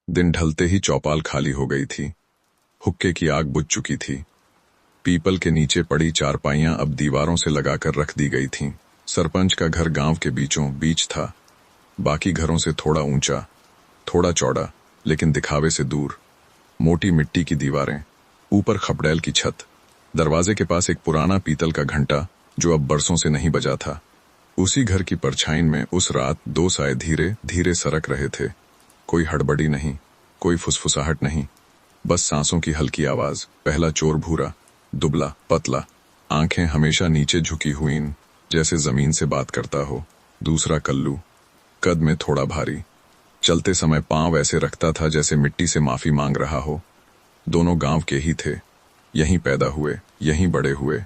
दिन ढलते ही चौपाल खाली हो गई थी। हुक्के की आग बुझ चुकी थी। पीपल के नीचे पड़ी चारपाइयां अब दीवारों से लगाकर रख दी गई थीं। सरपंच का घर गांव के बीचों बीच था, बाकी घरों से थोड़ा ऊंचा, थोड़ा चौड़ा, लेकिन दिखावे से दूर। मोटी मिट्टी की दीवारें, ऊपर खपड़ैल की छत, दरवाजे के पास एक पुराना पीतल का घंटा जो अब बरसों से नहीं बजा था। उसी घर की परछाई में उस रात दो साए धीरे धीरे सरक रहे थे। कोई हड़बड़ी नहीं, कोई फुसफुसाहट नहीं, बस सांसों की हल्की आवाज। पहला चोर भूरा, दुबला पतला, आंखें हमेशा नीचे झुकी हुई जैसे जमीन से बात करता हो। दूसरा कल्लू, कद में थोड़ा भारी, चलते समय पांव ऐसे रखता था जैसे मिट्टी से माफी मांग रहा हो। दोनों गांव के ही थे, यहीं पैदा हुए, यहीं बड़े हुए,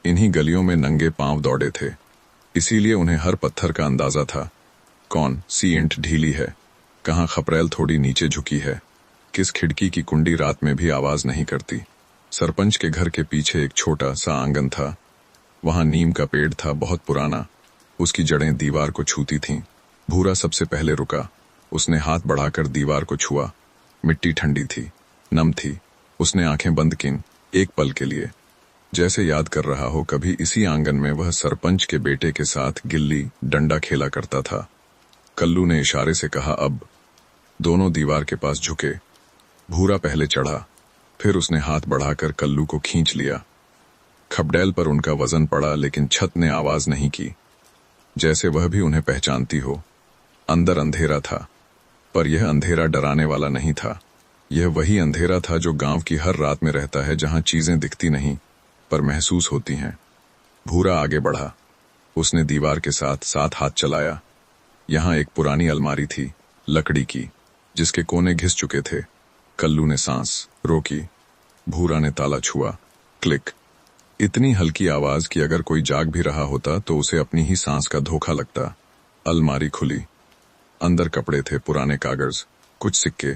इन्हीं गलियों में नंगे पांव दौड़े थे। इसीलिए उन्हें हर पत्थर का अंदाजा था। कौन सी ईंट ढीली है, कहाँ खपरेल थोड़ी नीचे झुकी है, किस खिड़की की कुंडी रात में भी आवाज नहीं करती। सरपंच के घर के पीछे एक छोटा सा आंगन था। वहां नीम का पेड़ था, बहुत पुराना, उसकी जड़ें दीवार को छूती थीं। भूरा सबसे पहले रुका। उसने हाथ बढ़ाकर दीवार को छुआ। मिट्टी ठंडी थी, नम थी। उसने आंखें बंद कीं, एक पल के लिए, जैसे याद कर रहा हो कभी इसी आंगन में वह सरपंच के बेटे के साथ गिल्ली डंडा खेला करता था। कल्लू ने इशारे से कहा, अब। दोनों दीवार के पास झुके। भूरा पहले चढ़ा, फिर उसने हाथ बढ़ाकर कल्लू को खींच लिया। खपड़ैल पर उनका वजन पड़ा, लेकिन छत ने आवाज नहीं की, जैसे वह भी उन्हें पहचानती हो। अंदर अंधेरा था, पर यह अंधेरा डराने वाला नहीं था। यह वही अंधेरा था जो गांव की हर रात में रहता है, जहां चीजें दिखती नहीं पर महसूस होती हैं। भूरा आगे बढ़ा। उसने दीवार के साथ साथ हाथ चलाया। यहां एक पुरानी अलमारी थी, लकड़ी की, जिसके कोने घिस चुके थे। कल्लू ने सांस रोकी। भूरा ने ताला छुआ। क्लिक। इतनी हल्की आवाज कि अगर कोई जाग भी रहा होता तो उसे अपनी ही सांस का धोखा लगता। अलमारी खुली। अंदर कपड़े थे, पुराने कागज, कुछ सिक्के।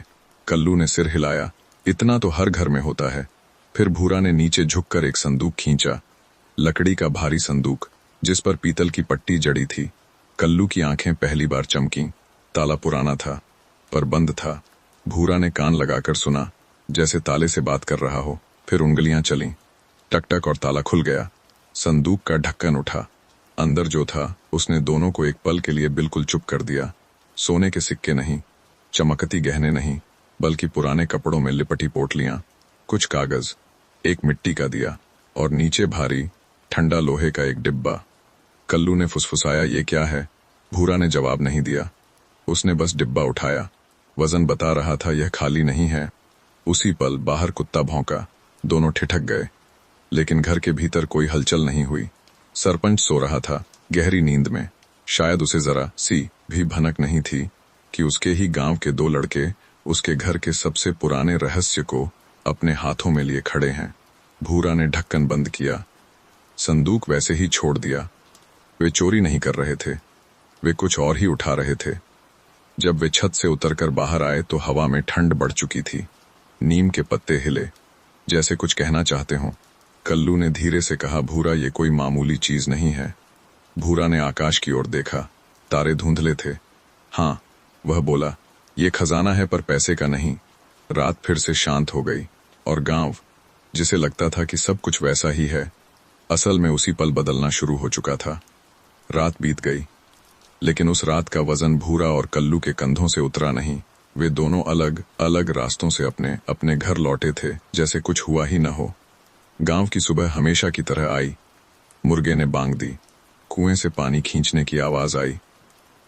कल्लू ने सिर हिलाया। इतना तो हर घर में होता है। फिर भूरा ने नीचे झुककर एक संदूक खींचा, लकड़ी का भारी संदूक जिस पर पीतल की पट्टी जड़ी थी। कल्लू की आंखें पहली बार चमकीं। ताला पुराना था, पर बंद था। भूरा ने कान लगाकर सुना, जैसे ताले से बात कर रहा हो। फिर उंगलियां चलीं, टकटक, और ताला खुल गया। संदूक का ढक्कन उठा। अंदर जो था उसने दोनों को एक पल के लिए बिल्कुल चुप कर दिया। सोने के सिक्के नहीं, चमकती गहने नहीं, बल्कि पुराने कपड़ों में लिपटी पोटलियां, कुछ कागज, एक मिट्टी का दिया, और नीचे भारी ठंडा लोहे का एक डिब्बा। कल्लू ने फुसफुसाया, ये क्या है? भूरा ने जवाब नहीं दिया। उसने बस डिब्बा उठाया। वजन बता रहा था यह खाली नहीं है। उसी पल बाहर कुत्ता भौंका। दोनों ठिठक गए, लेकिन घर के भीतर कोई हलचल नहीं हुई। सरपंच सो रहा था, गहरी नींद में। शायद उसे जरा सी भी भनक नहीं थी कि उसके ही गांव के दो लड़के उसके घर के सबसे पुराने रहस्य को अपने हाथों में लिए खड़े हैं। भूरा ने ढक्कन बंद किया, संदूक वैसे ही छोड़ दिया। वे चोरी नहीं कर रहे थे, वे कुछ और ही उठा रहे थे। जब वे छत से उतरकर बाहर आए तो हवा में ठंड बढ़ चुकी थी। नीम के पत्ते हिले, जैसे कुछ कहना चाहते हों। कल्लू ने धीरे से कहा, भूरा, ये कोई मामूली चीज नहीं है। भूरा ने आकाश की ओर देखा। तारे धुंधले थे। हाँ, वह बोला, ये खजाना है, पर पैसे का नहीं। रात फिर से शांत हो गई, और गांव, जिसे लगता था कि सब कुछ वैसा ही है, असल में उसी पल बदलना शुरू हो चुका था। रात बीत गई, लेकिन उस रात का वजन भूरा और कल्लू के कंधों से उतरा नहीं। वे दोनों अलग अलग रास्तों से अपने अपने घर लौटे थे, जैसे कुछ हुआ ही न हो। गांव की सुबह हमेशा की तरह आई। मुर्गे ने बांग दी, कुएं से पानी खींचने की आवाज आई,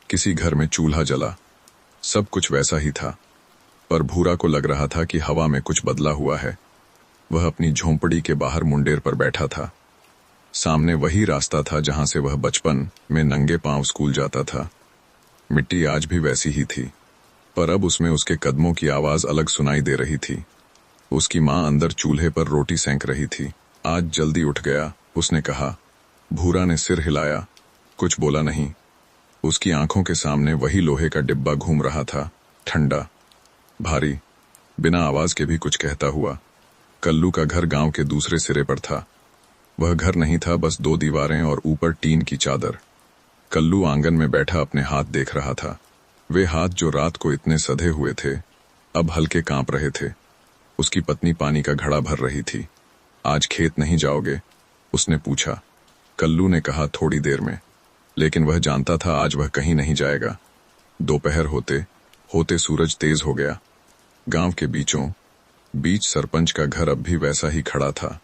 किसी घर में चूल्हा जला। सब कुछ वैसा ही था, पर भूरा को लग रहा था कि हवा में कुछ बदला हुआ है। वह अपनी झोंपड़ी के बाहर मुंडेर पर बैठा था। सामने वही रास्ता था जहां से वह बचपन में नंगे पांव स्कूल जाता था। मिट्टी आज भी वैसी ही थी, पर अब उसमें उसके कदमों की आवाज अलग सुनाई दे रही थी। उसकी माँ अंदर चूल्हे पर रोटी सेंक रही थी। आज जल्दी उठ गया, उसने कहा। भूरा ने सिर हिलाया, कुछ बोला नहीं। उसकी आंखों के सामने वही लोहे का डिब्बा घूम रहा था, ठंडा, भारी, बिना आवाज के भी कुछ कहता हुआ। कल्लू का घर गांव के दूसरे सिरे पर था। वह घर नहीं था, बस दो दीवारें और ऊपर टीन की चादर। कल्लू आंगन में बैठा अपने हाथ देख रहा था। वे हाथ जो रात को इतने सधे हुए थे, अब हल्के कांप रहे थे। उसकी पत्नी पानी का घड़ा भर रही थी। आज खेत नहीं जाओगे? उसने पूछा। कल्लू ने कहा, थोड़ी देर में। लेकिन वह जानता था आज वह कहीं नहीं जाएगा। दोपहर होते होते सूरज तेज हो गया। गांव के बीचों बीच सरपंच का घर अब भी वैसा ही खड़ा था।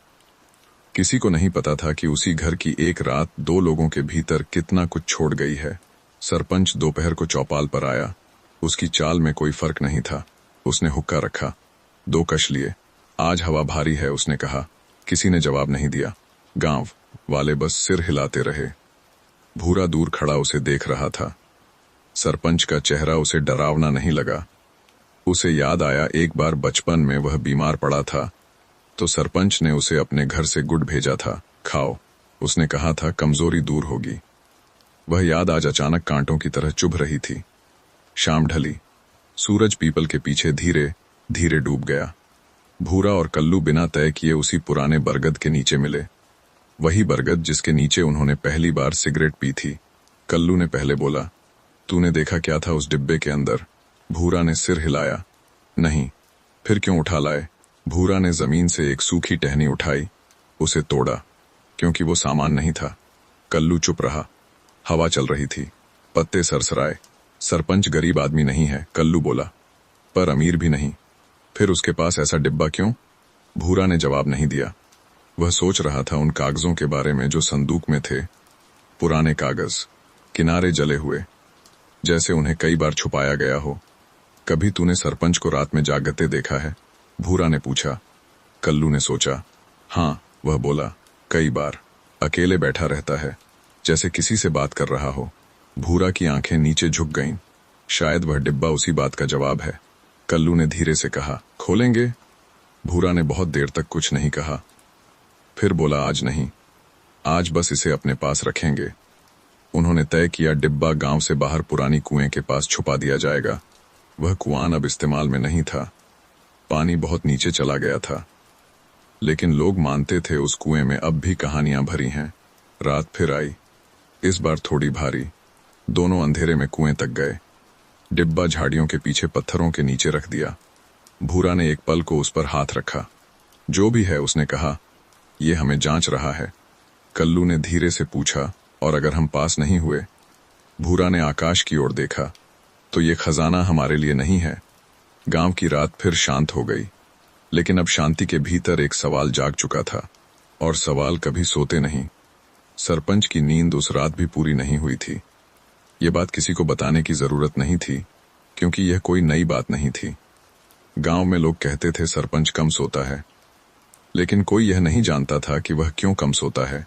किसी को नहीं पता था कि उसी घर की एक रात 2 लोगों के भीतर कितना कुछ छोड़ गई है। सरपंच दोपहर को चौपाल पर आया। उसकी चाल में कोई फर्क नहीं था। उसने हुक्का रखा, 2 कश लिए। आज हवा भारी है, उसने कहा। किसी ने जवाब नहीं दिया। गांव वाले बस सिर हिलाते रहे। भूरा दूर खड़ा उसे देख रहा था। सरपंच का चेहरा उसे डरावना नहीं लगा। उसे याद आया एक बार बचपन में वह बीमार पड़ा था तो सरपंच ने उसे अपने घर से गुड़ भेजा था। खाओ, उसने कहा था, कमजोरी दूर होगी। वह याद आज अचानक कांटों की तरह चुभ रही थी। शाम ढली। सूरज पीपल के पीछे धीरे धीरे डूब गया। भूरा और कल्लू बिना तय किए उसी पुराने बरगद के नीचे मिले। वही बरगद जिसके नीचे उन्होंने पहली बार सिगरेट पी थी। कल्लू ने पहले बोला, तूने देखा क्या था उस डिब्बे के अंदर? भूरा ने सिर हिलाया। नहीं। फिर क्यों उठा लाए? भूरा ने जमीन से एक सूखी टहनी उठाई। उसे तोड़ा, क्योंकि वो सामान नहीं था। कल्लू चुप रहा। हवा चल रही थी, पत्ते सरसराए। सरपंच गरीब आदमी नहीं है, कल्लू बोला, पर अमीर भी नहीं। फिर उसके पास ऐसा डिब्बा क्यों? भूरा ने जवाब नहीं दिया। वह सोच रहा था उन कागजों के बारे में जो संदूक में थे। पुराने कागज, किनारे जले हुए, जैसे उन्हें कई बार छुपाया गया हो। कभी तूने सरपंच को रात में जागते देखा है? भूरा ने पूछा। कल्लू ने सोचा। हाँ, वह बोला, कई बार। अकेले बैठा रहता है, जैसे किसी से बात कर रहा हो। भूरा की आंखें नीचे झुक गईं। शायद वह डिब्बा उसी बात का जवाब है। कल्लू ने धीरे से कहा, खोलेंगे? भूरा ने बहुत देर तक कुछ नहीं कहा। फिर बोला, आज नहीं, आज बस इसे अपने पास रखेंगे। उन्होंने तय किया डिब्बा गांव से बाहर पुरानी कुएं के पास छुपा दिया जाएगा। वह कुआं अब इस्तेमाल में नहीं था। पानी बहुत नीचे चला गया था, लेकिन लोग मानते थे उस कुएं में अब भी कहानियां भरी हैं। रात फिर आई, इस बार थोड़ी भारी। दोनों अंधेरे में कुएं तक गए। डिब्बा झाड़ियों के पीछे पत्थरों के नीचे रख दिया। भूरा ने एक पल को उस पर हाथ रखा। जो भी है, उसने कहा, ये हमें जांच रहा है। कल्लू ने धीरे से पूछा, और अगर हम पास नहीं हुए? भूरा ने आकाश की ओर देखा। तो ये खजाना हमारे लिए नहीं है। गांव की रात फिर शांत हो गई, लेकिन अब शांति के भीतर एक सवाल जाग चुका था, और सवाल कभी सोते नहीं। सरपंच की नींद उस रात भी पूरी नहीं हुई थी। ये बात किसी को बताने की जरूरत नहीं थी, क्योंकि यह कोई नई बात नहीं थी। गांव में लोग कहते थे सरपंच कम सोता है, लेकिन कोई यह नहीं जानता था कि वह क्यों कम सोता है।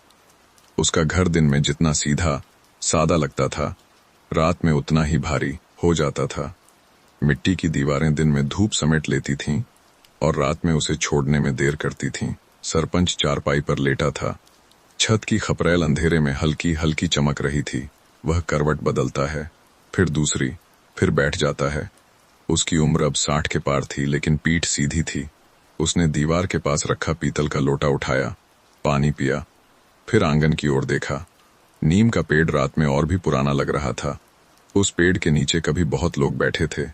उसका घर दिन में जितना सीधा सादा लगता था, रात में उतना ही भारी हो जाता था। मिट्टी की दीवारें दिन में धूप समेट लेती थीं और रात में उसे छोड़ने में देर करती थीं। सरपंच चारपाई पर लेटा था। छत की खपरेल अंधेरे में हल्की हल्की चमक रही थी। वह करवट बदलता है, फिर दूसरी, फिर बैठ जाता है। उसकी उम्र अब 60 के पार थी, लेकिन पीठ सीधी थी। उसने दीवार के पास रखा पीतल का लोटा उठाया, पानी पिया, फिर आंगन की ओर देखा। नीम का पेड़ रात में और भी पुराना लग रहा था। उस पेड़ के नीचे कभी बहुत लोग बैठे थे।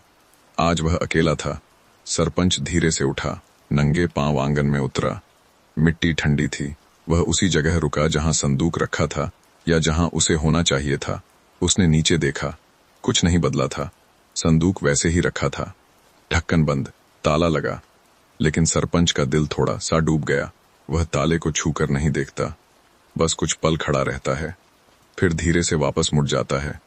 आज वह अकेला था। सरपंच धीरे से उठा, नंगे पांव आंगन में उतरा। मिट्टी ठंडी थी। वह उसी जगह रुका जहां संदूक रखा था, या जहां उसे होना चाहिए था। उसने नीचे देखा, कुछ नहीं बदला था। संदूक वैसे ही रखा था, ढक्कन बंद, ताला लगा। लेकिन सरपंच का दिल थोड़ा सा डूब गया। वह ताले को छूकर नहीं देखता, बस कुछ पल खड़ा रहता है, फिर धीरे से वापस मुड़ जाता है।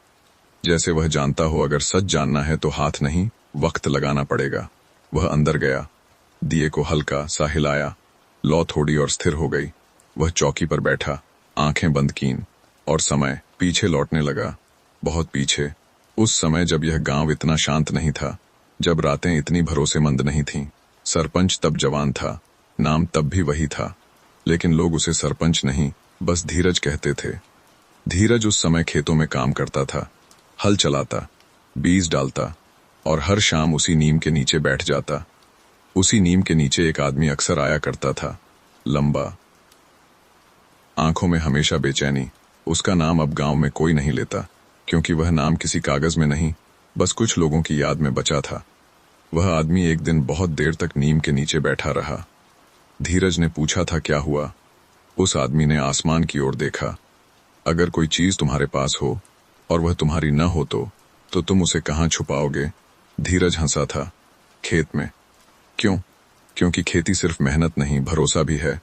जैसे वह जानता हो अगर सच जानना है तो हाथ नहीं, वक्त लगाना पड़ेगा। वह अंदर गया, दिए को हल्का सा हिलाया, लौ थोड़ी और स्थिर हो गई। वह चौकी पर बैठा, आंखें बंद कीं, और समय पीछे लौटने लगा, बहुत पीछे। उस समय जब यह गांव इतना शांत नहीं था, जब रातें इतनी भरोसेमंद नहीं थीं। सरपंच तब जवान था, नाम तब भी वही था, लेकिन लोग उसे सरपंच नहीं, बस धीरज कहते थे। धीरज उस समय खेतों में काम करता था, हल चलाता, बीज डालता, और हर शाम उसी नीम के नीचे बैठ जाता। उसी नीम के नीचे एक आदमी अक्सर आया करता था, लंबा, आंखों में हमेशा बेचैनी। उसका नाम अब गांव में कोई नहीं लेता, क्योंकि वह नाम किसी कागज में नहीं, बस कुछ लोगों की याद में बचा था। वह आदमी एक दिन बहुत देर तक नीम के नीचे बैठा रहा। धीरज ने पूछा था क्या हुआ। उस आदमी ने आसमान की ओर देखा। अगर कोई चीज तुम्हारे पास हो और वह तुम्हारी न हो तो तुम उसे कहाँ छुपाओगे? धीरज हंसा था। खेत में। क्यों? क्योंकि खेती सिर्फ मेहनत नहीं, भरोसा भी है।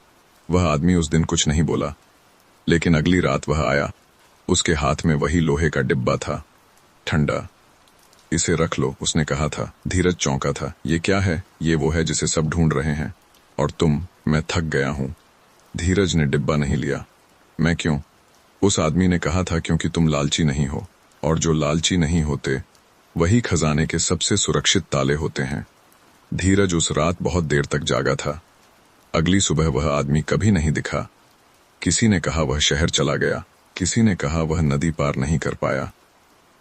वह आदमी उस दिन कुछ नहीं बोला, लेकिन अगली रात वह आया। उसके हाथ में वही लोहे का डिब्बा था, ठंडा। इसे रख लो, उसने कहा था। धीरज चौंका था। ये क्या है? ये वो है जिसे सब ढूंढ रहे हैं। और तुम? मैं थक गया हूं। धीरज ने डिब्बा नहीं लिया। मैं क्यों? उस आदमी ने कहा था क्योंकि तुम लालची नहीं हो, और जो लालची नहीं होते वही खजाने के सबसे सुरक्षित ताले होते हैं। धीरज उस रात बहुत देर तक जागा था। अगली सुबह वह आदमी कभी नहीं दिखा। किसी ने कहा वह शहर चला गया, किसी ने कहा वह नदी पार नहीं कर पाया,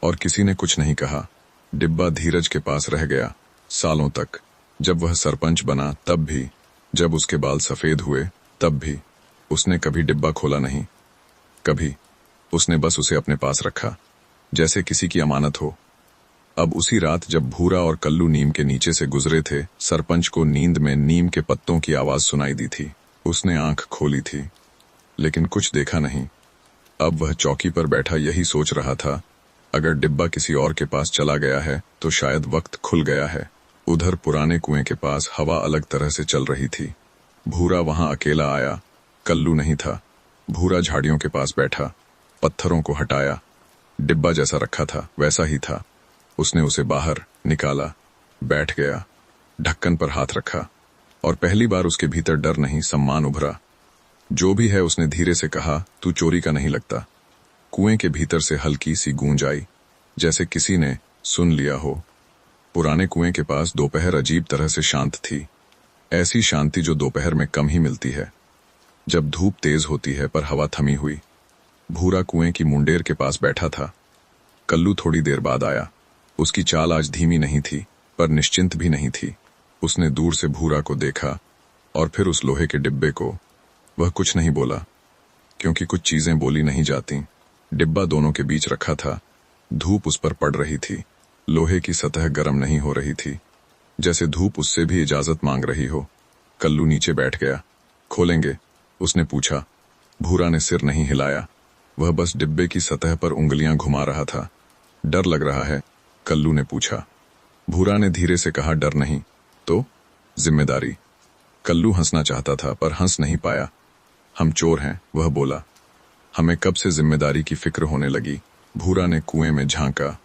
और किसी ने कुछ नहीं कहा। डिब्बा धीरज के पास रह गया सालों तक। जब वह सरपंच बना तब भी, जब उसके बाल सफेद हुए तब भी उसने कभी डिब्बा खोला नहीं। कभी। उसने बस उसे अपने पास रखा, जैसे किसी की अमानत हो। अब उसी रात जब भूरा और कल्लू नीम के नीचे से गुजरे थे, सरपंच को नींद में नीम के पत्तों की आवाज सुनाई दी थी। उसने आंख खोली थी, लेकिन कुछ देखा नहीं। अब वह चौकी पर बैठा यही सोच रहा था, अगर डिब्बा किसी और के पास चला गया है तो शायद वक्त खुल गया है। उधर पुराने कुएं के पास हवा अलग तरह से चल रही थी। भूरा वहां अकेला आया। कल्लू नहीं था। भूरा झाड़ियों के पास बैठा, पत्थरों को हटाया। डिब्बा जैसा रखा था वैसा ही था। उसने उसे बाहर निकाला, बैठ गया, ढक्कन पर हाथ रखा, और पहली बार उसके भीतर डर नहीं, सम्मान उभरा। जो भी है, उसने धीरे से कहा, तू चोरी का नहीं लगता। कुएं के भीतर से हल्की सी गूंज आई, जैसे किसी ने सुन लिया हो। पुराने कुएं के पास दोपहर अजीब तरह से शांत थी। ऐसी शांति जो दोपहर में कम ही मिलती है, जब धूप तेज होती है पर हवा थमी हुई। भूरा कुएं की मुंडेर के पास बैठा था। कल्लू थोड़ी देर बाद आया। उसकी चाल आज धीमी नहीं थी, पर निश्चिंत भी नहीं थी। उसने दूर से भूरा को देखा और फिर उस लोहे के डिब्बे को। वह कुछ नहीं बोला, क्योंकि कुछ चीजें बोली नहीं जाती। डिब्बा दोनों के बीच रखा था। धूप उस पर पड़ रही थी। लोहे की सतह गर्म नहीं हो रही थी, जैसे धूप उससे भी इजाजत मांग रही हो। कल्लू नीचे बैठ गया। खोलेंगे? उसने पूछा। भूरा ने सिर नहीं हिलाया। वह बस डिब्बे की सतह पर उंगलियां घुमा रहा था। डर लग रहा है? कल्लू ने पूछा। भूरा ने धीरे से कहा, डर नहीं तो जिम्मेदारी। कल्लू हंसना चाहता था पर हंस नहीं पाया। हम चोर हैं, वह बोला। हमें कब से जिम्मेदारी की फिक्र होने लगी। भूरा ने कुएं में झांका।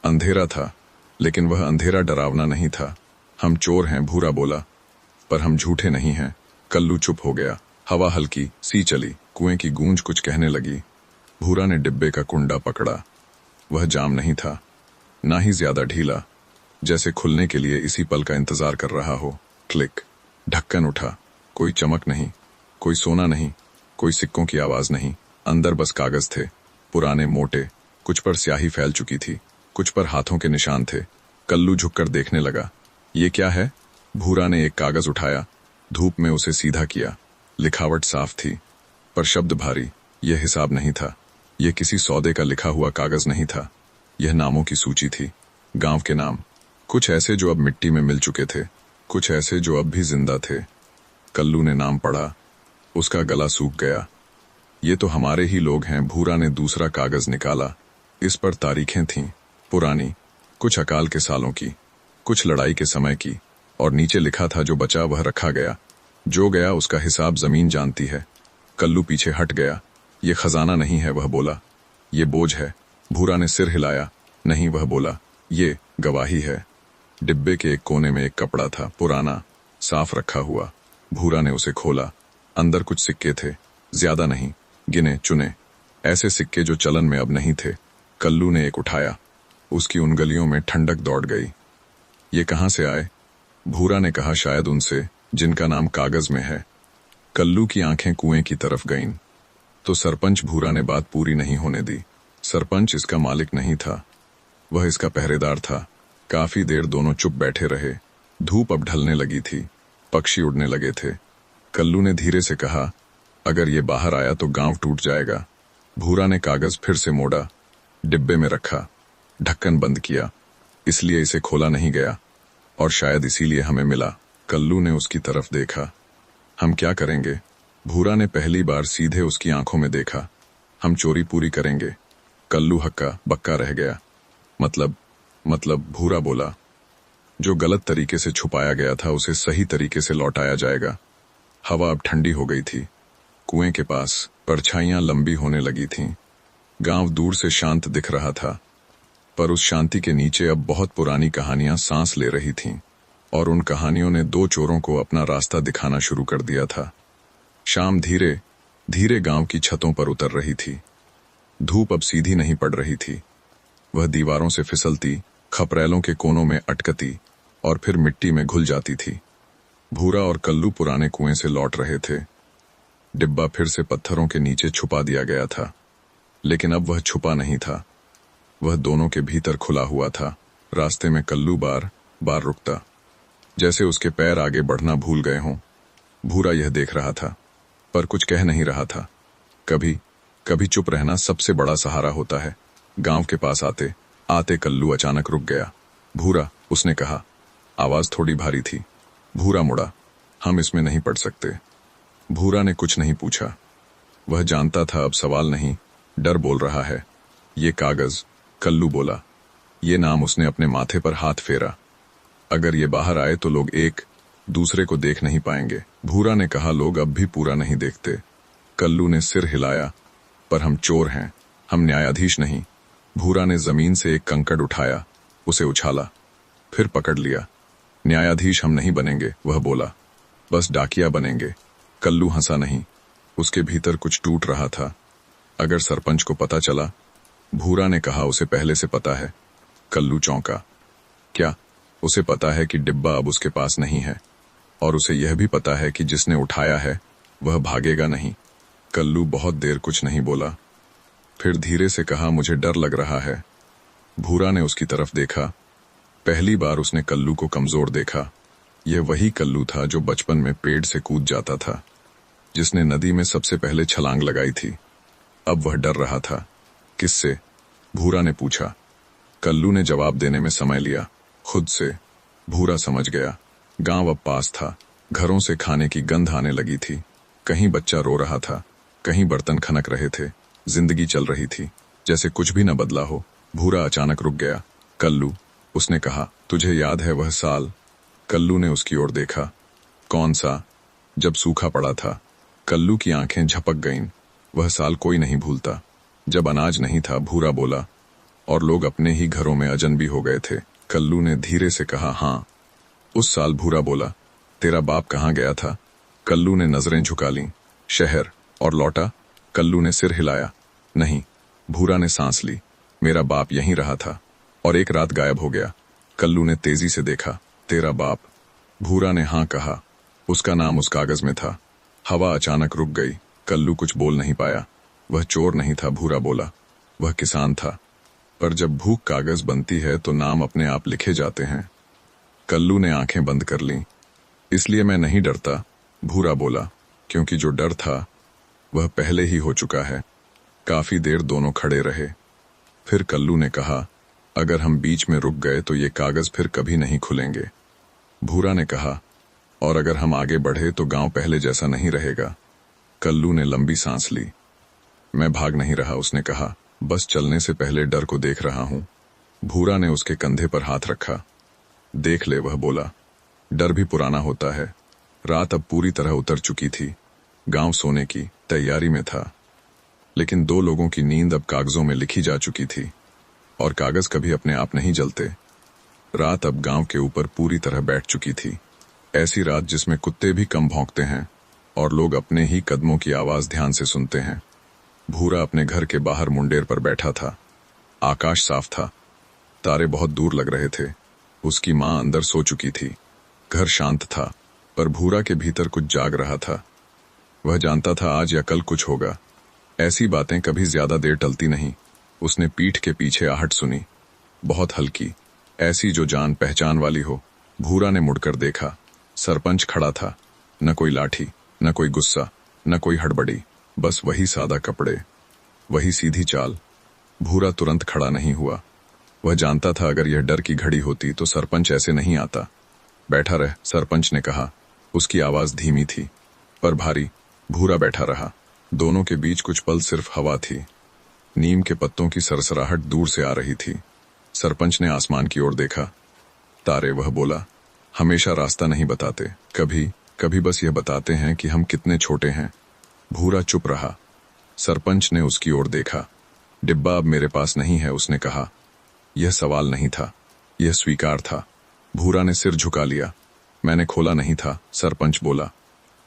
अंधेरा था, लेकिन वह अंधेरा डरावना नहीं था। हम चोर हैं, भूरा बोला, पर हम झूठे नहीं हैं। कल्लू चुप हो गया। हवा हल्की सी चली। कुएं की गूंज कुछ कहने लगी। भूरा ने डिब्बे का कुंडा पकड़ा। वह जाम नहीं था, ना ही ज्यादा ढीला, जैसे खुलने के लिए इसी पल का इंतजार कर रहा हो। क्लिक। ढक्कन उठा। कोई चमक नहीं, कोई सोना नहीं, कोई सिक्कों की आवाज नहीं। अंदर बस कागज थे, पुराने मोटे। कुछ पर स्याही फैल चुकी थी, कुछ पर हाथों के निशान थे। कल्लू झुककर देखने लगा। ये क्या है? भूरा ने एक कागज उठाया, धूप में उसे सीधा किया। लिखावट साफ थी, पर शब्द भारी। यह हिसाब नहीं था, यह किसी सौदे का लिखा हुआ कागज नहीं था। यह नामों की सूची थी। गांव के नाम, कुछ ऐसे जो अब मिट्टी में मिल चुके थे, कुछ ऐसे जो अब भी जिंदा थे। कल्लू ने नाम पढ़ा। उसका गला सूख गया। ये तो हमारे ही लोग हैं। भूरा ने दूसरा कागज निकाला। इस पर तारीखें थीं, पुरानी, कुछ अकाल के सालों की, कुछ लड़ाई के समय की, और नीचे लिखा था, जो बचा वह रखा गया, जो गया उसका हिसाब जमीन जानती है। कल्लू पीछे हट गया। ये खजाना नहीं है, वह बोला, ये बोझ है। भूरा ने सिर हिलाया। नहीं, वह बोला, ये गवाही है। डिब्बे के एक कोने में एक कपड़ा था, पुराना, साफ रखा हुआ। भूरा ने उसे खोला। अंदर कुछ सिक्के थे, ज्यादा नहीं, गिने चुने, ऐसे सिक्के जो चलन में अब नहीं थे। कल्लू ने एक उठाया। उसकी उंगलियों में ठंडक दौड़ गई। ये कहां से आए? भूरा ने कहा, शायद उनसे जिनका नाम कागज में है। कल्लू की आंखें कुएं की तरफ गईं। तो सरपंच, भूरा ने बात पूरी नहीं होने दी। सरपंच इसका मालिक नहीं था, वह इसका पहरेदार था। काफी देर दोनों चुप बैठे रहे। धूप अब ढलने लगी थी, पक्षी उड़ने लगे थे। कल्लू ने धीरे से कहा, अगर ये बाहर आया तो गांव टूट जाएगा। भूरा ने कागज फिर से मोड़ा, डिब्बे में रखा, ढक्कन बंद किया। इसलिए इसे खोला नहीं गया। और शायद इसीलिए हमें मिला। कल्लू ने उसकी तरफ देखा। हम क्या करेंगे? भूरा ने पहली बार सीधे उसकी आंखों में देखा। हम चोरी पूरी करेंगे। कल्लू हक्का बक्का रह गया। मतलब भूरा बोला, जो गलत तरीके से छुपाया गया था उसे सही तरीके से लौटाया जाएगा। हवा अब ठंडी हो गई थी। कुएं के पास परछाइयां लंबी होने लगी थीं। गांव दूर से शांत दिख रहा था, पर उस शांति के नीचे अब बहुत पुरानी कहानियां सांस ले रही थीं, और उन कहानियों ने दो चोरों को अपना रास्ता दिखाना शुरू कर दिया था। शाम धीरे धीरे गांव की छतों पर उतर रही थी। धूप अब सीधी नहीं पड़ रही थी। वह दीवारों से फिसलती, खपरेलों के कोनों में अटकती और फिर मिट्टी में घुल जाती थी। भूरा और कल्लू पुराने कुएं से लौट रहे थे। डिब्बा फिर से पत्थरों के नीचे छुपा दिया गया था, लेकिन अब वह छुपा नहीं था, वह दोनों के भीतर खुला हुआ था। रास्ते में कल्लू बार बार रुकता, जैसे उसके पैर आगे बढ़ना भूल गए हों। भूरा यह देख रहा था, पर कुछ कह नहीं रहा था। कभी कभी चुप रहना सबसे बड़ा सहारा होता है। गांव के पास आते आते कल्लू अचानक रुक गया। भूरा, उसने कहा। आवाज थोड़ी भारी थी। भूरा मुड़ा। हम इसमें नहीं पढ़ सकते। भूरा ने कुछ नहीं पूछा। वह जानता था अब सवाल नहीं, डर बोल रहा है। ये कागज, कल्लू बोला। ये नाम उसने अपने माथे पर हाथ फेरा। अगर ये बाहर आए तो लोग एक दूसरे को देख नहीं पाएंगे। भूरा ने कहा, लोग अब भी पूरा नहीं देखते। कल्लू ने सिर हिलाया। पर हम चोर हैं, हम न्यायाधीश नहीं। भूरा ने जमीन से एक कंकड़ उठाया, उसे उछाला, फिर पकड़ लिया। न्यायाधीश हम नहीं बनेंगे, वह बोला, बस डाकिया बनेंगे। कल्लू हंसा नहीं, उसके भीतर कुछ टूट रहा था। अगर सरपंच को पता चला? भूरा ने कहा, उसे पहले से पता है। कल्लू चौंका। क्या? उसे पता है कि डिब्बा अब उसके पास नहीं है, और उसे यह भी पता है कि जिसने उठाया है वह भागेगा नहीं। कल्लू बहुत देर कुछ नहीं बोला, फिर धीरे से कहा, मुझे डर लग रहा है। भूरा ने उसकी तरफ देखा। पहली बार उसने कल्लू को कमजोर देखा। यह वही कल्लू था जो बचपन में पेड़ से कूद जाता था, जिसने नदी में सबसे पहले छलांग लगाई थी। अब वह डर रहा था। किससे? भूरा ने पूछा। कल्लू ने जवाब देने में समय लिया। खुद से। भूरा समझ गया। गांव अब पास था। घरों से खाने की गंध आने लगी थी। कहीं बच्चा रो रहा था, कहीं बर्तन खनक रहे थे। जिंदगी चल रही थी, जैसे कुछ भी न बदला हो। भूरा अचानक रुक गया। कल्लू, उसने कहा, तुझे याद है वह साल? कल्लू ने उसकी ओर देखा। कौन सा? जब सूखा पड़ा था। कल्लू की आंखें झपक गईं। वह साल कोई नहीं भूलता। जब अनाज नहीं था, भूरा बोला, और लोग अपने ही घरों में अजनबी हो गए थे। कल्लू ने धीरे से कहा, हाँ, उस साल। भूरा बोला, तेरा बाप कहाँ गया था? कल्लू ने नजरें झुका लीं। शहर। और लौटा? कल्लू ने सिर हिलाया। नहीं। भूरा ने सांस ली। मेरा बाप यहीं रहा था, और एक रात गायब हो गया। कल्लू ने तेजी से देखा। तेरा बाप? भूरा ने हाँ कहा। उसका नाम उस कागज में था। हवा अचानक रुक गई। कल्लू कुछ बोल नहीं पाया। वह चोर नहीं था, भूरा बोला, वह किसान था। पर जब भूख कागज बनती है तो नाम अपने आप लिखे जाते हैं। कल्लू ने आंखें बंद कर लीं। इसलिए मैं नहीं डरता, भूरा बोला, क्योंकि जो डर था वह पहले ही हो चुका है। काफी देर दोनों खड़े रहे। फिर कल्लू ने कहा, अगर हम बीच में रुक गए तो ये कागज फिर कभी नहीं खुलेंगे। भूरा ने कहा, और अगर हम आगे बढ़े तो गांव पहले जैसा नहीं रहेगा। कल्लू ने लंबी सांस ली। मैं भाग नहीं रहा, उसने कहा, बस चलने से पहले डर को देख रहा हूं। भूरा ने उसके कंधे पर हाथ रखा। देख ले, वह बोला, डर भी पुराना होता है। रात अब पूरी तरह उतर चुकी थी। गांव सोने की तैयारी में था, लेकिन दो लोगों की नींद अब कागजों में लिखी जा चुकी थी, और कागज कभी अपने आप नहीं जलते। रात अब गांव के ऊपर पूरी तरह बैठ चुकी थी। ऐसी रात जिसमें कुत्ते भी कम भौंकते हैं और लोग अपने ही कदमों की आवाज ध्यान से सुनते हैं। भूरा अपने घर के बाहर मुंडेर पर बैठा था। आकाश साफ था, तारे बहुत दूर लग रहे थे। उसकी मां अंदर सो चुकी थी। घर शांत था, पर भूरा के भीतर कुछ जाग रहा था। वह जानता था आज या कल कुछ होगा। ऐसी बातें कभी ज्यादा देर टलती नहीं। उसने पीठ के पीछे आहट सुनी, बहुत हल्की, ऐसी जो जान पहचान वाली हो। भूरा ने मुड़कर देखा। सरपंच खड़ा था। न कोई लाठी, न कोई गुस्सा, न कोई हड़बड़ी, बस वही सादा कपड़े, वही सीधी चाल। भूरा तुरंत खड़ा नहीं हुआ। वह जानता था अगर यह डर की घड़ी होती तो सरपंच ऐसे नहीं आता। बैठा रह, सरपंच ने कहा। उसकी आवाज धीमी थी पर भारी। भूरा बैठा रहा। दोनों के बीच कुछ पल सिर्फ हवा थी। नीम के पत्तों की सरसराहट दूर से आ रही थी। सरपंच ने आसमान की ओर देखा। तारे, वह बोला, हमेशा रास्ता नहीं बताते, कभी कभी बस यह बताते हैं कि हम कितने छोटे हैं। भूरा चुप रहा। सरपंच ने उसकी ओर देखा। डिब्बा अब मेरे पास नहीं है, उसने कहा। यह सवाल नहीं था, यह स्वीकार था। भूरा ने सिर झुका लिया। मैंने खोला नहीं था, सरपंच बोला,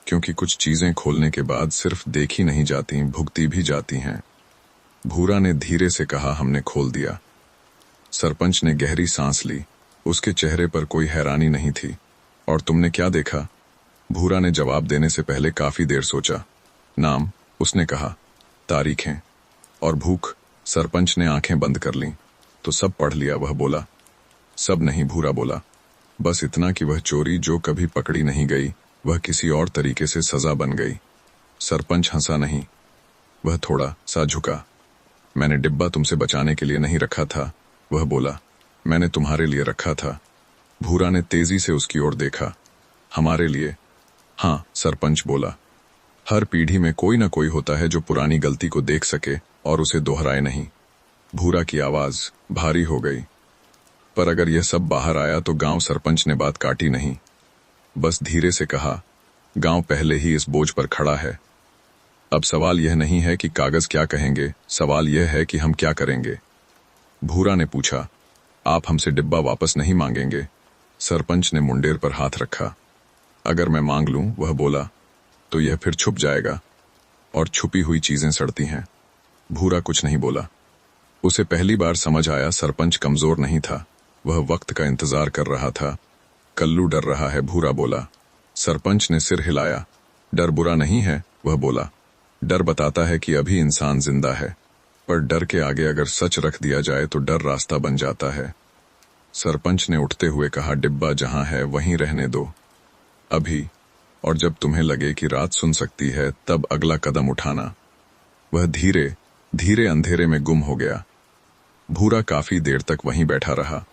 क्योंकि कुछ चीजें खोलने के बाद सिर्फ देखी नहीं जाती, भुगती भी जाती हैं। भूरा ने धीरे से कहा, हमने खोल दिया। सरपंच ने गहरी सांस ली। उसके चेहरे पर कोई हैरानी नहीं थी। और तुमने क्या देखा? भूरा ने जवाब देने से पहले काफी देर सोचा। नाम, उसने कहा। तारीखें और भूख। सरपंच ने आंखें बंद कर लीं। तो सब पढ़ लिया, वह बोला। सब नहीं, भूरा बोला। बस इतना कि वह चोरी जो कभी पकड़ी नहीं गई, वह किसी और तरीके से सजा बन गई। सरपंच हंसा नहीं, वह थोड़ा सा झुका। मैंने डिब्बा तुमसे बचाने के लिए नहीं रखा था, वह बोला। मैंने तुम्हारे लिए रखा था। भूरा ने तेजी से उसकी ओर देखा। हमारे लिए? हाँ, सरपंच बोला। हर पीढ़ी में कोई ना कोई होता है जो पुरानी गलती को देख सके और उसे दोहराए नहीं। भूरा की आवाज भारी हो गई। पर अगर यह सब बाहर आया तो गांव? सरपंच ने बात काटी नहीं, बस धीरे से कहा, गांव पहले ही इस बोझ पर खड़ा है। अब सवाल यह नहीं है कि कागज क्या कहेंगे, सवाल यह है कि हम क्या करेंगे। भूरा ने पूछा, आप हमसे डिब्बा वापस नहीं मांगेंगे? सरपंच ने मुंडेर पर हाथ रखा। अगर मैं मांग लूं, वह बोला, तो यह फिर छुप जाएगा, और छुपी हुई चीजें सड़ती हैं। भूरा कुछ नहीं बोला। उसे पहली बार समझ आया सरपंच कमजोर नहीं था, वह वक्त का इंतजार कर रहा था। कल्लू डर रहा है, भूरा बोला। सरपंच ने सिर हिलाया। डर बुरा नहीं है, वह बोला। डर बताता है कि अभी इंसान जिंदा है, पर डर के आगे अगर सच रख दिया जाए तो डर रास्ता बन जाता है। सरपंच ने उठते हुए कहा, डिब्बा जहां है वहीं रहने दो अभी, और जब तुम्हें लगे कि रात सुन सकती है तब अगला कदम उठाना। वह धीरे धीरे अंधेरे में गुम हो गया। भूरा काफी देर तक वहीं बैठा रहा।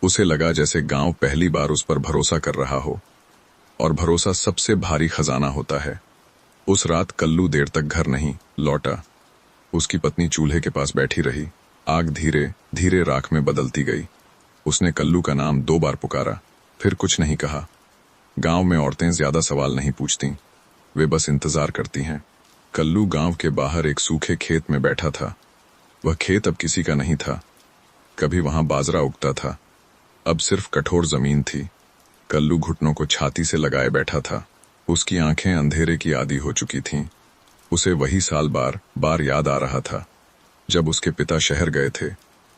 उसे लगा जैसे गांव पहली बार उस पर भरोसा कर रहा हो, और भरोसा सबसे भारी खजाना होता है। उस रात कल्लू देर तक घर नहीं लौटा। उसकी पत्नी चूल्हे के पास बैठी रही। आग धीरे धीरे राख में बदलती गई। उसने कल्लू का नाम 2 बार पुकारा, फिर कुछ नहीं कहा। गांव में औरतें ज्यादा सवाल नहीं पूछती, वे बस इंतजार करती हैं। कल्लू गांव के बाहर एक सूखे खेत में बैठा था। वह खेत अब किसी का नहीं था। कभी वहां बाजरा उगता था, अब सिर्फ कठोर जमीन थी। कल्लू घुटनों को छाती से लगाए बैठा था। उसकी आंखें अंधेरे की आदी हो चुकी थीं। उसे वही साल बार बार याद आ रहा था, जब उसके पिता शहर गए थे,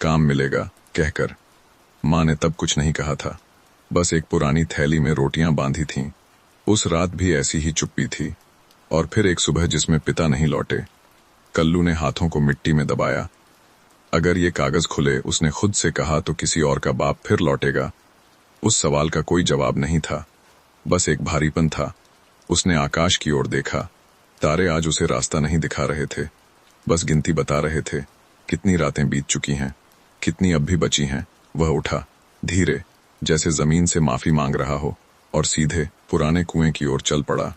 काम मिलेगा कहकर। माँ ने तब कुछ नहीं कहा था, बस एक पुरानी थैली में रोटियां बांधी थीं। उस रात भी ऐसी ही चुप्पी थी। और फिर एक सुबह जिसमें पिता नहीं लौटे। कल्लू ने हाथों को मिट्टी में दबाया। अगर ये कागज खुले, उसने खुद से कहा, तो किसी और का बाप फिर लौटेगा? उस सवाल का कोई जवाब नहीं था, बस एक भारीपन था। उसने आकाश की ओर देखा। तारे आज उसे रास्ता नहीं दिखा रहे थे, बस गिनती बता रहे थे। कितनी रातें बीत चुकी हैं, कितनी अब भी बची हैं। वह उठा, धीरे, जैसे जमीन से माफी मांग रहा हो, और सीधे पुराने कुएं की ओर चल पड़ा।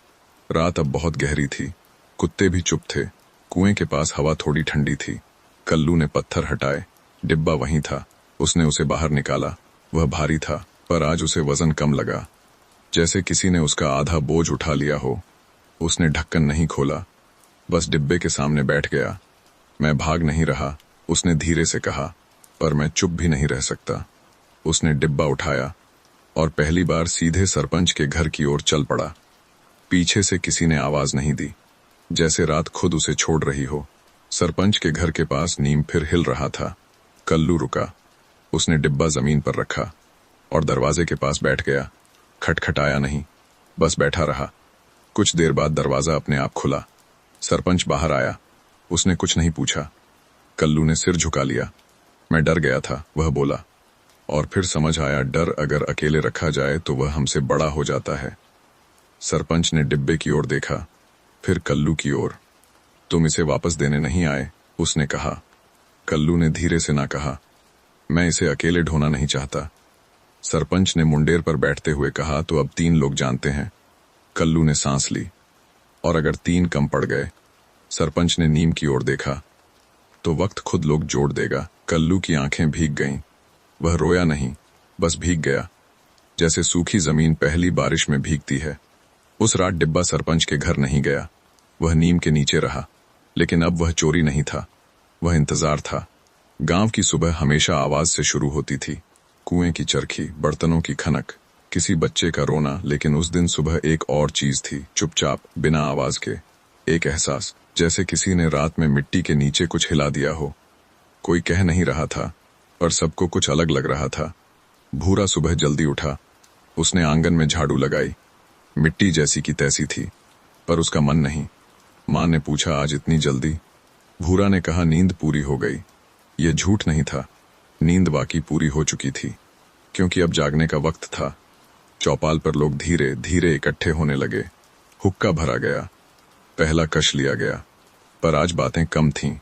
रात अब बहुत गहरी थी, कुत्ते भी चुप थे। कुएं के पास हवा थोड़ी ठंडी थी। कल्लू ने पत्थर हटाए। डिब्बा वहीं था। उसने उसे बाहर निकाला। वह भारी था, पर आज उसे वजन कम लगा, जैसे किसी ने उसका आधा बोझ उठा लिया हो। उसने ढक्कन नहीं खोला, बस डिब्बे के सामने बैठ गया। मैं भाग नहीं रहा, उसने धीरे से कहा, पर मैं चुप भी नहीं रह सकता। उसने डिब्बा उठाया और पहली बार सीधे सरपंच के घर की ओर चल पड़ा। पीछे से किसी ने आवाज नहीं दी, जैसे रात खुद उसे छोड़ रही हो। सरपंच के घर के पास नीम फिर हिल रहा था। कल्लू रुका। उसने डिब्बा जमीन पर रखा और दरवाजे के पास बैठ गया। खटखटाया नहीं, बस बैठा रहा। कुछ देर बाद दरवाजा अपने आप खुला। सरपंच बाहर आया। उसने कुछ नहीं पूछा। कल्लू ने सिर झुका लिया। मैं डर गया था, वह बोला, और फिर समझ आया, डर अगर अकेले रखा जाए तो वह हमसे बड़ा हो जाता है। सरपंच ने डिब्बे की ओर देखा, फिर कल्लू की ओर। तुम इसे वापस देने नहीं आए, उसने कहा। कल्लू ने धीरे से ना कहा, मैं इसे अकेले ढोना नहीं चाहता। सरपंच ने मुंडेर पर बैठते हुए कहा, तो अब 3 लोग जानते हैं। कल्लू ने सांस ली। और अगर 3 कम पड़ गए? सरपंच ने नीम की ओर देखा। तो वक्त खुद लोग जोड़ देगा। कल्लू की आंखें भीग गईं। वह रोया नहीं, बस भीग गया, जैसे सूखी जमीन पहली बारिश में भीगती है। उस रात डिब्बा सरपंच के घर नहीं गया। वह नीम के नीचे रहा। लेकिन अब वह चोरी नहीं था, वह इंतजार था। गांव की सुबह हमेशा आवाज से शुरू होती थी। कुएं की चरखी, बर्तनों की खनक, किसी बच्चे का रोना। लेकिन उस दिन सुबह एक और चीज थी, चुपचाप, बिना आवाज के। एक एहसास, जैसे किसी ने रात में मिट्टी के नीचे कुछ हिला दिया हो। कोई कह नहीं रहा था, पर सबको कुछ अलग लग रहा था। भूरा सुबह जल्दी उठा। उसने आंगन में झाड़ू लगाई। मिट्टी जैसी की तैसी थी, पर उसका मन नहीं। मां ने पूछा, आज इतनी जल्दी? भूरा ने कहा, नींद पूरी हो गई। ये झूठ नहीं था, नींद वाकई पूरी हो चुकी थी, क्योंकि अब जागने का वक्त था। चौपाल पर लोग धीरे धीरे इकट्ठे होने लगे। हुक्का भरा गया, पहला कश लिया गया। पर आज बातें कम थीं।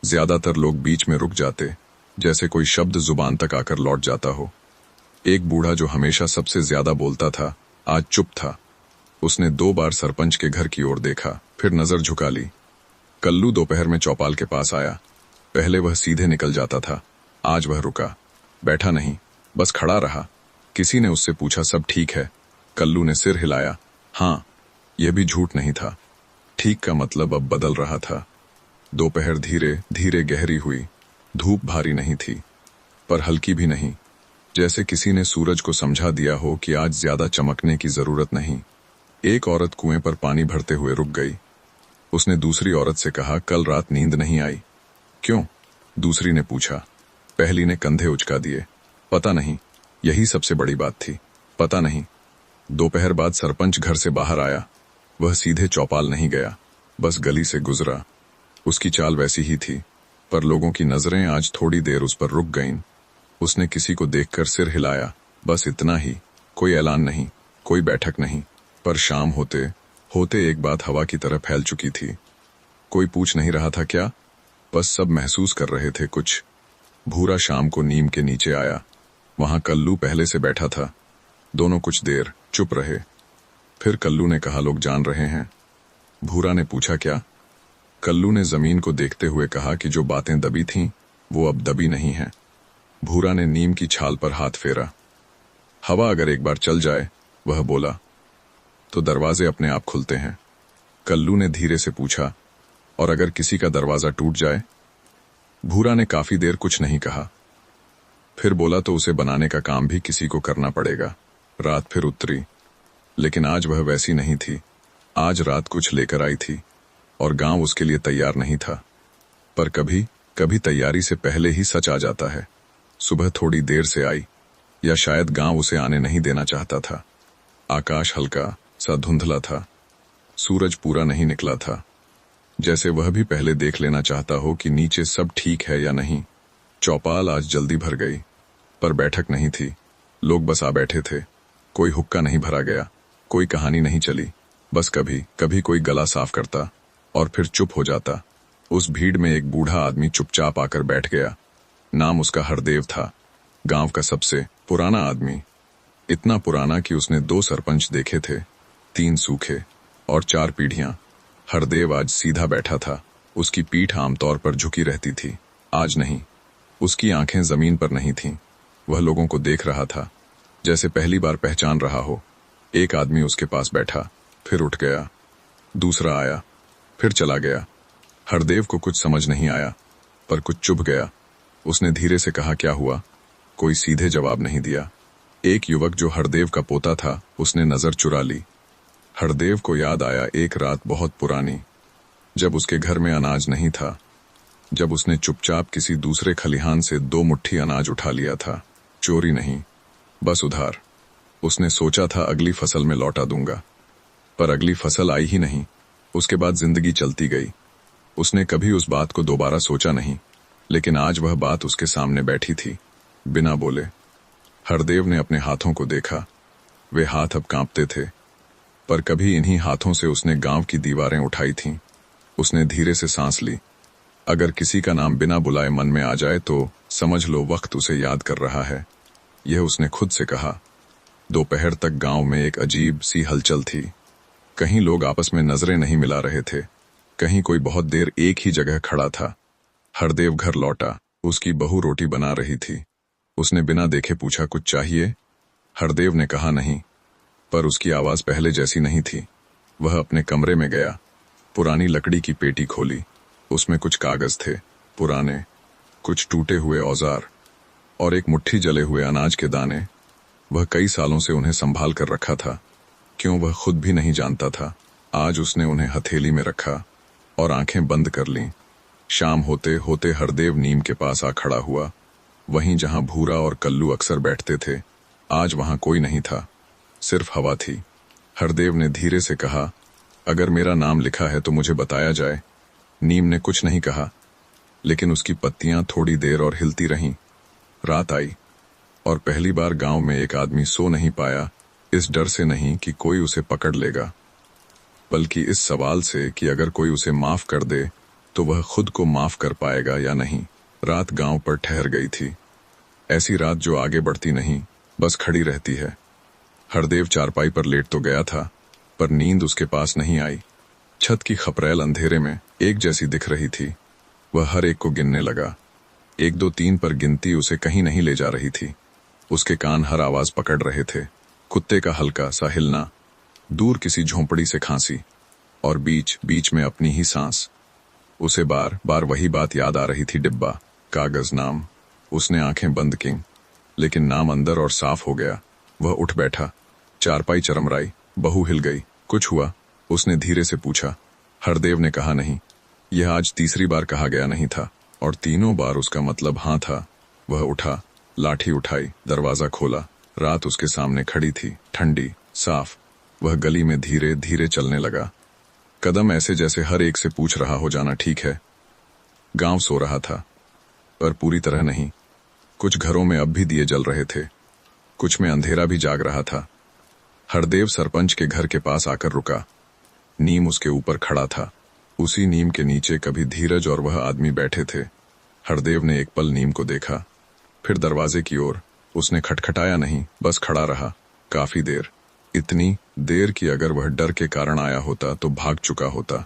ज्यादातर लोग बीच में रुक जाते, जैसे कोई शब्द जुबान तक आकर लौट जाता हो। एक बूढ़ा जो हमेशा सबसे ज्यादा बोलता था, आज चुप था। उसने 2 बार सरपंच के घर की ओर देखा, फिर नजर झुका ली। कल्लू दोपहर में चौपाल के पास आया। पहले वह सीधे निकल जाता था, आज वह रुका। बैठा नहीं, बस खड़ा रहा। किसी ने उससे पूछा, सब ठीक है? कल्लू ने सिर हिलाया। हाँ। यह भी झूठ नहीं था। ठीक का मतलब अब बदल रहा था। दोपहर धीरे धीरे गहरी हुई। धूप भारी नहीं थी, पर हल्की भी नहीं, जैसे किसी ने सूरज को समझा दिया हो कि आज ज्यादा चमकने की जरूरत नहीं। एक औरत कुएं पर पानी भरते हुए रुक गई। उसने दूसरी औरत से कहा, कल रात नींद नहीं आई? क्यों? दूसरी ने पूछा। पहली ने कंधे उचका दिए। पता नहीं। यही सबसे बड़ी बात थी, पता नहीं। दोपहर बाद सरपंच घर से बाहर आया। वह सीधे चौपाल नहीं गया, बस गली से गुजरा। उसकी चाल वैसी ही थी, पर लोगों की नजरें आज थोड़ी देर उस पर रुक गईं। उसने किसी को देखकर सिर हिलाया, बस इतना ही। कोई ऐलान नहीं, कोई बैठक नहीं। पर शाम होते होते एक बात हवा की तरह फैल चुकी थी। कोई पूछ नहीं रहा था क्या, बस सब महसूस कर रहे थे कुछ। भूरा शाम को नीम के नीचे आया। वहां कल्लू पहले से बैठा था। दोनों कुछ देर चुप रहे। फिर कल्लू ने कहा, लोग जान रहे हैं? भूरा ने पूछा, क्या? कल्लू ने जमीन को देखते हुए कहा कि जो बातें दबी थीं, वो अब दबी नहीं हैं। भूरा ने नीम की छाल पर हाथ फेरा। हवा अगर एक बार चल जाए, वह बोला, तो दरवाजे अपने आप खुलते हैं। कल्लू ने धीरे से पूछा, और अगर किसी का दरवाजा टूट जाए? भूरा ने काफी देर कुछ नहीं कहा। फिर बोला, तो उसे बनाने का काम भी किसी को करना पड़ेगा। रात फिर उतरी, लेकिन आज वह वैसी नहीं थी। आज रात कुछ लेकर आई थी, और गांव उसके लिए तैयार नहीं था। पर कभी कभी तैयारी से पहले ही सच आ जाता है। सुबह थोड़ी देर से आई, या शायद गांव उसे आने नहीं देना चाहता था। आकाश हल्का सा धुंधला था। सूरज पूरा नहीं निकला था, जैसे वह भी पहले देख लेना चाहता हो कि नीचे सब ठीक है या नहीं। चौपाल आज जल्दी भर गई, पर बैठक नहीं थी। लोग बस आ बैठे थे। कोई हुक्का नहीं भरा गया, कोई कहानी नहीं चली। बस कभी कभी कोई गला साफ करता, और फिर चुप हो जाता। उस भीड़ में एक बूढ़ा आदमी चुपचाप आकर बैठ गया। नाम उसका हरदेव था। गांव का सबसे पुराना आदमी। इतना पुराना कि उसने 2 सरपंच देखे थे, 3 सूखे और 4 पीढ़ियां। हरदेव आज सीधा बैठा था। उसकी पीठ आमतौर पर झुकी रहती थी, आज नहीं। उसकी आंखें जमीन पर नहीं थीं। वह लोगों को देख रहा था, जैसे पहली बार पहचान रहा हो। एक आदमी उसके पास बैठा, फिर उठ गया। दूसरा आया, फिर चला गया। हरदेव को कुछ समझ नहीं आया, पर कुछ चुभ गया। उसने धीरे से कहा, क्या हुआ? कोई सीधे जवाब नहीं दिया। एक युवक जो हरदेव का पोता था, उसने नजर चुरा ली। हरदेव को याद आया एक रात बहुत पुरानी, जब उसके घर में अनाज नहीं था, जब उसने चुपचाप किसी दूसरे खलिहान से 2 मुट्ठी अनाज उठा लिया था। चोरी नहीं, बस उधार। उसने सोचा था अगली फसल में लौटा दूंगा, पर अगली फसल आई ही नहीं। उसके बाद जिंदगी चलती गई। उसने कभी उस बात को दोबारा सोचा नहीं, लेकिन आज वह बात उसके सामने बैठी थी, बिना बोले। हरदेव ने अपने हाथों को देखा। वे हाथ अब कांपते थे, पर कभी इन्हीं हाथों से उसने गांव की दीवारें उठाई थीं। उसने धीरे से सांस ली। अगर किसी का नाम बिना बुलाए मन में आ जाए, तो समझ लो वक्त उसे याद कर रहा है। यह उसने खुद से कहा। दोपहर तक गांव में एक अजीब सी हलचल थी। कहीं लोग आपस में नजरें नहीं मिला रहे थे, कहीं कोई बहुत देर एक ही जगह खड़ा था। हरदेव घर लौटा। उसकी बहू रोटी बना रही थी। उसने बिना देखे पूछा, कुछ चाहिए? हरदेव ने कहा नहीं, पर उसकी आवाज पहले जैसी नहीं थी। वह अपने कमरे में गया, पुरानी लकड़ी की पेटी खोली। उसमें कुछ कागज थे, पुराने, कुछ टूटे हुए औजार और एक मुट्ठी जले हुए अनाज के दाने। वह कई सालों से उन्हें संभाल कर रखा था, क्यों वह खुद भी नहीं जानता था। आज उसने उन्हें हथेली में रखा और आंखें बंद कर लीं। शाम होते होते हरदेव नीम के पास आ खड़ा हुआ, वहीं जहां भूरा और कल्लू अक्सर बैठते थे। आज वहां कोई नहीं था, सिर्फ हवा थी। हरदेव ने धीरे से कहा, अगर मेरा नाम लिखा है तो मुझे बताया जाए। नीम ने कुछ नहीं कहा, लेकिन उसकी पत्तियां थोड़ी देर और हिलती रहीं। रात आई और पहली बार गांव में एक आदमी सो नहीं पाया, इस डर से नहीं कि कोई उसे पकड़ लेगा, बल्कि इस सवाल से कि अगर कोई उसे माफ कर दे तो वह खुद को माफ कर पाएगा या नहीं। रात गांव पर ठहर गई थी, ऐसी रात जो आगे बढ़ती नहीं, बस खड़ी रहती है। हरदेव चारपाई पर लेट तो गया था, पर नींद उसके पास नहीं आई। छत की खपरेल अंधेरे में एक जैसी दिख रही थी। वह हर एक को गिनने लगा। 1 2 3 पर गिनती उसे कहीं नहीं ले जा रही थी। उसके कान हर आवाज पकड़ रहे थे, कुत्ते का हल्का सा हिलना, दूर किसी झोंपड़ी से खांसी, और बीच बीच में अपनी ही सांस। उसे बार बार वही बात याद आ रही थी, डिब्बा, कागज, नाम। उसने आंखें बंद की, लेकिन नाम अंदर और साफ हो गया। वह उठ बैठा, चारपाई चरमराई। बहू हिल गई। कुछ हुआ? उसने धीरे से पूछा। हरदेव ने कहा, नहीं। यह आज तीसरी बार कहा गया नहीं था, और तीनों बार उसका मतलब हाँ था। वह उठा, लाठी उठाई, दरवाजा खोला। रात उसके सामने खड़ी थी, ठंडी, साफ। वह गली में धीरे धीरे चलने लगा, कदम ऐसे जैसे हर एक से पूछ रहा हो, जाना ठीक है? गांव सो रहा था, पर पूरी तरह नहीं। कुछ घरों में अब भी दिए जल रहे थे, कुछ में अंधेरा भी जाग रहा था। हरदेव सरपंच के घर के पास आकर रुका। नीम उसके ऊपर खड़ा था। उसी नीम के नीचे कभी धीरज और वह आदमी बैठे थे। हरदेव ने एक पल नीम को देखा, फिर दरवाजे की ओर। उसने खटखटाया नहीं, बस खड़ा रहा, काफी देर। इतनी देर कि अगर वह डर के कारण आया होता तो भाग चुका होता।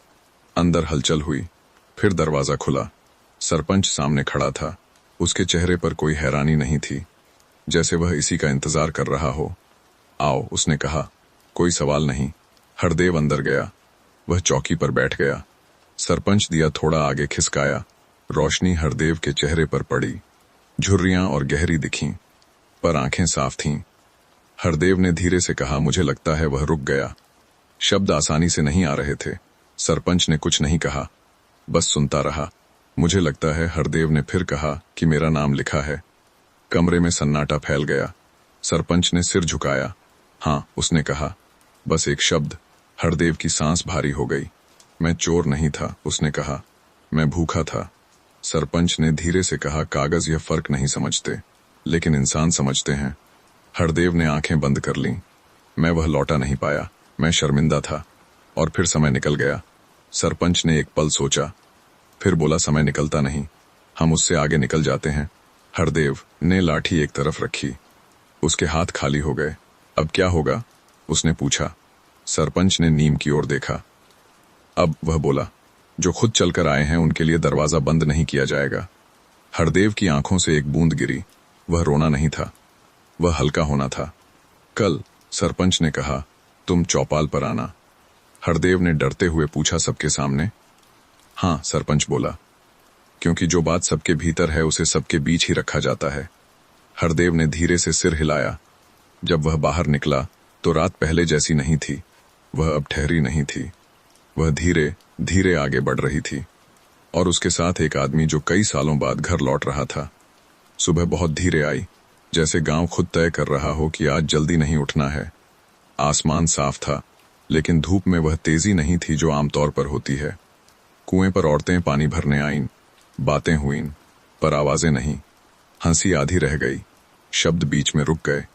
अंदर हलचल हुई, फिर दरवाजा खुला। सरपंच सामने खड़ा था। उसके चेहरे पर कोई हैरानी नहीं थी, जैसे वह इसी का इंतजार कर रहा हो। आओ, उसने कहा। कोई सवाल नहीं। हरदेव अंदर गया। वह चौकी पर बैठ गया। सरपंच दिया थोड़ा आगे खिसकाया। रोशनी हरदेव के चेहरे पर पड़ी, झुर्रियां और गहरी दिखीं, पर आंखें साफ थीं। हरदेव ने धीरे से कहा, मुझे लगता है। वह रुक गया। शब्द आसानी से नहीं आ रहे थे। सरपंच ने कुछ नहीं कहा, बस सुनता रहा। मुझे लगता है, हरदेव ने फिर कहा, कि मेरा नाम लिखा है। कमरे में सन्नाटा फैल गया। सरपंच ने सिर झुकाया। हाँ, उसने कहा, बस एक शब्द। हरदेव की सांस भारी हो गई। मैं चोर नहीं था, उसने कहा, मैं भूखा था। सरपंच ने धीरे से कहा, कागज यह फर्क नहीं समझते, लेकिन इंसान समझते हैं। हरदेव ने आंखें बंद कर लीं। मैं वह लौटा नहीं पाया, मैं शर्मिंदा था। और फिर समय निकल गया। सरपंच ने एक पल सोचा, फिर बोला, समय निकलता नहीं, हम उससे आगे निकल जाते हैं। हरदेव ने लाठी एक तरफ रखी। उसके हाथ खाली हो गए। अब क्या होगा? उसने पूछा। सरपंच ने नीम की ओर देखा। अब वह बोला, जो खुद चलकर आए हैं उनके लिए दरवाजा बंद नहीं किया जाएगा। हरदेव की आंखों से एक बूंद गिरी। वह रोना नहीं था, वह हल्का होना था। कल, सरपंच ने कहा, तुम चौपाल पर आना। हरदेव ने डरते हुए पूछा, सबके सामने? हाँ, सरपंच बोला, क्योंकि जो बात सबके भीतर है उसे सबके बीच ही रखा जाता है। हरदेव ने धीरे से सिर हिलाया। जब वह बाहर निकला तो रात पहले जैसी नहीं थी। वह अब ठहरी नहीं थी, वह धीरे धीरे आगे बढ़ रही थी, और उसके साथ एक आदमी जो कई सालों बाद घर लौट रहा था। सुबह बहुत धीरे आई, जैसे गांव खुद तय कर रहा हो कि आज जल्दी नहीं उठना है। आसमान साफ था, लेकिन धूप में वह तेजी नहीं थी जो आमतौर पर होती है। कुएं पर औरतें पानी भरने आईं, बातें हुईं, पर आवाजें नहीं। हंसी आधी रह गई, शब्द बीच में रुक गए।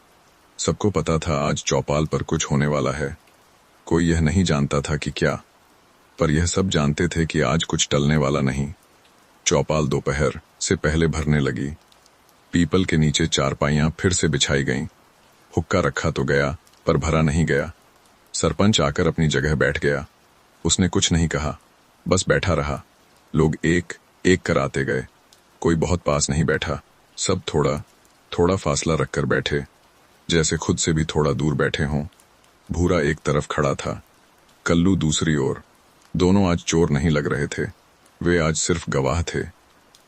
सबको पता था आज चौपाल पर कुछ होने वाला है। कोई यह नहीं जानता था कि क्या, पर यह सब जानते थे कि आज कुछ टलने वाला नहीं। चौपाल दोपहर से पहले भरने लगी। पीपल के नीचे चारपाइयां फिर से बिछाई गईं। हुक्का रखा तो गया, पर भरा नहीं गया। सरपंच आकर अपनी जगह बैठ गया। उसने कुछ नहीं कहा, बस बैठा रहा। लोग एक एक कर आते गए। कोई बहुत पास नहीं बैठा, सब थोड़ा थोड़ा फासला रखकर बैठे, जैसे खुद से भी थोड़ा दूर बैठे हों। भूरा एक तरफ खड़ा था, कल्लू दूसरी ओर। दोनों आज चोर नहीं लग रहे थे, वे आज सिर्फ गवाह थे।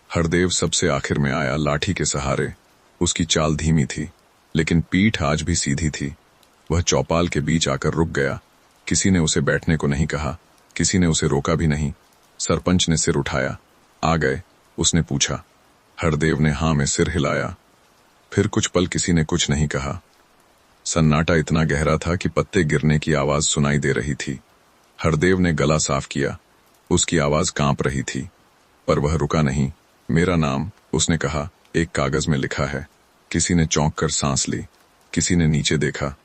हरदेव सबसे आखिर में आया, लाठी के सहारे। उसकी चाल धीमी थी, लेकिन पीठ आज भी सीधी थी। वह चौपाल के बीच आकर रुक गया। किसी ने उसे बैठने को नहीं कहा, किसी ने उसे रोका भी नहीं। सरपंच ने सिर उठाया। आ गए? उसने पूछा। हरदेव ने हाँ में सिर हिलाया। फिर कुछ पल किसी ने कुछ नहीं कहा। सन्नाटा इतना गहरा था कि पत्ते गिरने की आवाज सुनाई दे रही थी। हरदेव ने गला साफ किया। उसकी आवाज कांप रही थी, पर वह रुका नहीं। मेरा नाम, उसने कहा, एक कागज में लिखा है। किसी ने चौंक कर सांस ली, किसी ने नीचे देखा,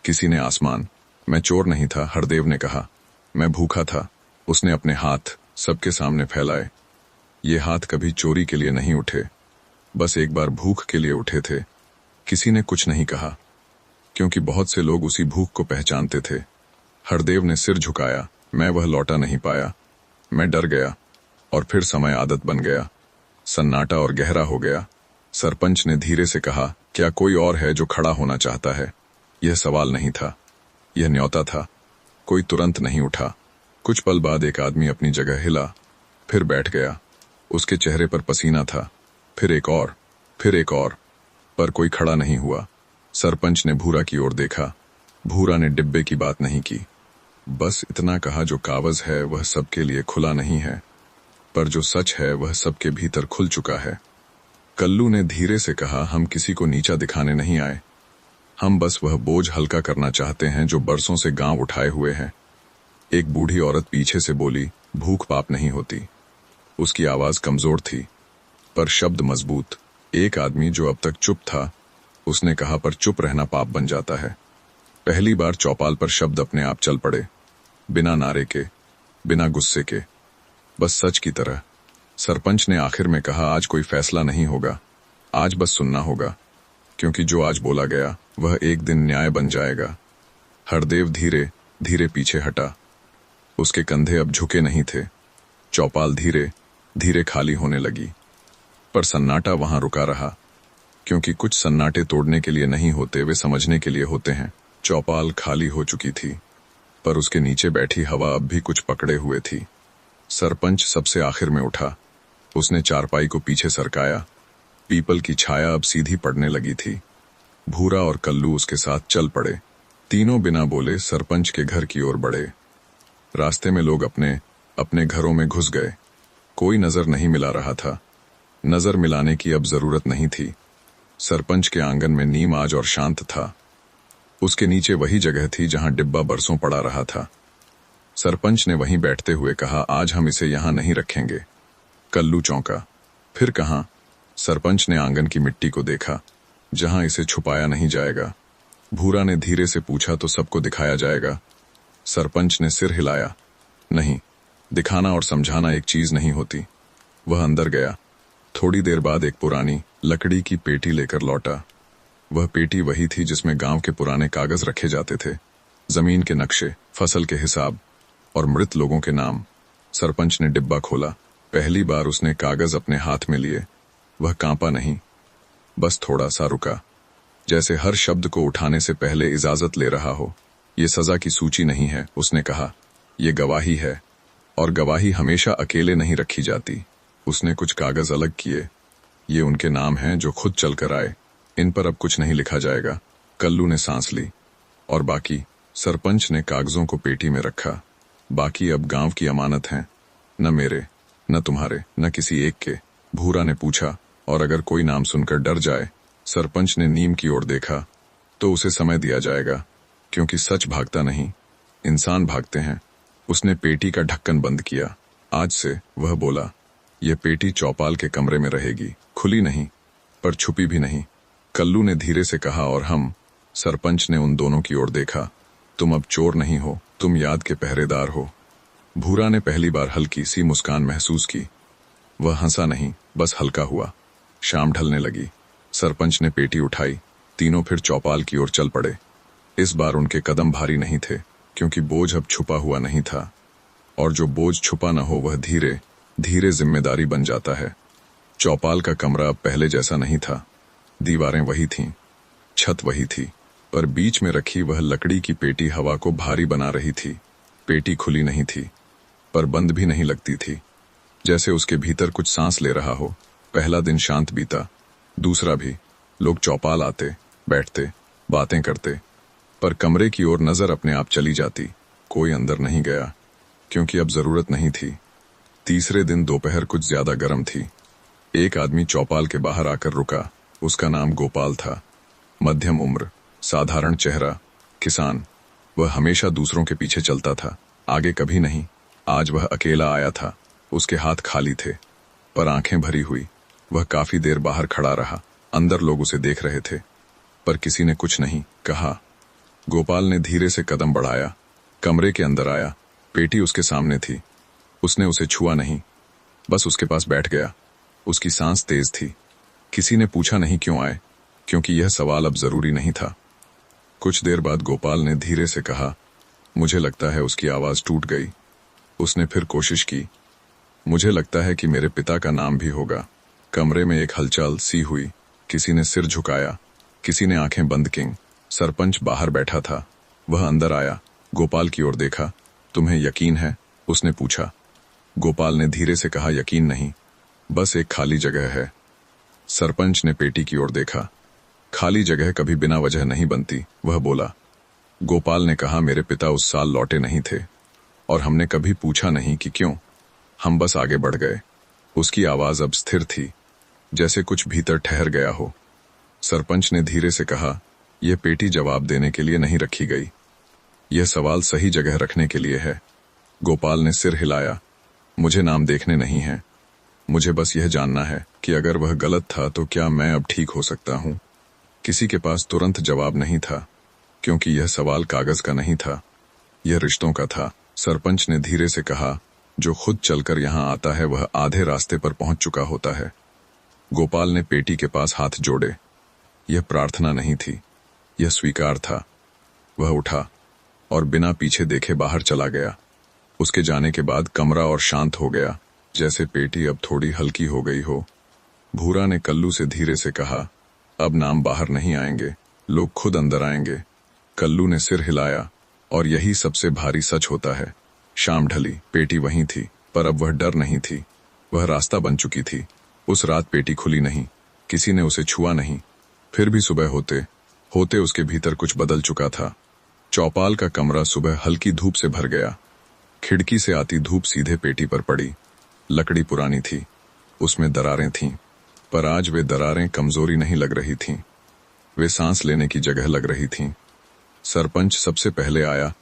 किसी ने आसमान। मैं चोर नहीं था, हरदेव ने कहा। मैं भूखा था। उसने अपने हाथ सबके सामने फैलाए। ये हाथ कभी चोरी के लिए नहीं उठे, बस एक बार भूख के लिए उठे थे। किसी ने कुछ नहीं कहा, क्योंकि बहुत से लोग उसी भूख को पहचानते थे। हरदेव ने सिर झुकाया। मैं वह लौटा नहीं पाया। मैं डर गया, और फिर समय आदत बन गया। सन्नाटा और गहरा हो गया। सरपंच ने धीरे से कहा, क्या कोई और है जो खड़ा होना चाहता है? यह सवाल नहीं था, यह न्योता था। कोई तुरंत नहीं उठा। कुछ पल बाद एक आदमी अपनी जगह हिला, फिर बैठ गया। उसके चेहरे पर पसीना था। फिर एक और, फिर एक और, पर कोई खड़ा नहीं हुआ। सरपंच ने भूरा की ओर देखा। भूरा ने डिब्बे की बात नहीं की, बस इतना कहा, जो कागज है वह सबके लिए खुला नहीं है, पर जो सच है वह सबके भीतर खुल चुका है। कल्लू ने धीरे से कहा, हम किसी को नीचा दिखाने नहीं आए। हम बस वह बोझ हल्का करना चाहते हैं जो बरसों से गांव उठाए हुए हैं। एक बूढ़ी औरत पीछे से बोली, भूख पाप नहीं होती। उसकी आवाज कमजोर थी, पर शब्द मजबूत। एक आदमी जो अब तक चुप था, उसने कहा, पर चुप रहना पाप बन जाता है। पहली बार चौपाल पर शब्द अपने आप चल पड़े, बिना नारे के, बिना गुस्से के, बस सच की तरह। सरपंच ने आखिर में कहा, आज कोई फैसला नहीं होगा, आज बस सुनना होगा, क्योंकि जो आज बोला गया वह एक दिन न्याय बन जाएगा। हरदेव धीरे धीरे पीछे हटा। उसके कंधे अब झुके नहीं थे। चौपाल धीरे धीरे खाली होने लगी, पर सन्नाटा वहां रुका रहा, क्योंकि कुछ सन्नाटे तोड़ने के लिए नहीं होते, वे समझने के लिए होते हैं। चौपाल खाली हो चुकी थी, पर उसके नीचे बैठी हवा अब भी कुछ पकड़े हुए थी। सरपंच सबसे आखिर में उठा। उसने चारपाई को पीछे सरकाया। पीपल की छाया अब सीधी पड़ने लगी थी। भूरा और कल्लू उसके साथ चल पड़े। तीनों बिना बोले सरपंच के घर की ओर बढ़े। रास्ते में लोग अपने अपने घरों में घुस गए। कोई नजर नहीं मिला रहा था। नजर मिलाने की अब जरूरत नहीं थी। सरपंच के आंगन में नीम आज और शांत था। उसके नीचे वही जगह थी जहां डिब्बा बरसों पड़ा रहा था। सरपंच ने वहीं बैठते हुए कहा, आज हम इसे यहां नहीं रखेंगे। कल्लू चौंका। फिर कहां? सरपंच ने आंगन की मिट्टी को देखा, जहां इसे छुपाया नहीं जाएगा। भूरा ने धीरे से पूछा, तो सबको दिखाया जाएगा? सरपंच ने सिर हिलाया। नहीं, दिखाना और समझाना एक चीज नहीं होती। वह अंदर गया। थोड़ी देर बाद एक पुरानी लकड़ी की पेटी लेकर लौटा। वह पेटी वही थी जिसमें गांव के पुराने कागज रखे जाते थे, जमीन के नक्शे, फसल के हिसाब और मृत लोगों के नाम। सरपंच ने डिब्बा खोला। पहली बार उसने कागज अपने हाथ में लिए। वह कांपा नहीं, बस थोड़ा सा रुका, जैसे हर शब्द को उठाने से पहले इजाजत ले रहा हो। ये सजा की सूची नहीं है, उसने कहा, ये गवाही है, और गवाही हमेशा अकेले नहीं रखी जाती। उसने कुछ कागज अलग किए। ये उनके नाम हैं जो खुद चलकर आए। इन पर अब कुछ नहीं लिखा जाएगा। कल्लू ने सांस ली। और बाकी? सरपंच ने कागजों को पेटी में रखा। बाकी अब गांव की अमानत हैं, न मेरे, न तुम्हारे, न किसी एक के। भूरा ने पूछा, और अगर कोई नाम सुनकर डर जाए? सरपंच ने नीम की ओर देखा। तो उसे समय दिया जाएगा, क्योंकि सच भागता नहीं, इंसान भागते हैं। उसने पेटी का ढक्कन बंद किया। आज से, वह बोला, यह पेटी चौपाल के कमरे में रहेगी, खुली नहीं, पर छुपी भी नहीं। कल्लू ने धीरे से कहा, और हम? सरपंच ने उन दोनों की ओर देखा। तुम अब चोर नहीं हो, तुम याद के पहरेदार हो। भूरा ने पहली बार हल्की सी मुस्कान महसूस की। वह हंसा नहीं, बस हल्का हुआ। शाम ढलने लगी। सरपंच ने पेटी उठाई। तीनों फिर चौपाल की ओर चल पड़े। इस बार उनके कदम भारी नहीं थे, क्योंकि बोझ अब छुपा हुआ नहीं था, और जो बोझ छुपा न हो वह धीरे धीरे जिम्मेदारी बन जाता है। चौपाल का कमरा अब पहले जैसा नहीं था। दीवारें वही थीं, छत वही थी, पर बीच में रखी वह लकड़ी की पेटी हवा को भारी बना रही थी। पेटी खुली नहीं थी, पर बंद भी नहीं लगती थी, जैसे उसके भीतर कुछ सांस ले रहा हो। पहला दिन शांत बीता, दूसरा भी। लोग चौपाल आते, बैठते, बातें करते, पर कमरे की ओर नजर अपने आप चली जाती। कोई अंदर नहीं गया, क्योंकि अब जरूरत नहीं थी। तीसरे दिन दोपहर कुछ ज्यादा गर्म थी। एक आदमी चौपाल के बाहर आकर रुका। उसका नाम गोपाल था। मध्यम उम्र, साधारण चेहरा, किसान। वह हमेशा दूसरों के पीछे चलता था, आगे कभी नहीं। आज वह अकेला आया था। उसके हाथ खाली थे, पर आंखें भरी हुई। वह काफी देर बाहर खड़ा रहा। अंदर लोग उसे देख रहे थे, पर किसी ने कुछ नहीं कहा। गोपाल ने धीरे से कदम बढ़ाया, कमरे के अंदर आया। पेटी उसके सामने थी। उसने उसे छुआ नहीं, बस उसके पास बैठ गया। उसकी सांस तेज थी। किसी ने पूछा नहीं क्यों आए, क्योंकि यह सवाल अब जरूरी नहीं था। कुछ देर बाद गोपाल ने धीरे से कहा, मुझे लगता है। उसकी आवाज टूट गई। उसने फिर कोशिश की, मुझे लगता है कि मेरे पिता का नाम भी होगा। कमरे में एक हलचल सी हुई। किसी ने सिर झुकाया, किसी ने आंखें बंद कीं। सरपंच बाहर बैठा था। वह अंदर आया, गोपाल की ओर देखा। तुम्हें यकीन है? उसने पूछा। गोपाल ने धीरे से कहा, यकीन नहीं, बस एक खाली जगह है। सरपंच ने पेटी की ओर देखा। खाली जगह कभी बिना वजह नहीं बनती, वह बोला। गोपाल ने कहा, मेरे पिता उस साल लौटे नहीं थे, और हमने कभी पूछा नहीं कि क्यों। हम बस आगे बढ़ गए। उसकी आवाज अब स्थिर थी, जैसे कुछ भीतर ठहर गया हो। सरपंच ने धीरे से कहा, यह पेटी जवाब देने के लिए नहीं रखी गई, यह सवाल सही जगह रखने के लिए है। गोपाल ने सिर हिलाया। मुझे नाम देखने नहीं है, मुझे बस यह जानना है कि अगर वह गलत था तो क्या मैं अब ठीक हो सकता हूं। किसी के पास तुरंत जवाब नहीं था, क्योंकि यह सवाल कागज का नहीं था, यह रिश्तों का था। सरपंच ने धीरे से कहा, जो खुद चलकर यहां आता है वह आधे रास्ते पर पहुंच चुका होता है। गोपाल ने पेटी के पास हाथ जोड़े। यह प्रार्थना नहीं थी, यह स्वीकार था। वह उठा और बिना पीछे देखे बाहर चला गया। उसके जाने के बाद कमरा और शांत हो गया, जैसे पेटी अब थोड़ी हल्की हो गई हो। भूरा ने कल्लू से धीरे से कहा, अब नाम बाहर नहीं आएंगे, लोग खुद अंदर आएंगे। कल्लू ने सिर हिलाया, और यही सबसे भारी सच होता है। शाम ढली, पेटी वहीं थी, पर अब वह डर नहीं थी, वह रास्ता बन चुकी थी। उस रात पेटी खुली नहीं, किसी ने उसे छुआ नहीं। फिर भी सुबह होते होते उसके भीतर कुछ बदल चुका था। चौपाल का कमरा सुबह हल्की धूप से भर गया। खिड़की से आती धूप सीधे पेटी पर पड़ी। लकड़ी पुरानी थी, उसमें दरारें थीं, पर आज वे दरारें कमजोरी नहीं लग रही थीं, वे सांस लेने की जगह लग रही थीं। सरपंच सबसे पहले आया।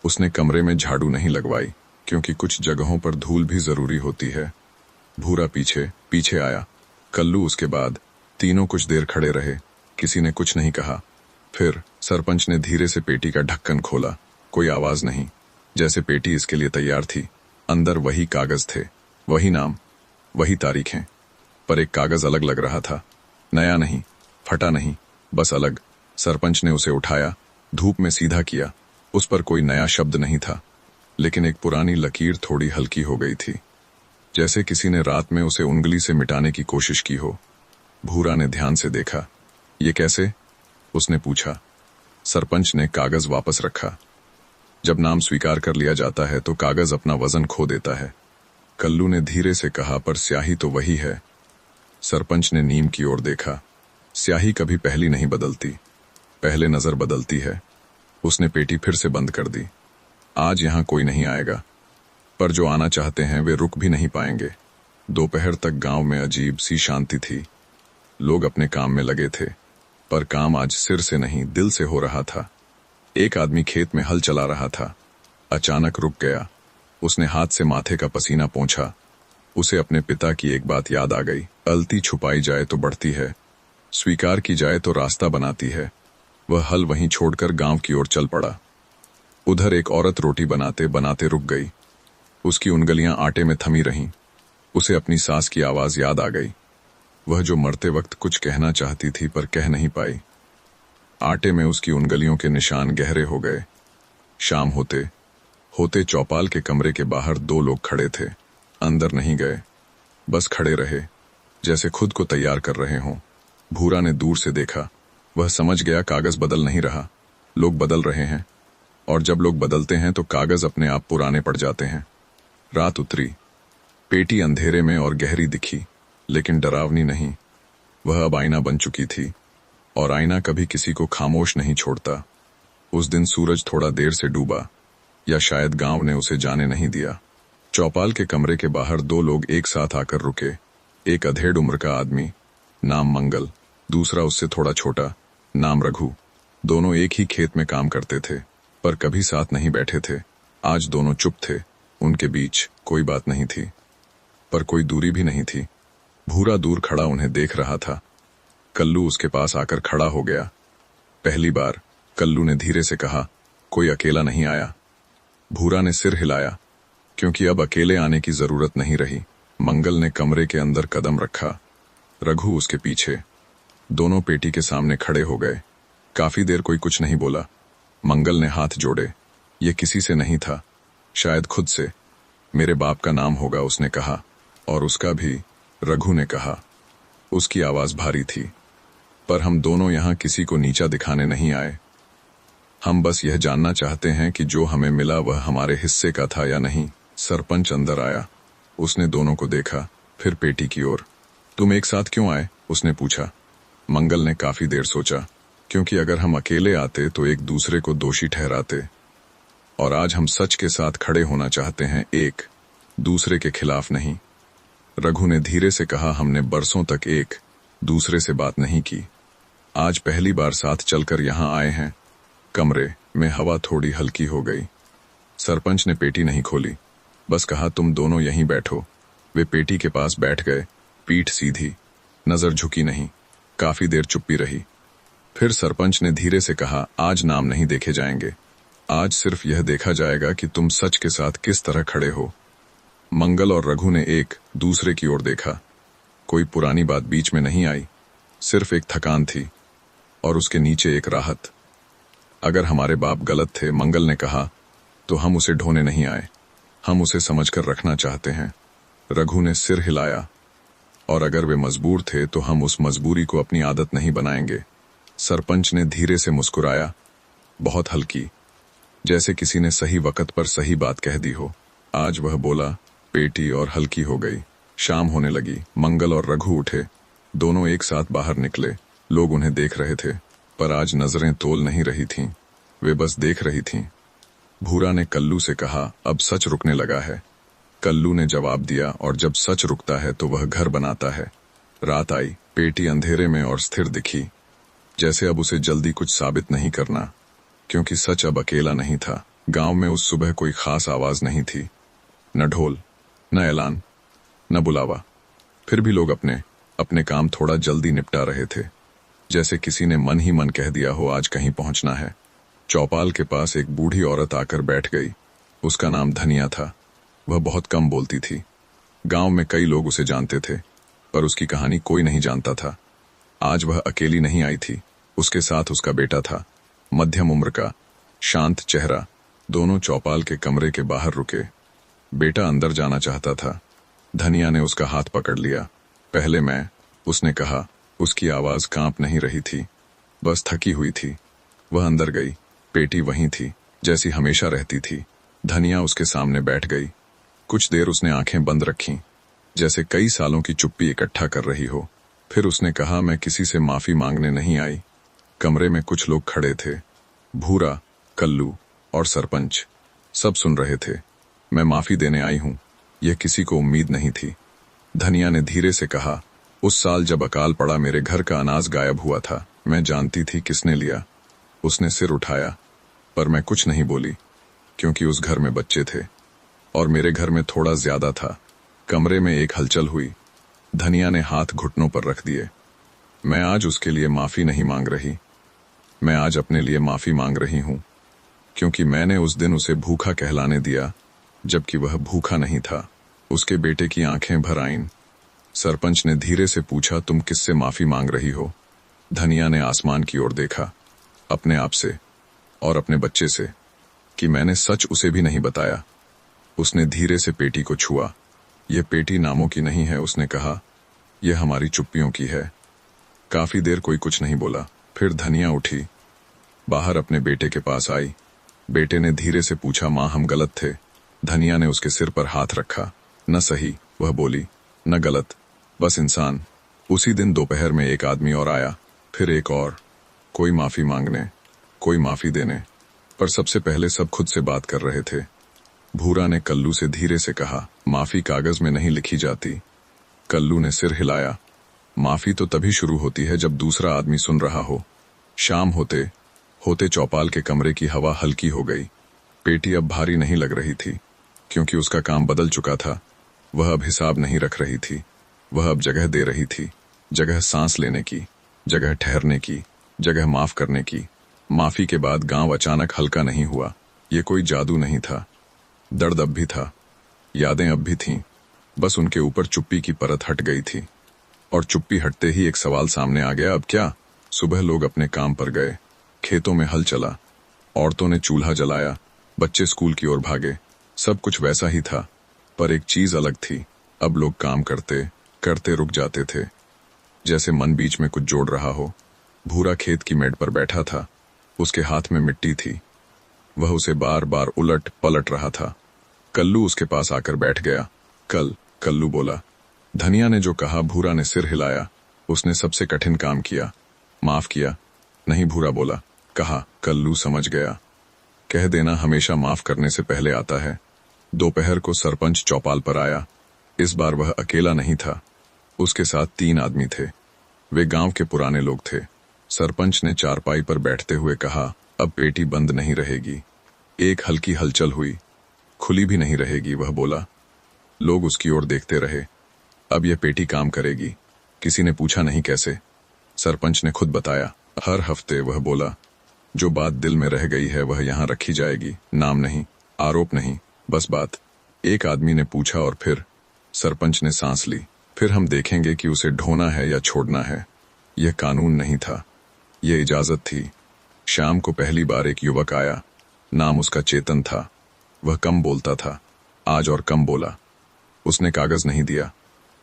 उसने कमरे में झाड़ू नहीं लगवाई, क्योंकि कुछ जगहों पर धूल भी जरूरी होती है। भूरा पीछे पीछे आया, कल्लू उसके बाद। तीनों कुछ देर खड़े रहे, किसी ने कुछ नहीं कहा। फिर सरपंच ने धीरे से पेटी का ढक्कन खोला। कोई आवाज नहीं, जैसे पेटी इसके लिए तैयार थी। अंदर वही कागज थे, वही नाम, वही तारीखें, पर एक कागज अलग लग रहा था। नया नहीं, फटा नहीं, बस अलग। सरपंच ने उसे उठाया, धूप में सीधा किया। उस पर कोई नया शब्द नहीं था, लेकिन एक पुरानी लकीर थोड़ी हल्की हो गई थी, जैसे किसी ने रात में उसे उंगली से मिटाने की कोशिश की हो। भूरा ने ध्यान से देखा। ये कैसे? उसने पूछा। सरपंच ने कागज वापस रखा। जब नाम स्वीकार कर लिया जाता है तो कागज अपना वजन खो देता है। कल्लू ने धीरे से कहा, पर स्याही तो वही है। सरपंच ने नीम की ओर देखा। स्याही कभी पहली नहीं बदलती, पहले नजर बदलती है। उसने पेटी फिर से बंद कर दी। आज यहां कोई नहीं आएगा, पर जो आना चाहते हैं वे रुक भी नहीं पाएंगे। दोपहर तक गांव में अजीब सी शांति थी। लोग अपने काम में लगे थे, पर काम आज सिर से नहीं दिल से हो रहा था। एक आदमी खेत में हल चला रहा था, अचानक रुक गया। उसने हाथ से माथे का पसीना पोंछा। उसे अपने पिता की एक बात याद आ गई, गलती छुपाई जाए तो बढ़ती है, स्वीकार की जाए तो रास्ता बनाती है। वह हल वहीं छोड़कर गांव की ओर चल पड़ा। उधर एक औरत रोटी बनाते बनाते रुक गई। उसकी उंगलियां आटे में थमी रहीं। उसे अपनी सास की आवाज याद आ गई। वह जो मरते वक्त कुछ कहना चाहती थी पर कह नहीं पाई। आटे में उसकी उंगलियों के निशान गहरे हो गए। शाम होते होते चौपाल के कमरे के बाहर दो लोग खड़े थे। अंदर नहीं गए, बस खड़े रहे, जैसे खुद को तैयार कर रहे हों। भूरा ने दूर से देखा। वह समझ गया कागज बदल नहीं रहा, लोग बदल रहे हैं। और जब लोग बदलते हैं तो कागज अपने आप पुराने पड़ जाते हैं। रात उतरी। पेटी अंधेरे में और गहरी दिखी, लेकिन डरावनी नहीं। वह अब आईना बन चुकी थी, और आईना कभी किसी को खामोश नहीं छोड़ता। उस दिन सूरज थोड़ा देर से डूबा, या शायद गांव ने उसे जाने नहीं दिया। चौपाल के कमरे के बाहर दो लोग एक साथ आकर रुके। एक अधेड़ उम्र का आदमी, नाम मंगल, दूसरा उससे थोड़ा छोटा, नाम रघु। दोनों एक ही खेत में काम करते थे, पर कभी साथ नहीं बैठे थे। आज दोनों चुप थे। उनके बीच कोई बात नहीं थी, पर कोई दूरी भी नहीं थी। भूरा दूर खड़ा उन्हें देख रहा था। कल्लू उसके पास आकर खड़ा हो गया। पहली बार कल्लू ने धीरे से कहा, कोई अकेला नहीं आया। भूरा ने सिर हिलाया, क्योंकि अब अकेले आने की जरूरत नहीं रही। मंगल ने कमरे के अंदर कदम रखा, रघु उसके पीछे। दोनों पेटी के सामने खड़े हो गए। काफी देर कोई कुछ नहीं बोला। मंगल ने हाथ जोड़े। ये किसी से नहीं था, शायद खुद से। मेरे बाप का नाम होगा, उसने कहा। और उसका भी, रघु ने कहा। उसकी आवाज भारी थी। पर हम दोनों यहां किसी को नीचा दिखाने नहीं आए। हम बस यह जानना चाहते हैं कि जो हमें मिला वह हमारे हिस्से का था या नहीं। सरपंच अंदर आया। उसने दोनों को देखा, फिर पेटी की ओर। तुम एक साथ क्यों आए? उसने पूछा। मंगल ने काफी देर सोचा। क्योंकि अगर हम अकेले आते तो एक दूसरे को दोषी ठहराते, और आज हम सच के साथ खड़े होना चाहते हैं, एक दूसरे के खिलाफ नहीं। रघु ने धीरे से कहा, हमने बरसों तक एक दूसरे से बात नहीं की। आज पहली बार साथ चलकर यहां आए हैं। कमरे में हवा थोड़ी हल्की हो गई। सरपंच ने पेटी नहीं खोली, बस कहा, तुम दोनों यहीं बैठो। वे पेटी के पास बैठ गए, पीठ सीधी, नजर झुकी नहीं। काफी देर चुप्पी रही। फिर सरपंच ने धीरे से कहा, आज नाम नहीं देखे जाएंगे। आज सिर्फ यह देखा जाएगा कि तुम सच के साथ किस तरह खड़े हो। मंगल और रघु ने एक दूसरे की ओर देखा। कोई पुरानी बात बीच में नहीं आई, सिर्फ एक थकान थी, और उसके नीचे एक राहत। अगर हमारे बाप गलत थे, मंगल ने कहा, तो हम उसे ढोने नहीं आए। हम उसे समझकर रखना चाहते हैं। रघु ने सिर हिलाया। और अगर वे मजबूर थे तो हम उस मजबूरी को अपनी आदत नहीं बनाएंगे। सरपंच ने धीरे से मुस्कुराया, बहुत हल्की, जैसे किसी ने सही वक्त पर सही बात कह दी हो। आज वह बोला, पेटी और हल्की हो गई। शाम होने लगी। मंगल और रघु उठे। दोनों एक साथ बाहर निकले। लोग उन्हें देख रहे थे, पर आज नजरें तोल नहीं रही थीं। वे बस देख रही थीं। भूरा ने कल्लू से कहा, अब सच रुकने लगा है। कल्लू ने जवाब दिया, और जब सच रुकता है तो वह घर बनाता है। रात आई। पेटी अंधेरे में और स्थिर दिखी, जैसे अब उसे जल्दी कुछ साबित नहीं करना, क्योंकि सच अब अकेला नहीं था। गांव में उस सुबह कोई खास आवाज नहीं थी, न ढोल, न ऐलान, न बुलावा। फिर भी लोग अपने अपने काम थोड़ा जल्दी निपटा रहे थे, जैसे किसी ने मन ही मन कह दिया हो, आज कहीं पहुंचना है। चौपाल के पास एक बूढ़ी औरत आकर बैठ गई। उसका नाम धनिया था। वह बहुत कम बोलती थी। गांव में कई लोग उसे जानते थे, पर उसकी कहानी कोई नहीं जानता था। आज वह अकेली नहीं आई थी, उसके साथ उसका बेटा था, मध्यम उम्र का, शांत चेहरा। दोनों चौपाल के कमरे के बाहर रुके। बेटा अंदर जाना चाहता था। धनिया ने उसका हाथ पकड़ लिया। पहले मैं, उसने कहा। उसकी आवाज कांप नहीं रही थी, बस थकी हुई थी। वह अंदर गई। पेटी वहीं थी, जैसी हमेशा रहती थी। धनिया उसके सामने बैठ गई। कुछ देर उसने आंखें बंद रखीं, जैसे कई सालों की चुप्पी इकट्ठा कर रही हो। फिर उसने कहा, मैं किसी से माफी मांगने नहीं आई। कमरे में कुछ लोग खड़े थे, भूरा, कल्लू और सरपंच। सब सुन रहे थे। मैं माफी देने आई हूं। यह किसी को उम्मीद नहीं थी। धनिया ने धीरे से कहा, उस साल जब अकाल पड़ा, मेरे घर का अनाज गायब हुआ था। मैं जानती थी किसने लिया। उसने सिर उठाया, पर मैं कुछ नहीं बोली, क्योंकि उस घर में बच्चे थे, और मेरे घर में थोड़ा ज्यादा था। कमरे में एक हलचल हुई। धनिया ने हाथ घुटनों पर रख दिए। मैं आज उसके लिए माफी नहीं मांग रही। मैं आज अपने लिए माफी मांग रही हूं, क्योंकि मैंने उस दिन उसे भूखा कहलाने दिया, जबकि वह भूखा नहीं था। उसके बेटे की आंखें भर आईं। सरपंच ने धीरे से पूछा, तुम किससे माफी मांग रही हो? धनिया ने आसमान की ओर देखा, अपने आप से और अपने बच्चे से, कि मैंने सच उसे भी नहीं बताया। उसने धीरे से पेटी को छुआ। यह पेटी नामों की नहीं है, उसने कहा, यह हमारी चुप्पियों की है। काफी देर कोई कुछ नहीं बोला। फिर धनिया उठी, बाहर अपने बेटे के पास आई। बेटे ने धीरे से पूछा, मां हम गलत थे? धनिया ने उसके सिर पर हाथ रखा। न सही, वह बोली, न गलत, बस इंसान। उसी दिन दोपहर में एक आदमी और आया, फिर एक और, कोई माफी मांगने, कोई माफी देने, पर सबसे पहले सब खुद से बात कर रहे थे। भूरा ने कल्लू से धीरे से कहा, माफी कागज में नहीं लिखी जाती। कल्लू ने सिर हिलाया, माफी तो तभी शुरू होती है जब दूसरा आदमी सुन रहा हो। शाम होते होते चौपाल के कमरे की हवा हल्की हो गई। पेटी अब भारी नहीं लग रही थी, क्योंकि उसका काम बदल चुका था। वह अब हिसाब नहीं रख रही थी, वह अब जगह दे रही थी। जगह सांस लेने की, जगह ठहरने की, जगह माफ करने की। माफी के बाद गांव अचानक हल्का नहीं हुआ। ये कोई जादू नहीं था। दर्द अब भी था, यादें अब भी थीं, बस उनके ऊपर चुप्पी की परत हट गई थी। और चुप्पी हटते ही एक सवाल सामने आ गया, अब क्या? सुबह लोग अपने काम पर गए, खेतों में हल चला, औरतों ने चूल्हा जलाया, बच्चे स्कूल की ओर भागे। सब कुछ वैसा ही था, पर एक चीज अलग थी। अब लोग काम करते करते रुक जाते थे, जैसे मन बीच में कुछ जोड़ रहा हो। भूरा खेत की मेड़ पर बैठा था, उसके हाथ में मिट्टी थी। वह उसे बार बार उलट पलट रहा था। कल्लू उसके पास आकर बैठ गया। कल्लू बोला। धनिया ने जो कहा, भूरा ने सिर हिलाया। उसने सबसे कठिन काम किया, माफ किया। नहीं, भूरा बोला। कहा, कल्लू समझ गया। कह देना हमेशा माफ करने से पहले आता है। दोपहर को सरपंच चौपाल पर आया। इस बार वह अकेला नहीं था, उसके साथ 3 आदमी थे। वे गांव के पुराने लोग थे। सरपंच ने चारपाई पर बैठते हुए कहा, अब पेटी बंद नहीं रहेगी। एक हल्की हलचल हुई, खुली भी नहीं रहेगी, वह बोला। लोग उसकी ओर देखते रहे। अब यह पेटी काम करेगी। किसी ने पूछा नहीं कैसे। सरपंच ने खुद बताया। हर हफ्ते, वह बोला, जो बात दिल में रह गई है वह यहां रखी जाएगी। नाम नहीं, आरोप नहीं, बस बात। एक आदमी ने पूछा और फिर? सरपंच ने सांस ली। फिर हम देखेंगे कि उसे ढोना है या छोड़ना है। यह कानून नहीं था, यह इजाजत थी। शाम को पहली बार एक युवक आया। नाम उसका चेतन था। वह कम बोलता था, आज और कम बोला। उसने कागज नहीं दिया,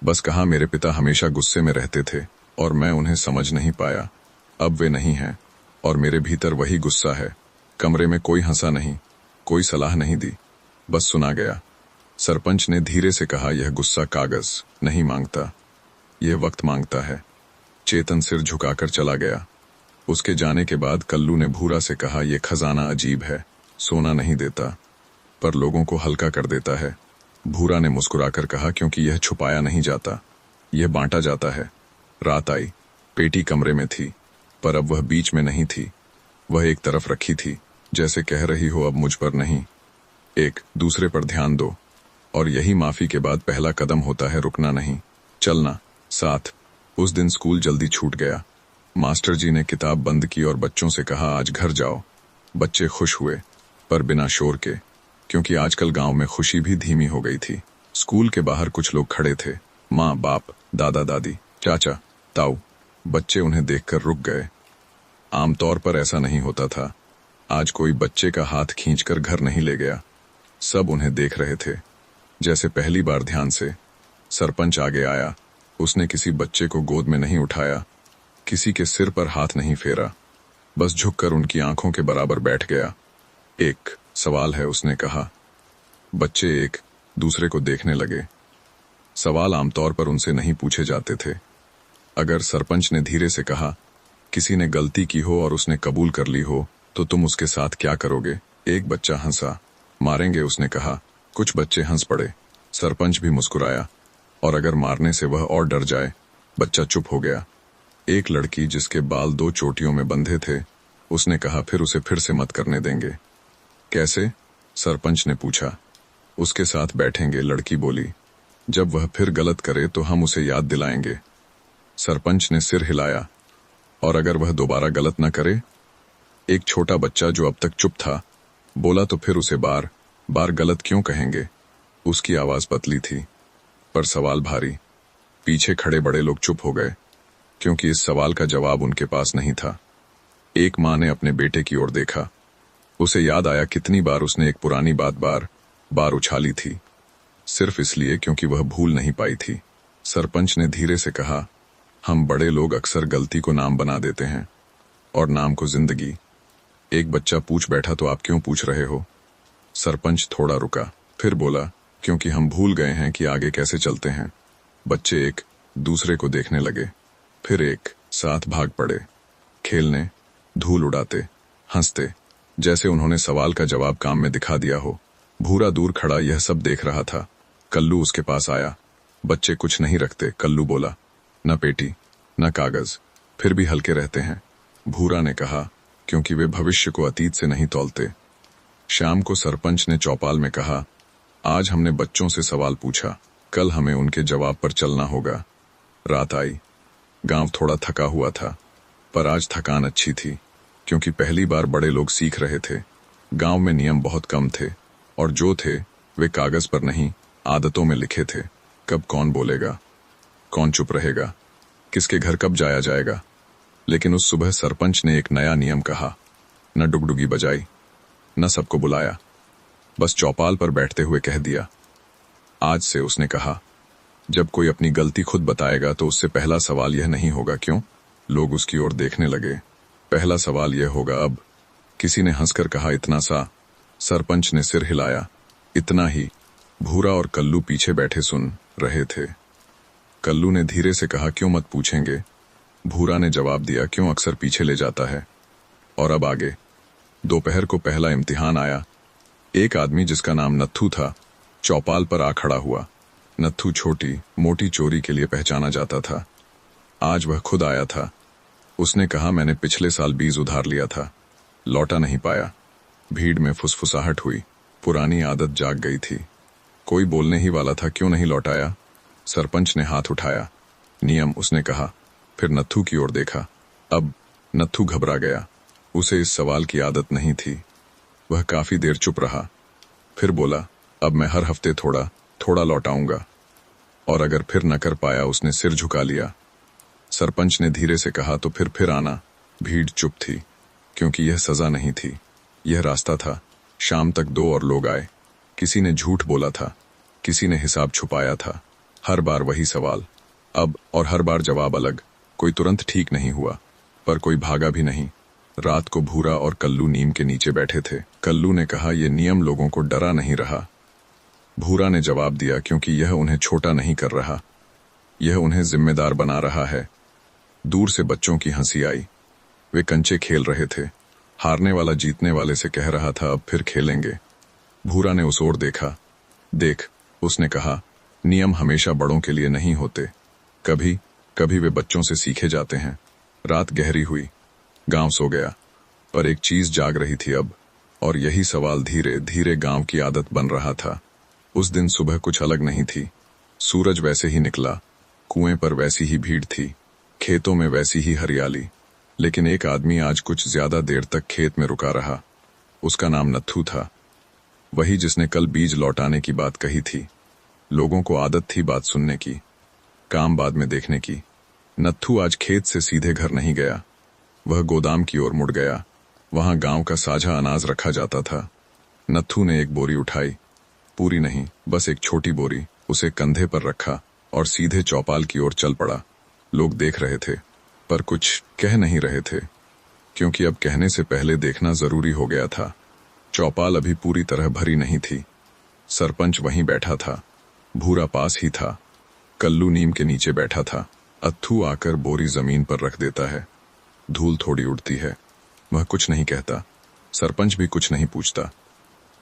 बस कहा, मेरे पिता हमेशा गुस्से में रहते थे और मैं उन्हें समझ नहीं पाया। अब वे नहीं हैं और मेरे भीतर वही गुस्सा है। कमरे में कोई हंसा नहीं, कोई सलाह नहीं दी, बस सुना गया। सरपंच ने धीरे से कहा, यह गुस्सा कागज नहीं मांगता, यह वक्त मांगता है। चेतन सिर झुकाकर चला गया। उसके जाने के बाद कल्लू ने भूरा से कहा, यह खजाना अजीब है, सोना नहीं देता, पर लोगों को हल्का कर देता है। भूरा ने मुस्कुराकर कहा, क्योंकि यह छुपाया नहीं जाता, यह बांटा जाता है। रात आई, पेटी कमरे में थी, पर अब वह बीच में नहीं थी। वह एक तरफ रखी थी, जैसे कह रही हो, अब मुझ पर नहीं, एक दूसरे पर ध्यान दो। और यही माफी के बाद पहला कदम होता है, रुकना नहीं, चलना साथ। उस दिन स्कूल जल्दी छूट गया। मास्टर जी ने किताब बंद की और बच्चों से कहा, आज घर जाओ। बच्चे खुश हुए, पर बिना शोर के, क्योंकि आजकल गांव में खुशी भी धीमी हो गई थी। स्कूल के बाहर कुछ लोग खड़े थे, माँ बाप, दादा दादी, चाचा ताऊ। बच्चे उन्हें देखकर रुक गए। आमतौर पर ऐसा नहीं होता था। आज कोई बच्चे का हाथ खींचकर घर नहीं ले गया। सब उन्हें देख रहे थे, जैसे पहली बार ध्यान से। सरपंच आगे आया। उसने किसी बच्चे को गोद में नहीं उठाया, किसी के सिर पर हाथ नहीं फेरा, बस झुककर उनकी आंखों के बराबर बैठ गया। एक सवाल है, उसने कहा। बच्चे एक दूसरे को देखने लगे। सवाल आमतौर पर उनसे नहीं पूछे जाते थे। अगर सरपंच ने धीरे से कहा, किसी ने गलती की हो और उसने कबूल कर ली हो, तो तुम उसके साथ क्या करोगे? एक बच्चा हंसा। मारेंगे, उसने कहा। कुछ बच्चे हंस पड़े। सरपंच भी मुस्कुराया। और अगर मारने से वह और डर जाए? बच्चा चुप हो गया। एक लड़की, जिसके बाल 2 चोटियों में बंधे थे, उसने कहा, फिर उसे फिर से मत करने देंगे। कैसे? सरपंच ने पूछा। उसके साथ बैठेंगे, लड़की बोली। जब वह फिर गलत करे तो हम उसे याद दिलाएंगे। सरपंच ने सिर हिलाया। और अगर वह दोबारा गलत न करे? एक छोटा बच्चा, जो अब तक चुप था, बोला, तो फिर उसे बार बार गलत क्यों कहेंगे? उसकी आवाज पतली थी, पर सवाल भारी। पीछे खड़े बड़े लोग चुप हो गए, क्योंकि इस सवाल का जवाब उनके पास नहीं था। एक माँ ने अपने बेटे की ओर देखा। उसे याद आया कितनी बार उसने एक पुरानी बात बार बार उछाली थी, सिर्फ इसलिए क्योंकि वह भूल नहीं पाई थी। सरपंच ने धीरे से कहा, हम बड़े लोग अक्सर गलती को नाम बना देते हैं और नाम को जिंदगी। एक बच्चा पूछ बैठा, तो आप क्यों पूछ रहे हो? सरपंच थोड़ा रुका, फिर बोला, क्योंकि हम भूल गए हैं कि आगे कैसे चलते हैं। बच्चे एक दूसरे को देखने लगे, फिर एक साथ भाग पड़े, खेलने, धूल उड़ाते, हंसते, जैसे उन्होंने सवाल का जवाब काम में दिखा दिया हो। भूरा दूर खड़ा यह सब देख रहा था। कल्लू उसके पास आया। बच्चे कुछ नहीं रखते, कल्लू बोला, न पेटी न कागज, फिर भी हल्के रहते हैं। भूरा ने कहा, क्योंकि वे भविष्य को अतीत से नहीं तौलते। शाम को सरपंच ने चौपाल में कहा, आज हमने बच्चों से सवाल पूछा, कल हमें उनके जवाब पर चलना होगा। रात आई। गांव थोड़ा थका हुआ था, पर आज थकान अच्छी थी, क्योंकि पहली बार बड़े लोग सीख रहे थे। गांव में नियम बहुत कम थे, और जो थे वे कागज पर नहीं, आदतों में लिखे थे। कब कौन बोलेगा, कौन चुप रहेगा, किसके घर कब जाया जाएगा। लेकिन उस सुबह सरपंच ने एक नया नियम कहा। न डुगडुगी बजाई, न सबको बुलाया, बस चौपाल पर बैठते हुए कह दिया। आज से उसने कहा, जब कोई अपनी गलती खुद बताएगा तो उससे पहला सवाल यह नहीं होगा क्यों। लोग उसकी ओर देखने लगे। पहला सवाल यह होगा अब। किसी ने हंसकर कहा, इतना सा। सरपंच ने सिर हिलाया, इतना ही। भूरा और कल्लू पीछे बैठे सुन रहे थे। कल्लू ने धीरे से कहा, क्यों मत पूछेंगे। भूरा ने जवाब दिया, क्यों अक्सर पीछे ले जाता है। और अब आगे। दोपहर को पहला इम्तिहान आया। एक आदमी जिसका नाम नत्थू था चौपाल पर आ खड़ा हुआ। नत्थू छोटी मोटी चोरी के लिए पहचाना जाता था। आज वह खुद आया था। उसने कहा, मैंने पिछले साल बीज उधार लिया था, लौटा नहीं पाया। भीड़ में फुसफुसाहट हुई। पुरानी आदत जाग गई थी। कोई बोलने ही वाला था, क्यों नहीं लौटाया। सरपंच ने हाथ उठाया। नियम, उसने कहा, फिर नत्थू की ओर देखा। अब नत्थू घबरा गया। उसे इस सवाल की आदत नहीं थी। वह काफी देर चुप रहा, फिर बोला, अब मैं हर हफ्ते थोड़ा थोड़ा लौटाऊंगा। और अगर फिर न कर पाया, उसने सिर झुका लिया। सरपंच ने धीरे से कहा, तो फिर आना। भीड़ चुप थी, क्योंकि यह सजा नहीं थी, यह रास्ता था। शाम तक 2 और लोग आए। किसी ने झूठ बोला था, किसी ने हिसाब छुपाया था। हर बार वही सवाल, अब, और हर बार जवाब अलग। कोई तुरंत ठीक नहीं हुआ, पर कोई भागा भी नहीं। रात को भूरा और कल्लू नीम के नीचे बैठे थे। कल्लू ने कहा, यह नियम लोगों को डरा नहीं रहा। भूरा ने जवाब दिया, क्योंकि यह उन्हें छोटा नहीं कर रहा, यह उन्हें जिम्मेदार बना रहा है। दूर से बच्चों की हंसी आई। वे कंचे खेल रहे थे। हारने वाला जीतने वाले से कह रहा था, अब फिर खेलेंगे। भूरा ने उस ओर देखा। देख, उसने कहा, नियम हमेशा बड़ों के लिए नहीं होते, कभी कभी वे बच्चों से सीखे जाते हैं। रात गहरी हुई। गांव सो गया, पर एक चीज जाग रही थी अब, और यही सवाल धीरे धीरे गांव की आदत बन रहा था। उस दिन सुबह कुछ अलग नहीं थी। सूरज वैसे ही निकला, कुएं पर वैसी ही भीड़ थी, खेतों में वैसी ही हरियाली। लेकिन एक आदमी आज कुछ ज्यादा देर तक खेत में रुका रहा। उसका नाम नत्थू था, वही जिसने कल बीज लौटाने की बात कही थी। लोगों को आदत थी बात सुनने की, काम बाद में देखने की। नत्थू आज खेत से सीधे घर नहीं गया। वह गोदाम की ओर मुड़ गया। वहां गांव का साझा अनाज रखा जाता था। नत्थू ने एक बोरी उठाई, पूरी नहीं, बस एक छोटी बोरी, उसे कंधे पर रखा और सीधे चौपाल की ओर चल पड़ा। लोग देख रहे थे, पर कुछ कह नहीं रहे थे, क्योंकि अब कहने से पहले देखना जरूरी हो गया था। चौपाल अभी पूरी तरह भरी नहीं थी। सरपंच वहीं बैठा था, भूरा पास ही था, कल्लू नीम के नीचे बैठा था। अत्थू आकर बोरी जमीन पर रख देता है। धूल थोड़ी उड़ती है। वह कुछ नहीं कहता। सरपंच भी कुछ नहीं पूछता।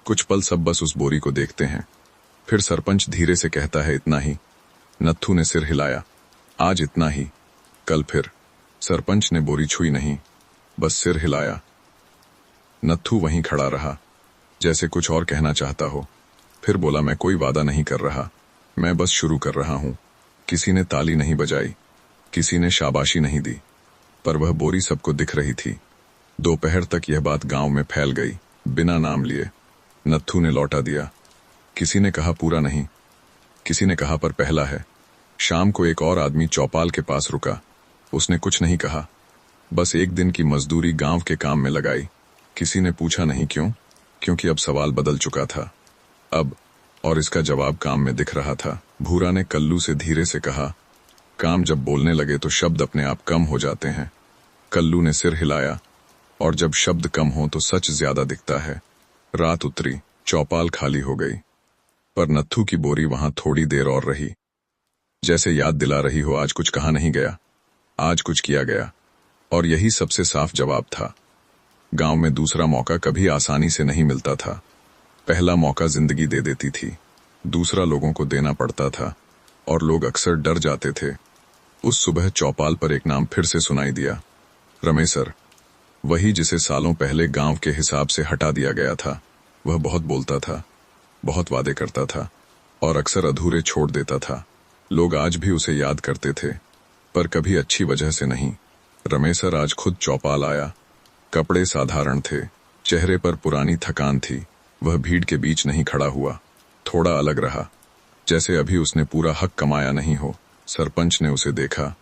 कुछ पल सब बस उस बोरी को देखते हैं। फिर सरपंच धीरे से कहता है, इतना ही। नत्थू ने सिर हिलाया, आज इतना ही, कल फिर। सरपंच ने बोरी छुई नहीं, बस सिर हिलाया। नत्थू वहीं खड़ा रहा, जैसे कुछ और कहना चाहता हो। फिर बोला, मैं कोई वादा नहीं कर रहा, मैं बस शुरू कर रहा हूं। किसी ने ताली नहीं बजाई, किसी ने शाबाशी नहीं दी, पर वह बोरी सबको दिख रही थी। दोपहर तक यह बात गांव में फैल गई, बिना नाम लिए। नत्थू ने लौटा दिया। किसी ने कहा पूरा नहीं, किसी ने कहा पर पहला है। शाम को एक और आदमी चौपाल के पास रुका। उसने कुछ नहीं कहा, बस एक दिन की मजदूरी गांव के काम में लगाई। किसी ने पूछा नहीं क्यों, क्योंकि अब सवाल बदल चुका था। अब, और इसका जवाब काम में दिख रहा था। भूरा ने कल्लू से धीरे से कहा, काम जब बोलने लगे तो शब्द अपने आप कम हो जाते हैं। कल्लू ने सिर हिलाया, और जब शब्द कम हो तो सच ज्यादा दिखता है। रात उतरी, चौपाल खाली हो गई, पर नत्थू की बोरी वहां थोड़ी देर और रही, जैसे याद दिला रही हो आज कुछ कहा नहीं गया, आज कुछ किया गया। और यही सबसे साफ जवाब था। गांव में दूसरा मौका कभी आसानी से नहीं मिलता था। पहला मौका जिंदगी दे देती थी, दूसरा लोगों को देना पड़ता था, और लोग अक्सर डर जाते थे। उस सुबह चौपाल पर एक नाम फिर से सुनाई दिया, रमेसर। वही जिसे सालों पहले गांव के हिसाब से हटा दिया गया था। वह बहुत बोलता था, बहुत वादे करता था, और अक्सर अधूरे छोड़ देता था। लोग आज भी उसे याद करते थे, पर कभी अच्छी वजह से नहीं। रमेसर आज खुद चौपाल आया। कपड़े साधारण थे, चेहरे पर पुरानी थकान थी। वह भीड़ के बीच नहीं खड़ा हुआ, थोड़ा अलग रहा, जैसे अभी उसने पूरा हक कमाया नहीं हो। सरपंच ने उसे देखा,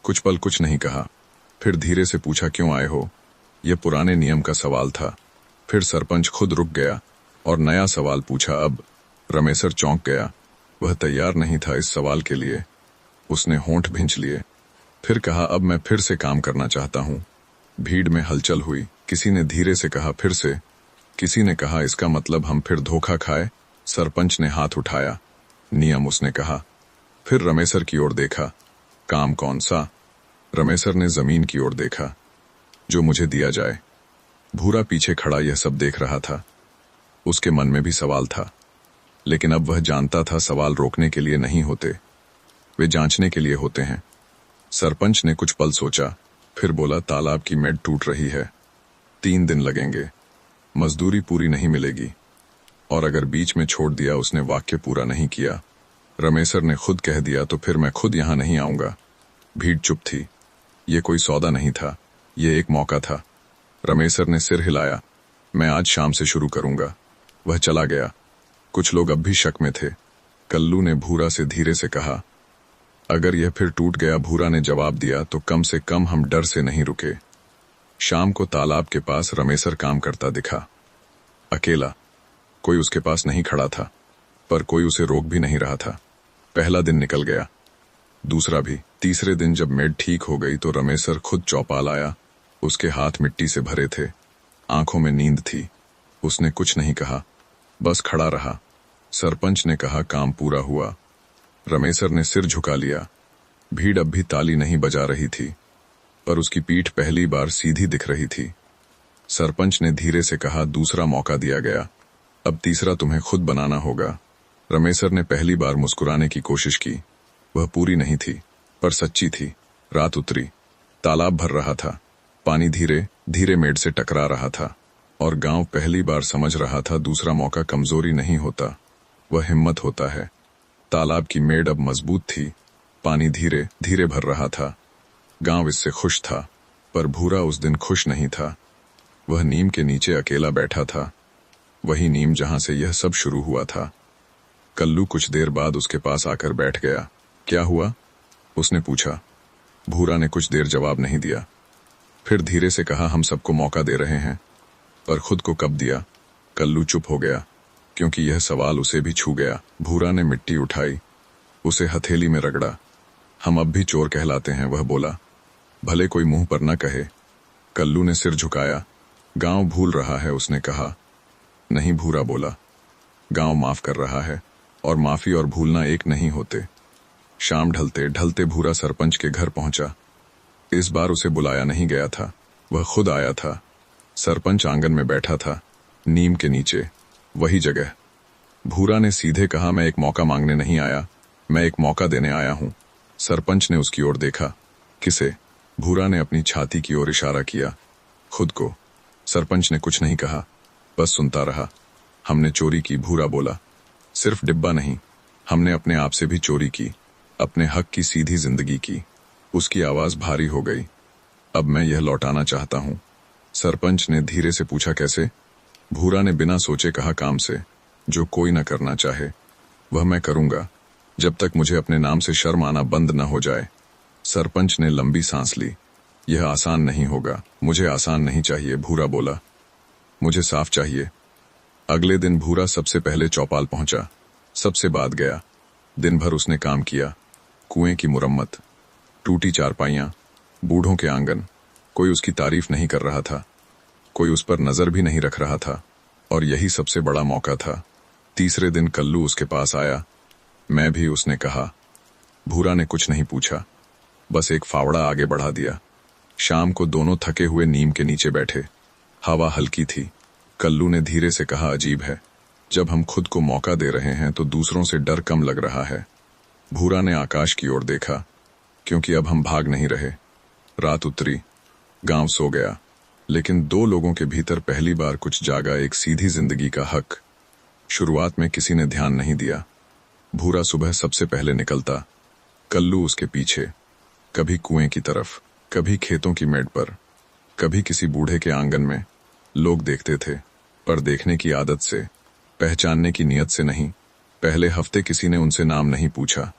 कुछ पल कुछ नहीं कहा, फिर धीरे से पूछा, क्यों आए हो? यह पुराने नियम का सवाल था। फिर सरपंच खुद रुक गया और नया सवाल पूछा। अब रमेसर चौंक गया। वह तैयार नहीं था इस सवाल के लिए। उसने होंठ भींच लिए, फिर कहा, अब मैं फिर से काम करना चाहता हूं। भीड़ में हलचल हुई। किसी ने धीरे से कहा, फिर से? किसी ने कहा, इसका मतलब हम फिर धोखा खाए? सरपंच ने हाथ उठाया, नियम, उसने कहा। फिर रमेसर की ओर देखा, काम कौन सा? रमेसर ने जमीन की ओर देखा, जो मुझे दिया जाए। भूरा पीछे खड़ा यह सब देख रहा था। उसके मन में भी सवाल था, लेकिन अब वह जानता था सवाल रोकने के लिए नहीं होते, वे जांचने के लिए होते हैं। सरपंच ने कुछ पल सोचा, फिर बोला, तालाब की मेड टूट रही है, 3 दिन लगेंगे, मजदूरी पूरी नहीं मिलेगी। और अगर बीच में छोड़ दिया, उसने वाक्य पूरा नहीं किया। रमेसर ने खुद कह दिया, तो फिर मैं खुद यहां नहीं आऊंगा। भीड़ चुप थी। ये कोई सौदा नहीं था, ये एक मौका था। रमेसर ने सिर हिलाया, मैं आज शाम से शुरू करूंगा। वह चला गया। कुछ लोग अब भी शक में थे। कल्लू ने भूरा से धीरे से कहा, अगर यह फिर टूट गया, भूरा ने जवाब दिया, तो कम से कम हम डर से नहीं रुके। शाम को तालाब के पास रमेसर काम करता दिखा, अकेला। कोई उसके पास नहीं खड़ा था, पर कोई उसे रोक भी नहीं रहा था। पहला दिन निकल गया, दूसरा भी। तीसरे दिन जब मेड ठीक हो गई तो रमेसर खुद चौपाल आया। उसके हाथ मिट्टी से भरे थे, आंखों में नींद थी। उसने कुछ नहीं कहा, बस खड़ा रहा। सरपंच ने कहा, काम पूरा हुआ। रमेसर ने सिर झुका लिया। भीड़ अब भी ताली नहीं बजा रही थी, पर उसकी पीठ पहली बार सीधी दिख रही थी। सरपंच ने धीरे से कहा, दूसरा मौका दिया गया, अब तीसरा तुम्हें खुद बनाना होगा। रमेसर ने पहली बार मुस्कुराने की कोशिश की। वह पूरी नहीं थी, पर सच्ची थी। रात उतरी, तालाब भर रहा था, पानी धीरे धीरे मेड से टकरा रहा था, और गांव पहली बार समझ रहा था, दूसरा मौका कमजोरी नहीं होता, वह हिम्मत होता है। तालाब की मेड अब मजबूत थी, पानी धीरे धीरे भर रहा था। गांव इससे खुश था, पर भूरा उस दिन खुश नहीं था। वह नीम के नीचे अकेला बैठा था, वही नीम जहां से यह सब शुरू हुआ था। कल्लू कुछ देर बाद उसके पास आकर बैठ गया। क्या हुआ? उसने पूछा। भूरा ने कुछ देर जवाब नहीं दिया, फिर धीरे से कहा, हम सबको मौका दे रहे हैं, पर खुद को कब दिया? कल्लू चुप हो गया, क्योंकि यह सवाल उसे भी छू गया। भूरा ने मिट्टी उठाई, उसे हथेली में रगड़ा। हम अब भी चोर कहलाते हैं, वह बोला, भले कोई मुंह पर न कहे। कल्लू ने सिर झुकाया। गांव भूल रहा है, उसने कहा। नहीं, भूरा बोला, गांव माफ कर रहा है, और माफी और भूलना एक नहीं होते। शाम ढलते ढलते भूरा सरपंच के घर पहुंचा। इस बार उसे बुलाया नहीं गया था, वह खुद आया था। सरपंच आंगन में बैठा था, नीम के नीचे, वही जगह। भूरा ने सीधे कहा, मैं एक मौका मांगने नहीं आया, मैं एक मौका देने आया हूं। सरपंच ने उसकी ओर देखा। किसे? भूरा ने अपनी छाती की ओर इशारा किया, खुद को। सरपंच ने कुछ नहीं कहा, बस सुनता रहा। हमने चोरी की, भूरा बोला, सिर्फ डिब्बा नहीं, हमने अपने आप से भी चोरी की, अपने हक की सीधी जिंदगी की। उसकी आवाज भारी हो गई। अब मैं यह लौटाना चाहता हूं। सरपंच ने धीरे से पूछा, कैसे? भूरा ने बिना सोचे कहा, काम से, जो कोई न करना चाहे, वह मैं करूंगा। जब तक मुझे अपने नाम से शर्म आना बंद न हो जाए। सरपंच ने लंबी सांस ली। यह आसान नहीं होगा। मुझे आसान नहीं चाहिए, भूरा बोला। मुझे साफ चाहिए। अगले दिन भूरा सबसे पहले चौपाल पहुंचा, सबसे बाद गया। दिन भर उसने काम किया। कुएं की मुरम्मत, टूटी चारपाइयां, बूढ़ों के आंगन। कोई उसकी तारीफ नहीं कर रहा था, कोई उस पर नजर भी नहीं रख रहा था। और यही सबसे बड़ा मौका था। तीसरे दिन कल्लू उसके पास आया। मैं भी, उसने कहा। भूरा ने कुछ नहीं पूछा, बस एक फावड़ा आगे बढ़ा दिया। शाम को दोनों थके हुए नीम के नीचे बैठे। हवा हल्की थी। कल्लू ने धीरे से कहा, अजीब है, जब हम खुद को मौका दे रहे हैं तो दूसरों से डर कम लग रहा है। भूरा ने आकाश की ओर देखा, क्योंकि अब हम भाग नहीं रहे। रात उतरी, गांव सो गया, लेकिन दो लोगों के भीतर पहली बार कुछ जागा, एक सीधी जिंदगी का हक। शुरुआत में किसी ने ध्यान नहीं दिया। भूरा सुबह सबसे पहले निकलता, कल्लू उसके पीछे। कभी कुएं की तरफ, कभी खेतों की मेड़ पर, कभी किसी बूढ़े के आंगन में। लोग देखते थे, पर देखने की आदत से, पहचानने की नीयत से नहीं। पहले हफ्ते किसी ने उनसे नाम नहीं पूछा,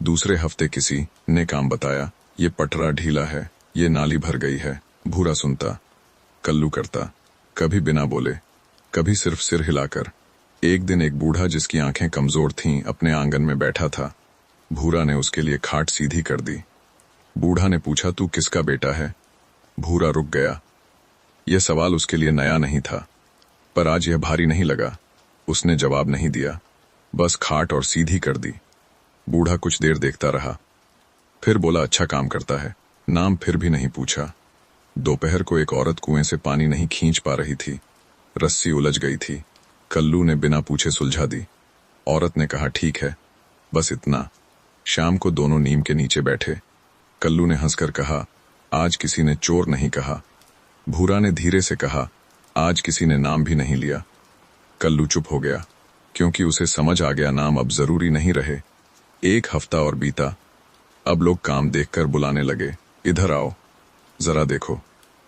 दूसरे हफ्ते किसी ने काम बताया, ये पटरा ढीला है, ये नाली भर गई है। भूरा सुनता, कल्लू करता, कभी बिना बोले, कभी सिर्फ सिर हिलाकर। एक दिन एक बूढ़ा जिसकी आंखें कमजोर थीं अपने आंगन में बैठा था। भूरा ने उसके लिए खाट सीधी कर दी। बूढ़ा ने पूछा, तू किसका बेटा है? भूरा रुक गया। यह सवाल उसके लिए नया नहीं था, पर आज यह भारी नहीं लगा। उसने जवाब नहीं दिया, बस खाट और सीधी कर दी। बूढ़ा कुछ देर देखता रहा, फिर बोला, अच्छा काम करता है। नाम फिर भी नहीं पूछा। दोपहर को एक औरत कुएं से पानी नहीं खींच पा रही थी, रस्सी उलझ गई थी। कल्लू ने बिना पूछे सुलझा दी। औरत ने कहा, ठीक है, बस इतना। शाम को दोनों नीम के नीचे बैठे। कल्लू ने हंसकर कहा, आज किसी ने चोर नहीं कहा। भूरा ने धीरे से कहा, आज किसी ने नाम भी नहीं लिया। कल्लू चुप हो गया, क्योंकि उसे समझ आ गया नाम अब जरूरी नहीं रहे। एक हफ्ता और बीता। अब लोग काम देखकर बुलाने लगे, इधर आओ, जरा देखो।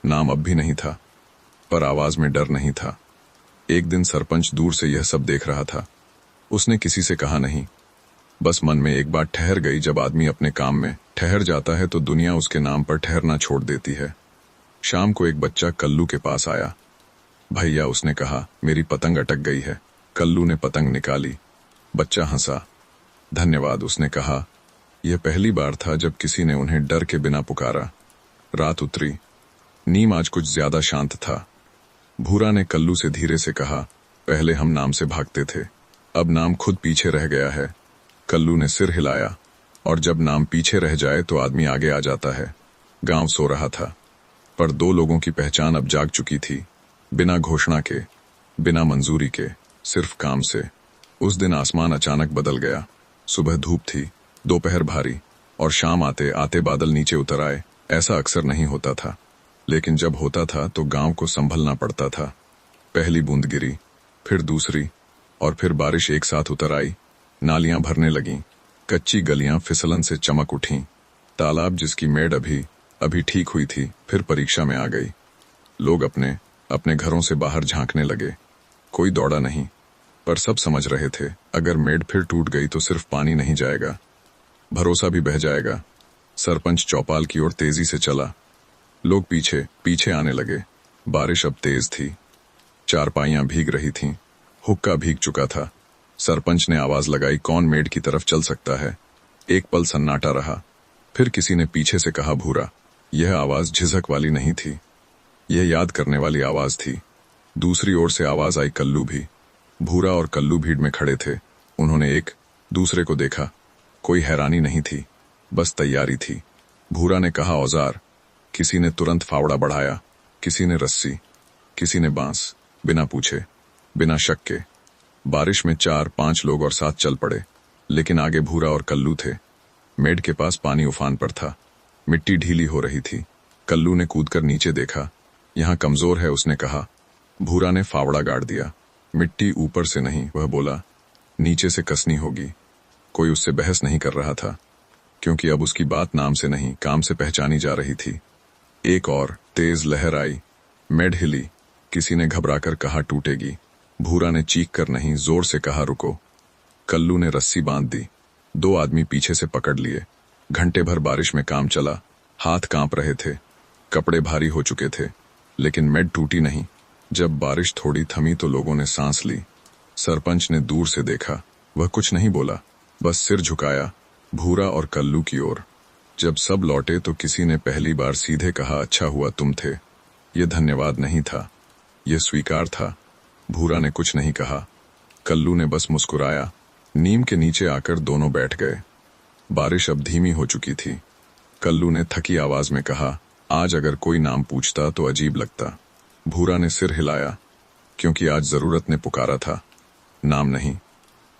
नाम अब भी नहीं था, पर आवाज में डर नहीं था। एक दिन सरपंच दूर से यह सब देख रहा था। उसने किसी से कहा नहीं, बस मन में एक बात ठहर गई, जब आदमी अपने काम में ठहर जाता है तो दुनिया उसके नाम पर ठहरना छोड़ देती है। शाम को एक बच्चा कल्लू के पास आया। भैया, उसने कहा, मेरी पतंग अटक गई है। कल्लू ने पतंग निकाली। बच्चा हंसा। धन्यवाद, उसने कहा। यह पहली बार था जब किसी ने उन्हें डर के बिना पुकारा। रात उतरी। नीम आज कुछ ज्यादा शांत था। भूरा ने कल्लू से धीरे से कहा, पहले हम नाम से भागते थे, अब नाम खुद पीछे रह गया है। कल्लू ने सिर हिलाया। और जब नाम पीछे रह जाए तो आदमी आगे आ जाता है। गांव सो रहा था, पर दो लोगों की पहचान अब जाग चुकी थी, बिना घोषणा के, बिना मंजूरी के, सिर्फ काम से। उस दिन आसमान अचानक बदल गया। सुबह धूप थी, दोपहर भारी, और शाम आते आते बादल नीचे उतर आए। ऐसा अक्सर नहीं होता था, लेकिन जब होता था तो गांव को संभलना पड़ता था। पहली बूंद गिरी, फिर दूसरी, और फिर बारिश एक साथ उतर आई। नालियां भरने लगीं, कच्ची गलियां फिसलन से चमक उठीं। तालाब जिसकी मेड़ अभी ठीक हुई थी, फिर परीक्षा में आ गई। लोग अपने अपने घरों से बाहर झांकने लगे। कोई दौड़ा नहीं, पर सब समझ रहे थे, अगर मेड़ फिर टूट गई तो सिर्फ पानी नहीं जाएगा, भरोसा भी बह जाएगा। सरपंच चौपाल की ओर तेजी से चला। लोग पीछे पीछे आने लगे। बारिश अब तेज थी। चारपाइयां भीग रही थीं, हुक्का भीग चुका था। सरपंच ने आवाज लगाई, कौन मेड़ की तरफ चल सकता है? एक पल सन्नाटा रहा, फिर किसी ने पीछे से कहा, भूरा। यह आवाज झिझक वाली नहीं थी, यह याद करने वाली आवाज थी। दूसरी ओर से आवाज आई, कल्लू भी। भूरा और कल्लू भीड़ में खड़े थे। उन्होंने एक दूसरे को देखा। कोई हैरानी नहीं थी, बस तैयारी थी। भूरा ने कहा, औजार। किसी ने तुरंत फावड़ा बढ़ाया, किसी ने रस्सी, किसी ने बांस। बिना पूछे, बिना शक के। बारिश में 4-5 लोग और साथ चल पड़े, लेकिन आगे भूरा और कल्लू थे। मेड़ के पास पानी उफान पर था, मिट्टी ढीली हो रही थी। कल्लू ने कूदकर नीचे देखा। यहाँ कमजोर है, उसने कहा। भूरा ने फावड़ा गाड़ दिया। मिट्टी ऊपर से नहीं, वह बोला, नीचे से कसनी होगी। कोई उससे बहस नहीं कर रहा था, क्योंकि अब उसकी बात नाम से नहीं, काम से पहचानी जा रही थी। एक और तेज लहर आई, मेड़ हिली। किसी ने घबराकर कहा, टूटेगी। भूरा ने चीख कर नहीं, जोर से कहा, रुको। कल्लू ने रस्सी बांध दी। दो आदमी पीछे से पकड़ लिए। घंटे भर बारिश में काम चला, हाथ कांप रहे थे, कपड़े भारी हो चुके थे, लेकिन मेड टूटी नहीं। जब बारिश थोड़ी थमी तो लोगों ने सांस ली। सरपंच ने दूर से देखा, वह कुछ नहीं बोला, बस सिर झुकाया भूरा और कल्लू की ओर। जब सब लौटे तो किसी ने पहली बार सीधे कहा, अच्छा हुआ तुम थे। ये धन्यवाद नहीं था, ये स्वीकार था। भूरा ने कुछ नहीं कहा, कल्लू ने बस मुस्कुराया। नीम के नीचे आकर दोनों बैठ गए। बारिश अब धीमी हो चुकी थी। कल्लू ने थकी आवाज में कहा, आज अगर कोई नाम पूछता तो अजीब लगता। भूरा ने सिर हिलाया, क्योंकि आज जरूरत ने पुकारा था, नाम नहीं।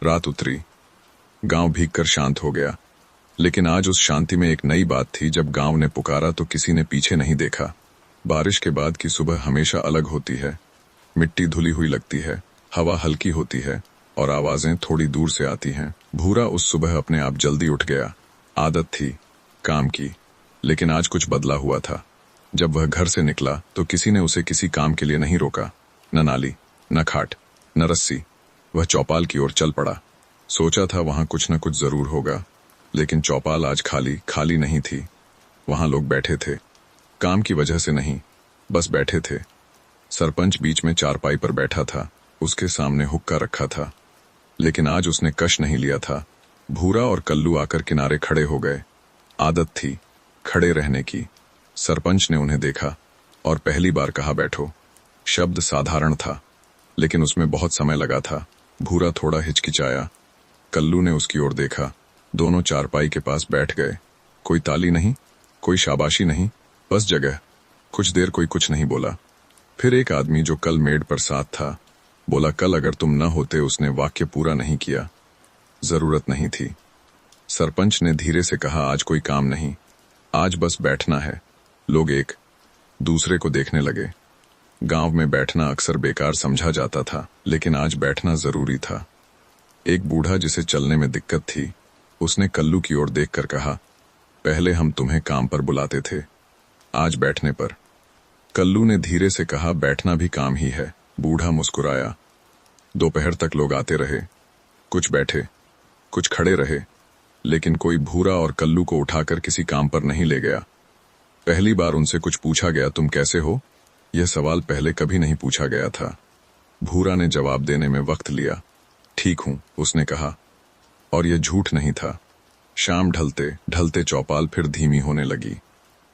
रात उतरी, गांव भीगकर शांत हो गया, लेकिन आज उस शांति में एक नई बात थी। जब गांव ने पुकारा तो किसी ने पीछे नहीं देखा। बारिश के बाद की सुबह हमेशा अलग होती है। मिट्टी धुली हुई लगती है, हवा हल्की होती है और आवाजें थोड़ी दूर से आती हैं। भूरा उस सुबह अपने आप जल्दी उठ गया। आदत थी काम की, लेकिन आज कुछ बदला हुआ था। जब वह घर से निकला तो किसी ने उसे किसी काम के लिए नहीं रोका। न नाली, न खाट, न रस्सी। वह चौपाल की ओर चल पड़ा। सोचा था वहां कुछ न कुछ जरूर होगा, लेकिन चौपाल आज खाली खाली नहीं थी। वहां लोग बैठे थे, काम की वजह से नहीं, बस बैठे थे। सरपंच बीच में चारपाई पर बैठा था, उसके सामने हुक्का रखा था, लेकिन आज उसने कश नहीं लिया था। भूरा और कल्लू आकर किनारे खड़े हो गए। आदत थी खड़े रहने की। सरपंच ने उन्हें देखा और पहली बार कहा, बैठो। शब्द साधारण था, लेकिन उसमें बहुत समय लगा था। भूरा थोड़ा हिचकिचाया। कल्लू ने उसकी ओर देखा। दोनों चारपाई के पास बैठ गए। कोई ताली नहीं, कोई शाबाशी नहीं, बस जगह। कुछ देर कोई कुछ नहीं बोला। फिर एक आदमी जो कल मेड पर साथ था बोला, कल अगर तुम न होते। उसने वाक्य पूरा नहीं किया। जरूरत नहीं थी। सरपंच ने धीरे से कहा, आज कोई काम नहीं, आज बस बैठना है। लोग एक दूसरे को देखने लगे। गांव में बैठना अक्सर बेकार समझा जाता था, लेकिन आज बैठना जरूरी था। एक बूढ़ा जिसे चलने में दिक्कत थी, उसने कल्लू की ओर देखकर कहा, पहले हम तुम्हें काम पर बुलाते थे, आज बैठने पर। कल्लू ने धीरे से कहा, बैठना भी काम ही है। बूढ़ा मुस्कुराया। दोपहर तक लोग आते रहे, कुछ बैठे, कुछ खड़े रहे, लेकिन कोई भूरा और कल्लू को उठाकर किसी काम पर नहीं ले गया। पहली बार उनसे कुछ पूछा गया, तुम कैसे हो? यह सवाल पहले कभी नहीं पूछा गया था। भूरा ने जवाब देने में वक्त लिया। ठीक हूं, उसने कहा, और यह झूठ नहीं था। शाम ढलते ढलते चौपाल फिर धीमी होने लगी।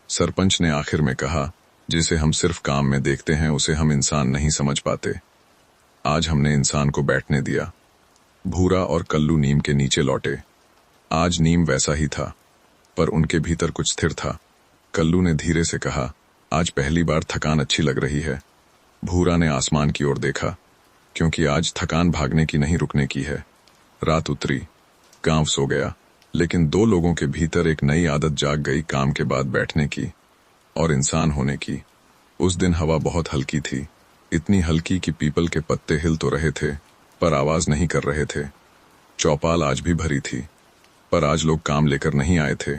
सरपंच ने आखिर में कहा, जिसे हम सिर्फ काम में देखते हैं उसे हम इंसान नहीं समझ पाते। आज हमने इंसान को बैठने दिया। भूरा और कल्लू नीम के नीचे लौटे। आज नीम वैसा ही था, पर उनके भीतर कुछ स्थिर था। कल्लू ने धीरे से कहा, आज पहली बार थकान अच्छी लग रही है। भूरा ने आसमान की ओर देखा, क्योंकि आज थकान भागने की नहीं, रुकने की है। रात उतरी, गांव सो गया, लेकिन दो लोगों के भीतर एक नई आदत जाग गई, काम के बाद बैठने की और इंसान होने की। उस दिन हवा बहुत हल्की थी, इतनी हल्की कि पीपल के पत्ते हिल तो रहे थे पर आवाज नहीं कर रहे थे। चौपाल आज भी भरी थी, पर आज लोग काम लेकर नहीं आए थे,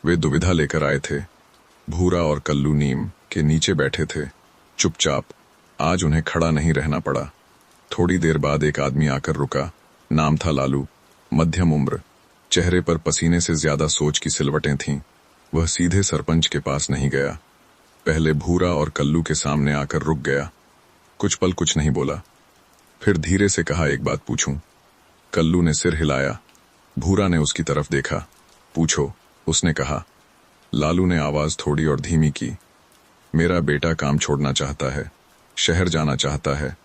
वे दुविधा लेकर आए थे। भूरा और कल्लू नीम के नीचे बैठे थे, चुपचाप। आज उन्हें खड़ा नहीं रहना पड़ा। थोड़ी देर बाद एक आदमी आकर रुका। नाम था लालू, मध्यम उम्र, चेहरे पर पसीने से ज्यादा सोच की सिलवटें थीं। वह सीधे सरपंच के पास नहीं गया, पहले भूरा और कल्लू के सामने आकर रुक गया। कुछ पल कुछ नहीं बोला, फिर धीरे से कहा, एक बात पूछूं? कल्लू ने सिर हिलाया। भूरा ने उसकी तरफ देखा। पूछो, उसने कहा। लालू ने आवाज थोड़ी और धीमी की। मेरा बेटा काम छोड़ना चाहता है, शहर जाना चाहता है।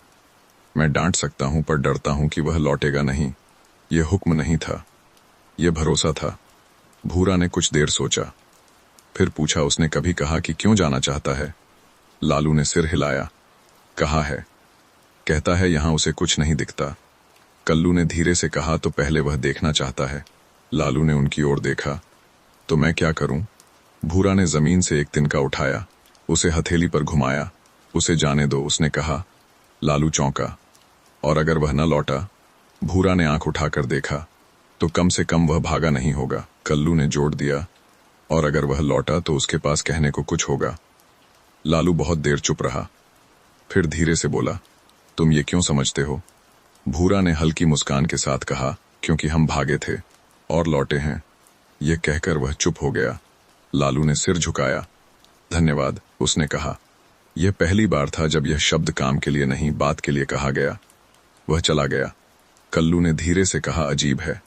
मैं डांट सकता हूं, पर डरता हूं कि वह लौटेगा नहीं। यह हुक्म नहीं था, यह भरोसा था। भूरा ने कुछ देर सोचा, फिर पूछा, उसने कभी कहा कि क्यों जाना चाहता है? लालू ने सिर हिलाया। कहा है, कहता है यहां उसे कुछ नहीं दिखता। कल्लू ने धीरे से कहा, तो पहले वह देखना चाहता है। लालू ने उनकी ओर देखा। तो मैं क्या करूं? भूरा ने जमीन से एक तिनका उठाया, उसे हथेली पर घुमाया। उसे जाने दो, उसने कहा। लालू चौंका। और अगर वह न लौटा? भूरा ने आंख उठाकर देखा। तो कम से कम वह भागा नहीं होगा, कल्लू ने जोड़ दिया। और अगर वह लौटा तो उसके पास कहने को कुछ होगा। लालू बहुत देर चुप रहा, फिर धीरे से बोला, तुम ये क्यों समझते हो? भूरा ने हल्की मुस्कान के साथ कहा, क्योंकि हम भागे थे। और लौटे हैं। यह कहकर वह चुप हो गया। लालू ने सिर झुकाया। धन्यवाद, उसने कहा। यह पहली बार था जब यह शब्द काम के लिए नहीं, बात के लिए कहा गया। वह चला गया। कल्लू ने धीरे से कहा, अजीब है,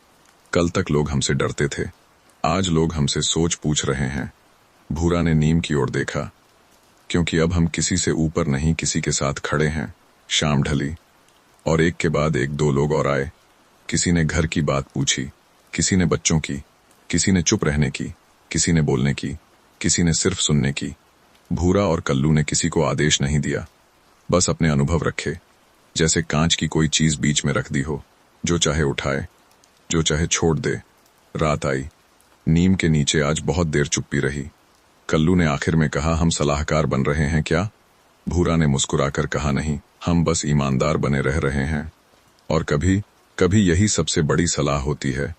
कल तक लोग हमसे डरते थे, आज लोग हमसे सोच पूछ रहे हैं। भूरा ने नीम की ओर देखा। क्योंकि अब हम किसी से ऊपर नहीं, किसी के साथ खड़े हैं। शाम ढली और एक के बाद एक दो लोग और आए। किसी ने घर की बात पूछी, किसी ने बच्चों की, किसी ने चुप रहने की, किसी ने बोलने की, किसी ने सिर्फ सुनने की। भूरा और कल्लू ने किसी को आदेश नहीं दिया, बस अपने अनुभव रखे, जैसे कांच की कोई चीज बीच में रख दी हो, जो चाहे उठाए, जो चाहे छोड़ दे। रात आई। नीम के नीचे आज बहुत देर चुप्पी रही। कल्लू ने आखिर में कहा, हम सलाहकार बन रहे हैं क्या? भूरा ने मुस्कुराकर कहा, नहीं, हम बस ईमानदार बने रह रहे हैं। और कभी कभी यही सबसे बड़ी सलाह होती है।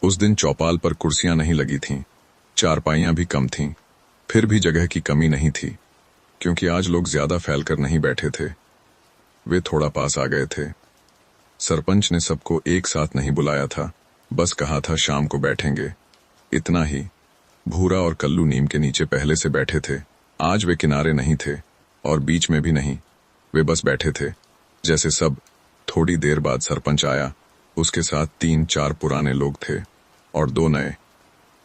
उस दिन चौपाल पर कुर्सियां नहीं लगी थीं, चारपाइयां भी कम थीं, फिर भी जगह की कमी नहीं थी, क्योंकि आज लोग ज्यादा फैलकर नहीं बैठे थे। वे थोड़ा पास आ गए थे। सरपंच ने सबको एक साथ नहीं बुलाया था, बस कहा था शाम को बैठेंगे, इतना ही। भूरा और कल्लू नीम के नीचे पहले से बैठे थे। आज वे किनारे नहीं थे और बीच में भी नहीं, वे बस बैठे थे जैसे सब। थोड़ी देर बाद सरपंच आया। उसके साथ 3-4 पुराने लोग थे और 2 नए।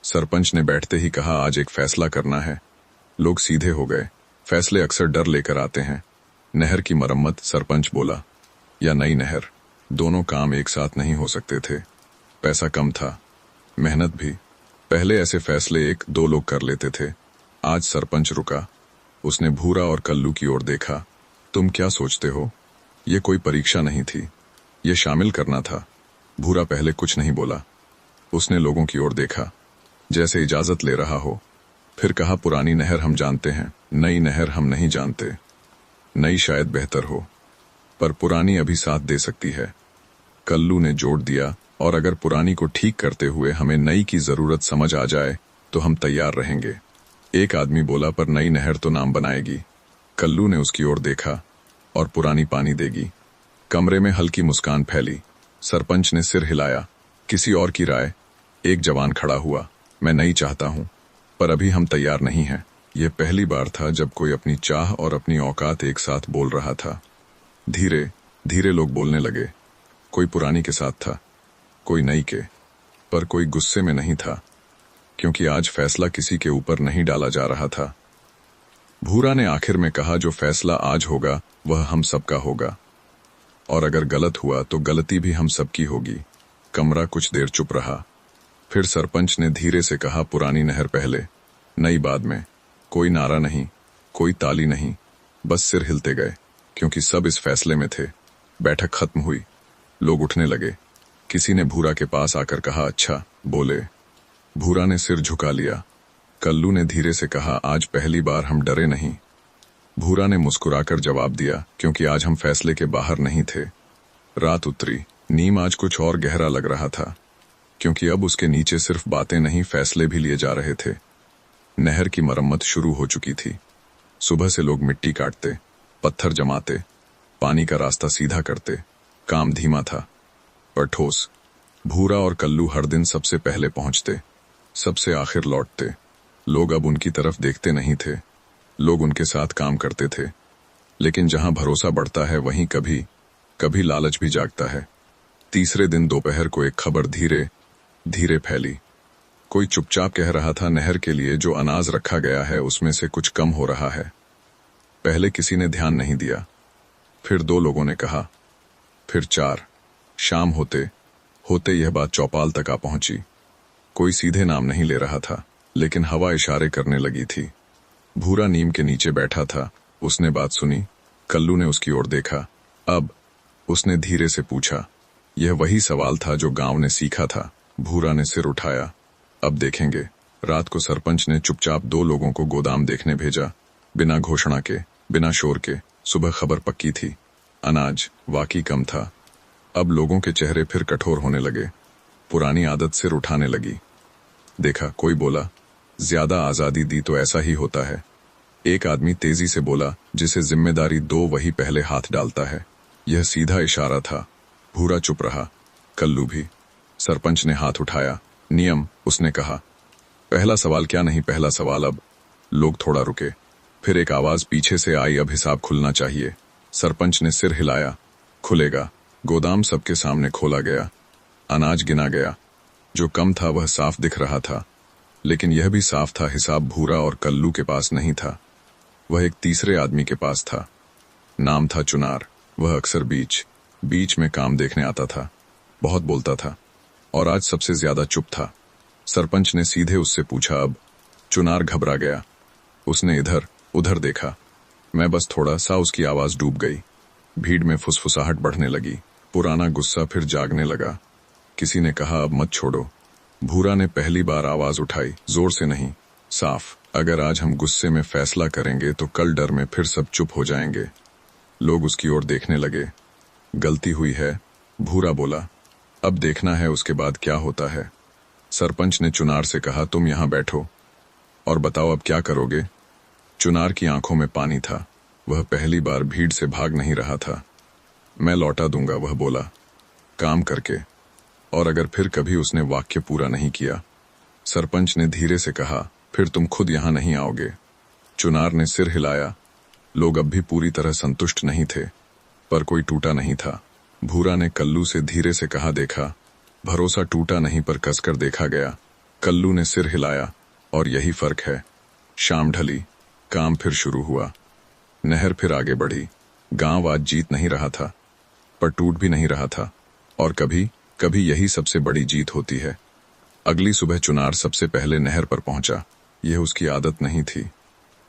सरपंच ने बैठते ही कहा, आज एक फैसला करना है। लोग सीधे हो गए। फैसले अक्सर डर लेकर आते हैं। नहर की मरम्मत, सरपंच बोला, या नई नहर, दोनों काम एक साथ नहीं हो सकते थे। पैसा कम था, मेहनत भी। पहले ऐसे फैसले 1-2 लोग कर लेते थे। आज सरपंच रुका। उसने भूरा और कल्लू की ओर देखा। तुम क्या सोचते हो? ये कोई परीक्षा नहीं थी, ये शामिल करना था। भूरा पहले कुछ नहीं बोला। उसने लोगों की ओर देखा, जैसे इजाजत ले रहा हो। फिर कहा, पुरानी नहर हम जानते हैं, नई नहर हम नहीं जानते। नई शायद बेहतर हो, पर पुरानी अभी साथ दे सकती है। कल्लू ने जोड़ दिया, और अगर पुरानी को ठीक करते हुए हमें नई की जरूरत समझ आ जाए तो हम तैयार रहेंगे। एक आदमी बोला, पर नई नहर तो नाम बनाएगी। कल्लू ने उसकी ओर देखा, और पुरानी पानी देगी। कमरे में हल्की मुस्कान फैली। सरपंच ने सिर हिलाया। किसी और की राय? एक जवान खड़ा हुआ, मैं नहीं चाहता हूं, पर अभी हम तैयार नहीं हैं। यह पहली बार था जब कोई अपनी चाह और अपनी औकात एक साथ बोल रहा था। धीरे धीरे लोग बोलने लगे। कोई पुरानी के साथ था, कोई नई के, पर कोई गुस्से में नहीं था, क्योंकि आज फैसला किसी के ऊपर नहीं डाला जा रहा था। भूरा ने आखिर में कहा, जो फैसला आज होगा वह हम सबका होगा, और अगर गलत हुआ तो गलती भी हम सबकी होगी। कमरा कुछ देर चुप रहा। फिर सरपंच ने धीरे से कहा, पुरानी नहर पहले, नई बाद में। कोई नारा नहीं, कोई ताली नहीं, बस सिर हिलते गए, क्योंकि सब इस फैसले में थे। बैठक खत्म हुई। लोग उठने लगे। किसी ने भूरा के पास आकर कहा, अच्छा बोले। भूरा ने सिर झुका लिया। कल्लू ने धीरे से कहा, आज पहली बार हम डरे नहीं। भूरा ने मुस्कुराकर जवाब दिया, क्योंकि आज हम फैसले के बाहर नहीं थे। रात उतरी। नीम आज कुछ और गहरा लग रहा था, क्योंकि अब उसके नीचे सिर्फ बातें नहीं, फैसले भी लिए जा रहे थे। नहर की मरम्मत शुरू हो चुकी थी। सुबह से लोग मिट्टी काटते, पत्थर जमाते, पानी का रास्ता सीधा करते। काम धीमा था, पर ठोस। भूरा और कल्लू हर दिन सबसे पहले पहुंचते, सबसे आखिर लौटते। लोग अब उनकी तरफ देखते नहीं थे, लोग उनके साथ काम करते थे। लेकिन जहां भरोसा बढ़ता है, वहीं कभी कभी लालच भी जागता है। तीसरे दिन दोपहर को एक खबर धीरे धीरे फैली। कोई चुपचाप कह रहा था, नहर के लिए जो अनाज रखा गया है उसमें से कुछ कम हो रहा है। पहले किसी ने ध्यान नहीं दिया, फिर 2 लोगों ने कहा, फिर 4। शाम होते होते यह बात चौपाल तक आ पहुंची। कोई सीधे नाम नहीं ले रहा था, लेकिन हवा इशारे करने लगी थी। भूरा नीम के नीचे बैठा था। उसने बात सुनी। कल्लू ने उसकी ओर देखा। अब उसने धीरे से पूछा। यह वही सवाल था जो गांव ने सीखा था। भूरा ने सिर उठाया। अब देखेंगे। रात को सरपंच ने चुपचाप 2 लोगों को गोदाम देखने भेजा, बिना घोषणा के, बिना शोर के। सुबह खबर पक्की थी, अनाज वाकई कम था। अब लोगों के चेहरे फिर कठोर होने लगे। पुरानी आदत सिर उठाने लगी। देखा, कोई बोला, ज्यादा आजादी दी तो ऐसा ही होता है। एक आदमी तेजी से बोला, जिसे जिम्मेदारी दो वही पहले हाथ डालता है। यह सीधा इशारा था। भूरा चुप रहा, कल्लू भी। सरपंच ने हाथ उठाया। नियम, उसने कहा। पहला सवाल क्या नहीं, पहला सवाल अब। लोग थोड़ा रुके। फिर एक आवाज पीछे से आई, अब हिसाब खुलना चाहिए। सरपंच ने सिर हिलाया। खुलेगा। गोदाम सबके सामने खोला गया। अनाज गिना गया। जो कम था वह साफ दिख रहा था, लेकिन यह भी साफ था, हिसाब भूरा और कल्लू के पास नहीं था। वह एक तीसरे आदमी के पास था। नाम था चुनार। वह अक्सर बीच बीच में काम देखने आता था। बहुत बोलता था, और आज सबसे ज्यादा चुप था। सरपंच ने सीधे उससे पूछा, अब? चुनार घबरा गया। उसने इधर उधर देखा। मैं बस थोड़ा सा। उसकी आवाज डूब गई। भीड़ में फुसफुसाहट बढ़ने लगी। पुराना गुस्सा फिर जागने लगा। किसी ने कहा, अब मत छोड़ो। भूरा ने पहली बार आवाज उठाई, जोर से नहीं, साफ। अगर आज हम गुस्से में फैसला करेंगे तो कल डर में फिर सब चुप हो जाएंगे। लोग उसकी ओर देखने लगे। गलती हुई है, भूरा बोला। अब देखना है उसके बाद क्या होता है। सरपंच ने चुनार से कहा, तुम यहां बैठो और बताओ अब क्या करोगे। चुनार की आंखों में पानी था। वह पहली बार भीड़ से भाग नहीं रहा था। मैं लौटा दूंगा, वह बोला, काम करके। और अगर फिर कभी उसने वाक्य पूरा नहीं किया। सरपंच ने धीरे से कहा, फिर तुम खुद यहां नहीं आओगे। चुनार ने सिर हिलाया। लोग अब भी पूरी तरह संतुष्ट नहीं थे, पर कोई टूटा नहीं था। भूरा ने कल्लू से धीरे से कहा, देखा, भरोसा टूटा नहीं पर कसकर देखा गया। कल्लू ने सिर हिलाया। और यही फर्क है। शाम ढली। काम फिर शुरू हुआ। नहर फिर आगे बढ़ी। गांव आज जीत नहीं रहा था, पर टूट भी नहीं रहा था। और कभी कभी यही सबसे बड़ी जीत होती है। अगली सुबह चुनार सबसे पहले नहर पर पहुंचा। यह उसकी आदत नहीं थी।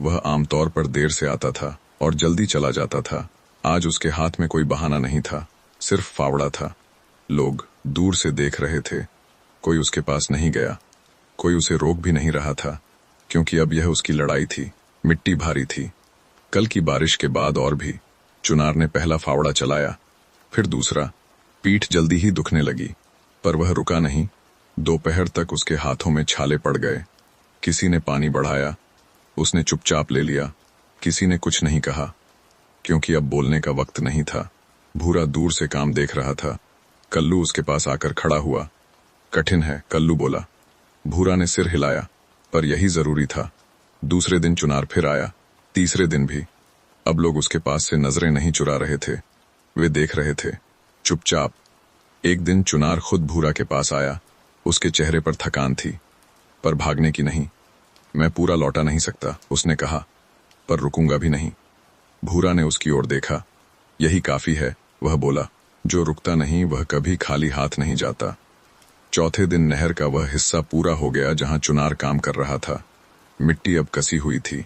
वह आमतौर पर देर से आता था और जल्दी चला जाता था। आज उसके हाथ में कोई बहाना नहीं था, सिर्फ फावड़ा था। लोग दूर से देख रहे थे। कोई उसके पास नहीं गया। कोई उसे रोक भी नहीं रहा था, क्योंकि अब यह उसकी लड़ाई थी। मिट्टी भारी थी। कल की बारिश के बाद और भी। चुनार ने पहला फावड़ा चलाया, फिर दूसरा। पीठ जल्दी ही दुखने लगी, पर वह रुका नहीं। दोपहर तक उसके हाथों में छाले पड़ गए। किसी ने पानी बढ़ाया, उसने चुपचाप ले लिया। किसी ने कुछ नहीं कहा, क्योंकि अब बोलने का वक्त नहीं था। भूरा दूर से काम देख रहा था। कल्लू उसके पास आकर खड़ा हुआ। कठिन है, कल्लू बोला। भूरा ने सिर हिलाया, पर यही जरूरी था। दूसरे दिन चुनार फिर आया, तीसरे दिन भी। अब लोग उसके पास से नजरें नहीं चुरा रहे थे, वे देख रहे थे, चुपचाप। एक दिन चुनार खुद भूरा के पास आया। उसके चेहरे पर थकान थी, पर भागने की नहीं। मैं पूरा लौटा नहीं सकता, उसने कहा, पर रुकूंगा भी नहीं। भूरा ने उसकी ओर देखा। यही काफी है, वह बोला। जो रुकता नहीं वह कभी खाली हाथ नहीं जाता। चौथे दिन नहर का वह हिस्सा पूरा हो गया जहां चुनार काम कर रहा था। मिट्टी अब कसी हुई थी।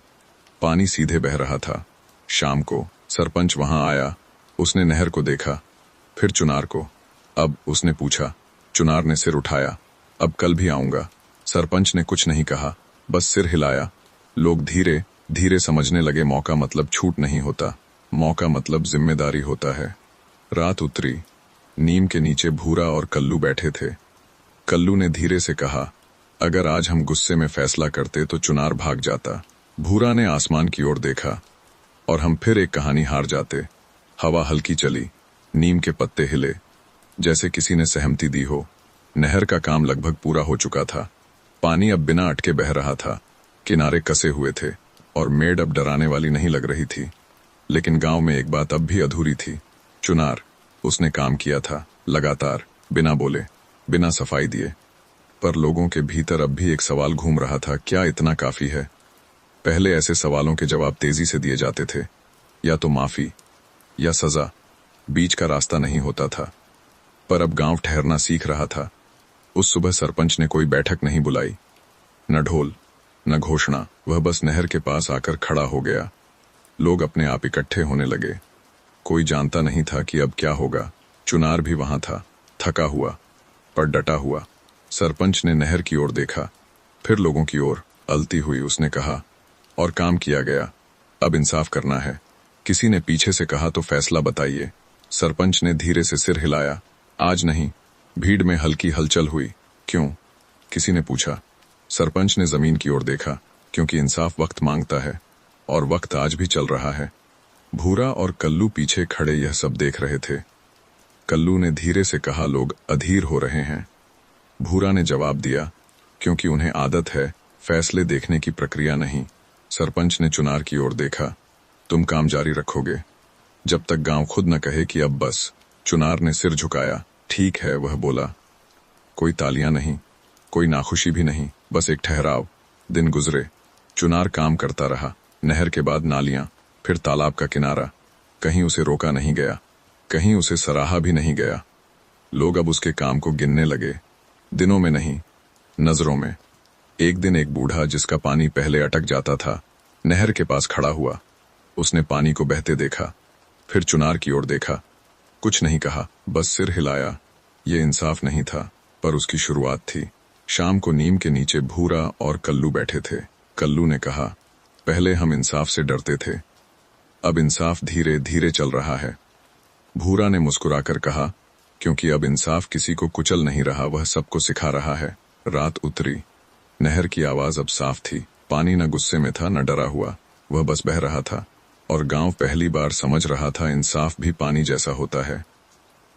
पानी सीधे बह रहा था। शाम को सरपंच वहां आया। उसने नहर को देखा, फिर चुनार को। अब? उसने पूछा। चुनार ने सिर उठाया। अब कल भी आऊंगा। सरपंच ने कुछ नहीं कहा, बस सिर हिलाया। लोग धीरे धीरे समझने लगे, मौका मतलब छूट नहीं होता, मौका मतलब जिम्मेदारी होता है। रात उतरी। नीम के नीचे भूरा और कल्लू बैठे थे। कल्लू ने धीरे से कहा, अगर आज हम गुस्से में फैसला करते तो चुनार भाग जाता। भूरा ने आसमान की ओर देखा, और हम फिर एक कहानी हार जाते। हवा हल्की चली। नीम के पत्ते हिले, जैसे किसी ने सहमति दी हो। नहर का काम लगभग पूरा हो चुका था। पानी अब बिना अटके बह रहा था। किनारे कसे हुए थे, और मेड़ अब डराने वाली नहीं लग रही थी। लेकिन गांव में एक बात अब भी अधूरी थी। चुनार, उसने काम किया था, लगातार, बिना बोले, बिना सफाई दिए। पर लोगों के भीतर अब भी एक सवाल घूम रहा था, क्या इतना काफी है? पहले ऐसे सवालों के जवाब तेजी से दिए जाते थे, या तो माफी या सजा, बीच का रास्ता नहीं होता था। पर अब गांव ठहरना सीख रहा था। उस सुबह सरपंच ने कोई बैठक नहीं बुलाई, न ढोल न घोषणा। वह बस नहर के पास आकर खड़ा हो गया। लोग अपने आप इकट्ठे होने लगे। कोई जानता नहीं था कि अब क्या होगा। चुनार भी वहां था, थका हुआ पर डटा हुआ। सरपंच ने नहर की ओर देखा, फिर लोगों की ओर। अलती हुई उसने कहा, और काम किया गया, अब इंसाफ करना है। किसी ने पीछे से कहा, तो फैसला बताइए। सरपंच ने धीरे से सिर हिलाया, आज नहीं। भीड़ में हल्की हलचल हुई। क्यों? किसी ने पूछा। सरपंच ने जमीन की ओर देखा, क्योंकि इंसाफ वक्त मांगता है, और वक्त आज भी चल रहा है। भूरा और कल्लू पीछे खड़े यह सब देख रहे थे। कल्लू ने धीरे से कहा, लोग अधीर हो रहे हैं। भूरा ने जवाब दिया, क्योंकि उन्हें आदत है फैसले देखने की प्रक्रिया नहीं। सरपंच ने चुनार की ओर देखा। तुम काम जारी रखोगे जब तक गांव खुद न कहे कि अब बस। चुनार ने सिर झुकाया। ठीक है, वह बोला। कोई तालियां नहीं, कोई नाखुशी भी नहीं, बस एक ठहराव। दिन गुजरे। चुनार काम करता रहा। नहर के बाद नालियां, फिर तालाब का किनारा। कहीं उसे रोका नहीं गया, कहीं उसे सराहा भी नहीं गया। लोग अब उसके काम को गिनने लगे, दिनों में नहीं, नजरों में। एक दिन एक बूढ़ा जिसका पानी पहले अटक जाता था, नहर के पास खड़ा हुआ। उसने पानी को बहते देखा, फिर चुनार की ओर देखा। कुछ नहीं कहा, बस सिर हिलाया। ये इंसाफ नहीं था, पर उसकी शुरुआत थी। शाम को नीम के नीचे भूरा और कल्लू बैठे थे। कल्लू ने कहा, पहले हम इंसाफ से डरते थे, अब इंसाफ धीरे धीरे चल रहा है। भूरा ने मुस्कुराकर कहा, क्योंकि अब इंसाफ किसी को कुचल नहीं रहा, वह सबको सिखा रहा है। रात उतरी। नहर की आवाज अब साफ थी। पानी न गुस्से में था न डरा हुआ, वह बस बह रहा था। और गांव पहली बार समझ रहा था इंसाफ भी पानी जैसा होता है।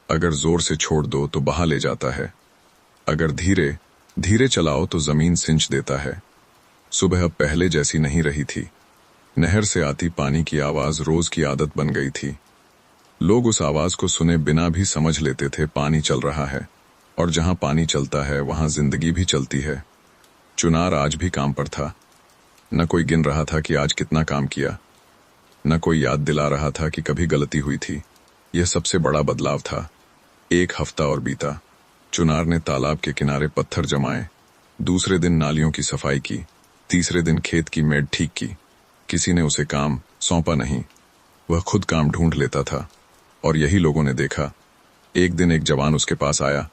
अगर जोर से छोड़ दो तो बहा ले जाता है, अगर धीरे धीरे चलाओ तो जमीन सिंच देता है। सुबह अब पहले जैसी नहीं रही थी। नहर से आती पानी की आवाज रोज की आदत बन गई थी। लोग उस आवाज को सुने बिना भी समझ लेते थे पानी चल रहा है, और जहां पानी चलता है वहां जिंदगी भी चलती है। चुनार आज भी काम पर था। न कोई गिन रहा था कि आज कितना काम किया, न कोई याद दिला रहा था कि कभी गलती हुई थी। यह सबसे बड़ा बदलाव था। एक हफ्ता और बीता। चुनार ने तालाब के किनारे पत्थर जमाए, दूसरे दिन नालियों की सफाई की, तीसरे दिन खेत की मेड़ ठीक की। किसी ने उसे काम सौंपा नहीं, वह खुद काम ढूंढ लेता था। और यही लोगों ने देखा। एक दिन एक जवान उसके पास आया।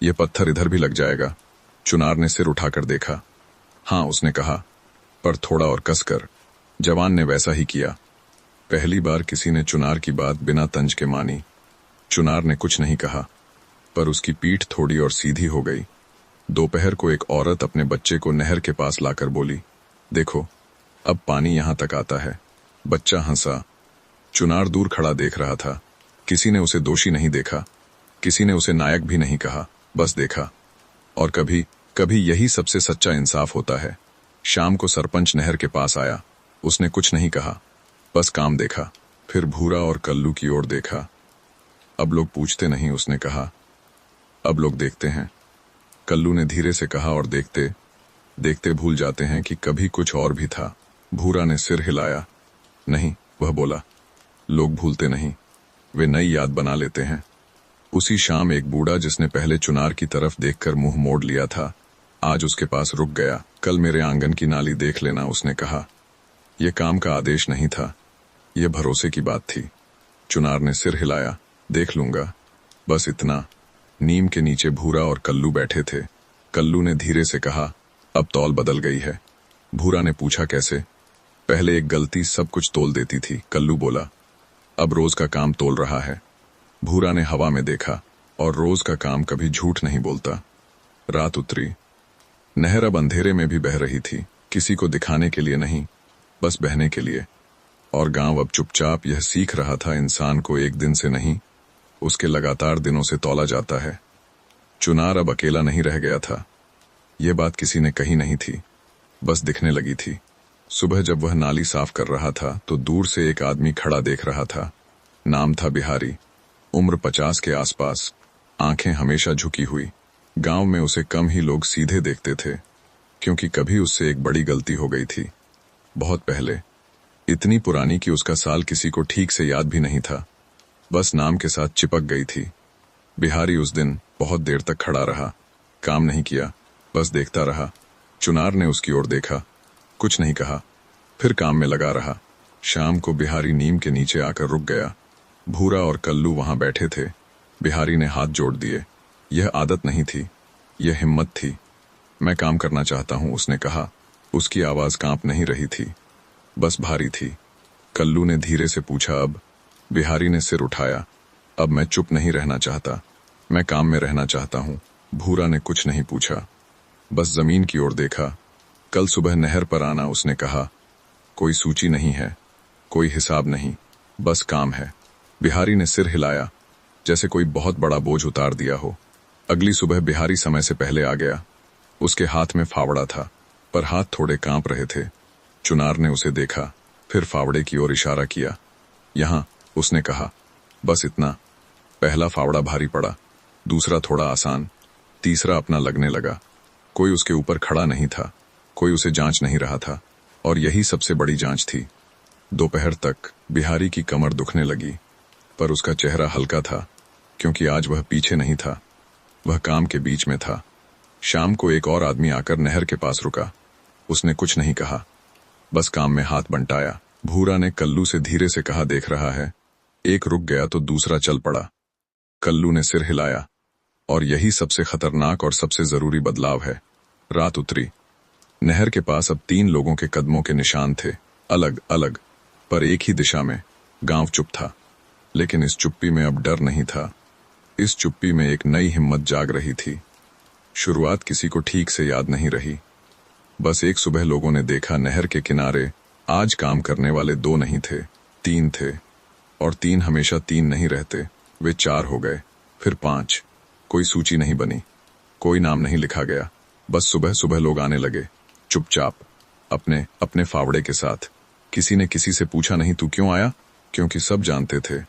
यह पत्थर इधर भी लग जाएगा। चुनार ने सिर उठाकर देखा। हाँ, उसने कहा, पर थोड़ा और कसकर। जवान ने वैसा ही किया। पहली बार किसी ने चुनार की बात बिना तंज के मानी। चुनार ने कुछ नहीं कहा, पर उसकी पीठ थोड़ी और सीधी हो गई। दोपहर को एक औरत अपने बच्चे को नहर के पास लाकर बोली, देखो, अब पानी यहां तक आता है। बच्चा हंसा। चुनार दूर खड़ा देख रहा था। किसी ने उसे दोषी नहीं देखा, किसी ने उसे नायक भी नहीं कहा, बस देखा। और कभी कभी यही सबसे सच्चा इंसाफ होता है। शाम को सरपंच नहर के पास आया। उसने कुछ नहीं कहा, बस काम देखा। फिर भूरा और कल्लू की ओर देखा। अब लोग पूछते नहीं, उसने कहा, अब लोग देखते हैं। कल्लू ने धीरे से कहा, और देखते देखते भूल जाते हैं कि कभी कुछ और भी था। भूरा ने सिर हिलाया। नहीं, वह बोला, लोग भूलते नहीं, वे नई याद बना लेते हैं। उसी शाम एक बूढ़ा जिसने पहले चुनार की तरफ देखकर मुंह मोड़ लिया था, आज उसके पास रुक गया। कल मेरे आंगन की नाली देख लेना, उसने कहा। यह काम का आदेश नहीं था, यह भरोसे की बात थी। चुनार ने सिर हिलाया। देख लूंगा, बस इतना। नीम के नीचे भूरा और कल्लू बैठे थे। कल्लू ने धीरे से कहा, अब तौल बदल गई है। भूरा ने पूछा, कैसे? पहले एक गलती सब कुछ तोल देती थी, कल्लू बोला। अब रोज का काम तोल रहा है। भूरा ने हवा में देखा, और रोज का काम कभी झूठ नहीं बोलता। रात उतरी। नहर अब अंधेरे में भी बह रही थी, किसी को दिखाने के लिए नहीं, बस बहने के लिए। और गांव अब चुपचाप यह सीख रहा था, इंसान को एक दिन से नहीं, उसके लगातार दिनों से तौला जाता है। चुनार अब अकेला नहीं रह गया था। यह बात किसी ने कही नहीं थी, बस दिखने लगी थी। सुबह जब वह नाली साफ कर रहा था तो दूर से एक आदमी खड़ा देख रहा था। नाम था बिहारी। उम्र 50 के आसपास, आंखें हमेशा झुकी हुई। गांव में उसे कम ही लोग सीधे देखते थे, क्योंकि कभी उससे एक बड़ी गलती हो गई थी, बहुत पहले, इतनी पुरानी कि उसका साल किसी को ठीक से याद भी नहीं था, बस नाम के साथ चिपक गई थी। बिहारी उस दिन बहुत देर तक खड़ा रहा, काम नहीं किया, बस देखता रहा। चुनार ने उसकी ओर देखा, कुछ नहीं कहा, फिर काम में लगा रहा। शाम को बिहारी नीम के नीचे आकर रुक गया। भूरा और कल्लू वहां बैठे थे। बिहारी ने हाथ जोड़ दिए। यह आदत नहीं थी, यह हिम्मत थी। मैं काम करना चाहता हूं, उसने कहा। उसकी आवाज कांप नहीं रही थी, बस भारी थी। कल्लू ने धीरे से पूछा, अब? बिहारी ने सिर उठाया। अब मैं चुप नहीं रहना चाहता, मैं काम में रहना चाहता हूं। भूरा ने कुछ नहीं पूछा, बस जमीन की ओर देखा। कल सुबह नहर पर आना, उसने कहा। कोई सूची नहीं है, कोई हिसाब नहीं, बस काम है। बिहारी ने सिर हिलाया, जैसे कोई बहुत बड़ा बोझ उतार दिया हो। अगली सुबह बिहारी समय से पहले आ गया। उसके हाथ में फावड़ा था, पर हाथ थोड़े कांप रहे थे। चुनार ने उसे देखा, फिर फावड़े की ओर इशारा किया। यहाँ, उसने कहा। बस इतना। पहला फावड़ा भारी पड़ा, दूसरा थोड़ा आसान, तीसरा अपना लगने लगा। कोई उसके ऊपर खड़ा नहीं था, कोई उसे जांच नहीं रहा था, और यही सबसे बड़ी जांच थी। दोपहर तक बिहारी की कमर दुखने लगी, पर उसका चेहरा हल्का था, क्योंकि आज वह पीछे नहीं था, वह काम के बीच में था। शाम को एक और आदमी आकर नहर के पास रुका। उसने कुछ नहीं कहा, बस काम में हाथ बंटाया। भूरा ने कल्लू से धीरे से कहा, देख रहा है, एक रुक गया तो दूसरा चल पड़ा। कल्लू ने सिर हिलाया। और यही सबसे खतरनाक और सबसे जरूरी बदलाव है। रात उतरी। नहर के पास अब 3 लोगों के कदमों के निशान थे, अलग अलग, पर एक ही दिशा में। गांव चुप था, लेकिन इस चुप्पी में अब डर नहीं था। इस चुप्पी में एक नई हिम्मत जाग रही थी। शुरुआत किसी को ठीक से याद नहीं रही। बस एक सुबह लोगों ने देखा, नहर के किनारे आज काम करने वाले 2 नहीं थे, 3 थे। और 3 हमेशा 3 नहीं रहते, वे 4 हो गए, फिर 5। कोई सूची नहीं बनी, कोई नाम नहीं लिखा गया। बस सुबह सुबह लोग आने लगे, चुपचाप, अपने अपने फावड़े के साथ। किसी ने किसी से पूछा नहीं, तू क्यों आया? क्योंकि सब जानते थे,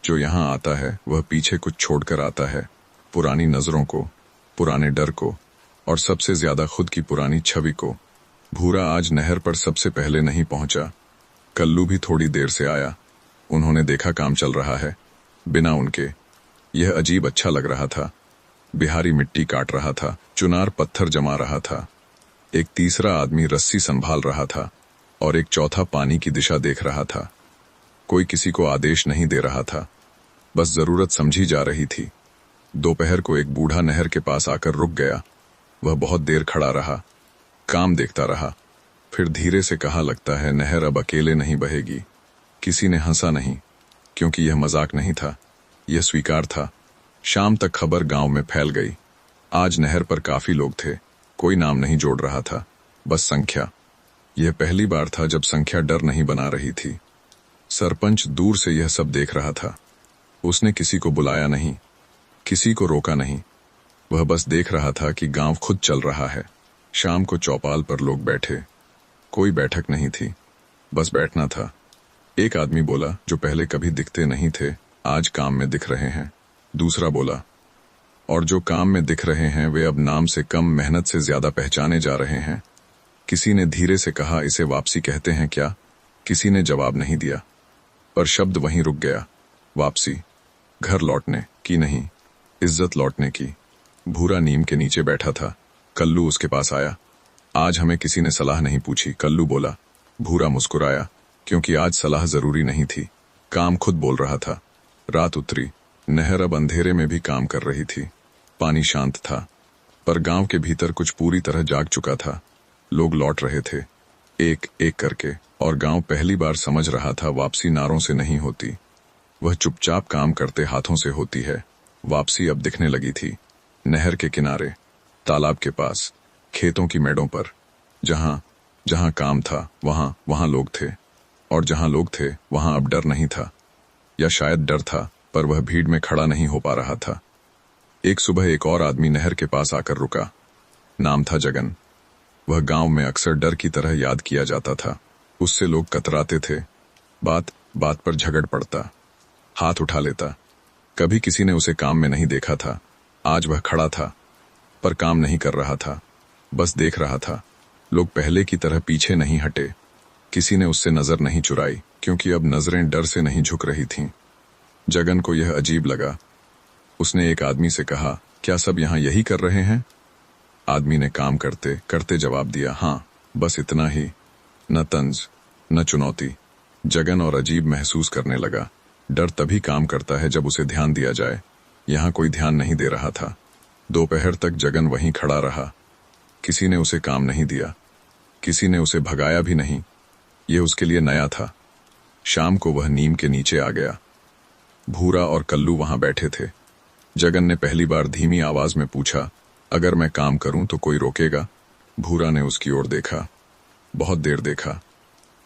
जो यहाँ आता है वह पीछे कुछ छोड़कर आता है। पुरानी नजरों को, पुराने डर को, और सबसे ज्यादा खुद की पुरानी छवि को। भूरा आज नहर पर सबसे पहले नहीं पहुंचा। कल्लू भी थोड़ी देर से आया। उन्होंने देखा काम चल रहा है, बिना उनके। यह अजीब अच्छा लग रहा था। बिहारी मिट्टी काट रहा था, चुनार पत्थर जमा रहा था, एक तीसरा आदमी रस्सी संभाल रहा था, और एक चौथा पानी की दिशा देख रहा था। कोई किसी को आदेश नहीं दे रहा था, बस जरूरत समझी जा रही थी। दोपहर को एक बूढ़ा नहर के पास आकर रुक गया। वह बहुत देर खड़ा रहा, काम देखता रहा, फिर धीरे से कहा, लगता है नहर अब अकेले नहीं बहेगी। किसी ने हंसा नहीं, क्योंकि यह मजाक नहीं था, यह स्वीकार था। शाम तक खबर गांव में फैल गई। आज नहर पर काफी लोग थे, कोई नाम नहीं जोड़ रहा था, बस संख्या। यह पहली बार था जब संख्या डर नहीं बना रही थी। सरपंच दूर से यह सब देख रहा था। उसने किसी को बुलाया नहीं, किसी को रोका नहीं, वह बस देख रहा था कि गांव खुद चल रहा है। शाम को चौपाल पर लोग बैठे, कोई बैठक नहीं थी, बस बैठना था। एक आदमी बोला, जो पहले कभी दिखते नहीं थे, आज काम में दिख रहे हैं। दूसरा बोला, और जो काम में दिख रहे हैं वे अब नाम से कम मेहनत से ज्यादा पहचाने जा रहे हैं। किसी ने धीरे से कहा, इसे वापसी कहते हैं क्या? किसी ने जवाब नहीं दिया, पर शब्द वहीं रुक गया। वापसी, घर लौटने की नहीं, इज्जत लौटने की। भूरा नीम के नीचे बैठा था। कल्लू उसके पास आया। आज हमें किसी ने सलाह नहीं पूछी, कल्लू बोला। भूरा मुस्कुराया, क्योंकि आज सलाह जरूरी नहीं थी, काम खुद बोल रहा था। रात उतरी। नहर अब अंधेरे में भी काम कर रही थी। पानी शांत था, पर गांव के भीतर कुछ पूरी तरह जाग चुका था। लोग लौट रहे थे, एक एक करके, और गांव पहली बार समझ रहा था, वापसी नारों से नहीं होती, वह चुपचाप काम करते हाथों से होती है। वापसी अब दिखने लगी थी। नहर के किनारे, तालाब के पास, खेतों की मेड़ों पर। जहां जहां काम था वहां वहां लोग थे, और जहां लोग थे वहां अब डर नहीं था, या शायद डर था, पर वह भीड़ में खड़ा नहीं हो पा रहा था। एक सुबह एक और आदमी नहर के पास आकर रुका। नाम था जगन। वह गांव में अक्सर डर की तरह याद किया जाता था। उससे लोग कतराते थे, बात बात पर झगड़ पड़ता, हाथ उठा लेता। कभी किसी ने उसे काम में नहीं देखा था। आज वह खड़ा था, पर काम नहीं कर रहा था, बस देख रहा था। लोग पहले की तरह पीछे नहीं हटे, किसी ने उससे नजर नहीं चुराई, क्योंकि अब नजरें डर से नहीं झुक रही थीं। जगन को यह अजीब लगा। उसने एक आदमी से कहा, क्या सब यहाँ यही कर रहे हैं? आदमी ने काम करते करते जवाब दिया, हाँ, बस इतना ही। न तंज, न चुनौती। जगन और अजीब महसूस करने लगा। डर तभी काम करता है जब उसे ध्यान दिया जाए। यहाँ कोई ध्यान नहीं दे रहा था। दोपहर तक जगन वहीं खड़ा रहा। किसी ने उसे काम नहीं दिया, किसी ने उसे भगाया भी नहीं। यह उसके लिए नया था। शाम को वह नीम के नीचे आ गया। भूरा और कल्लू वहां बैठे थे। जगन ने पहली बार धीमी आवाज में पूछा, अगर मैं काम करूं तो कोई रोकेगा? भूरा ने उसकी ओर देखा, बहुत देर देखा,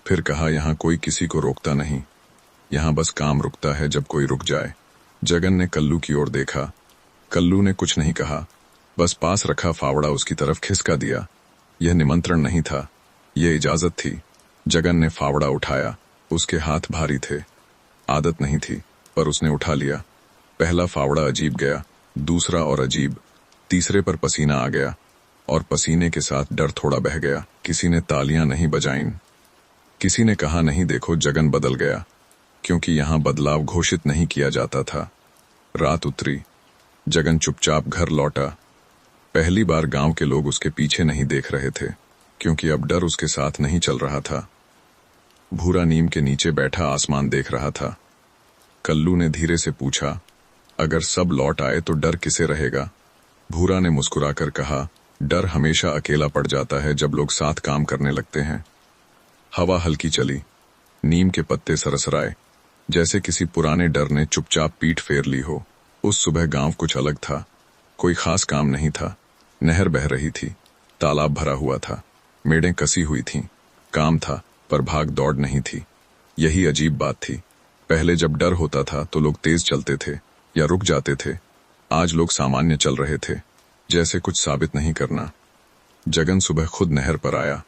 फिर कहा, यहां कोई किसी को रोकता नहीं, यहां बस काम रुकता है जब कोई रुक जाए। जगन ने कल्लू की ओर देखा। कल्लू ने कुछ नहीं कहा, बस पास रखा फावड़ा उसकी तरफ खिसका दिया। यह निमंत्रण नहीं था, यह इजाजत थी। जगन ने फावड़ा उठाया। उसके हाथ भारी थे, आदत नहीं थी, पर उसने उठा लिया। पहला फावड़ा अजीब गया, दूसरा और अजीब, तीसरे पर पसीना आ गया, और पसीने के साथ डर थोड़ा बह गया। किसी ने तालियां नहीं बजाईं, किसी ने कहा नहीं देखो जगन बदल गया, क्योंकि यहां बदलाव घोषित नहीं किया जाता था। रात उतरी, जगन चुपचाप घर लौटा। पहली बार गांव के लोग उसके पीछे नहीं देख रहे थे, क्योंकि अब डर उसके साथ नहीं चल रहा था। भूरा नीम के नीचे बैठा आसमान देख रहा था। कल्लू ने धीरे से पूछा, अगर सब लौट आए तो डर किसे रहेगा? भूरा ने मुस्कुराकर कहा, डर हमेशा अकेला पड़ जाता है जब लोग साथ काम करने लगते हैं। हवा हल्की चली, नीम के पत्ते सरसराए, जैसे किसी पुराने डर ने चुपचाप पीठ फेर ली हो। उस सुबह गांव कुछ अलग था। कोई खास काम नहीं था। नहर बह रही थी, तालाब भरा हुआ था, मेड़ें कसी हुई थीं। काम था, पर भाग दौड़ नहीं थी। यही अजीब बात थी। पहले जब डर होता था तो लोग तेज चलते थे या रुक जाते थे। आज लोग सामान्य चल रहे थे, जैसे कुछ साबित नहीं करना। जगन सुबह खुद नहर पर आया।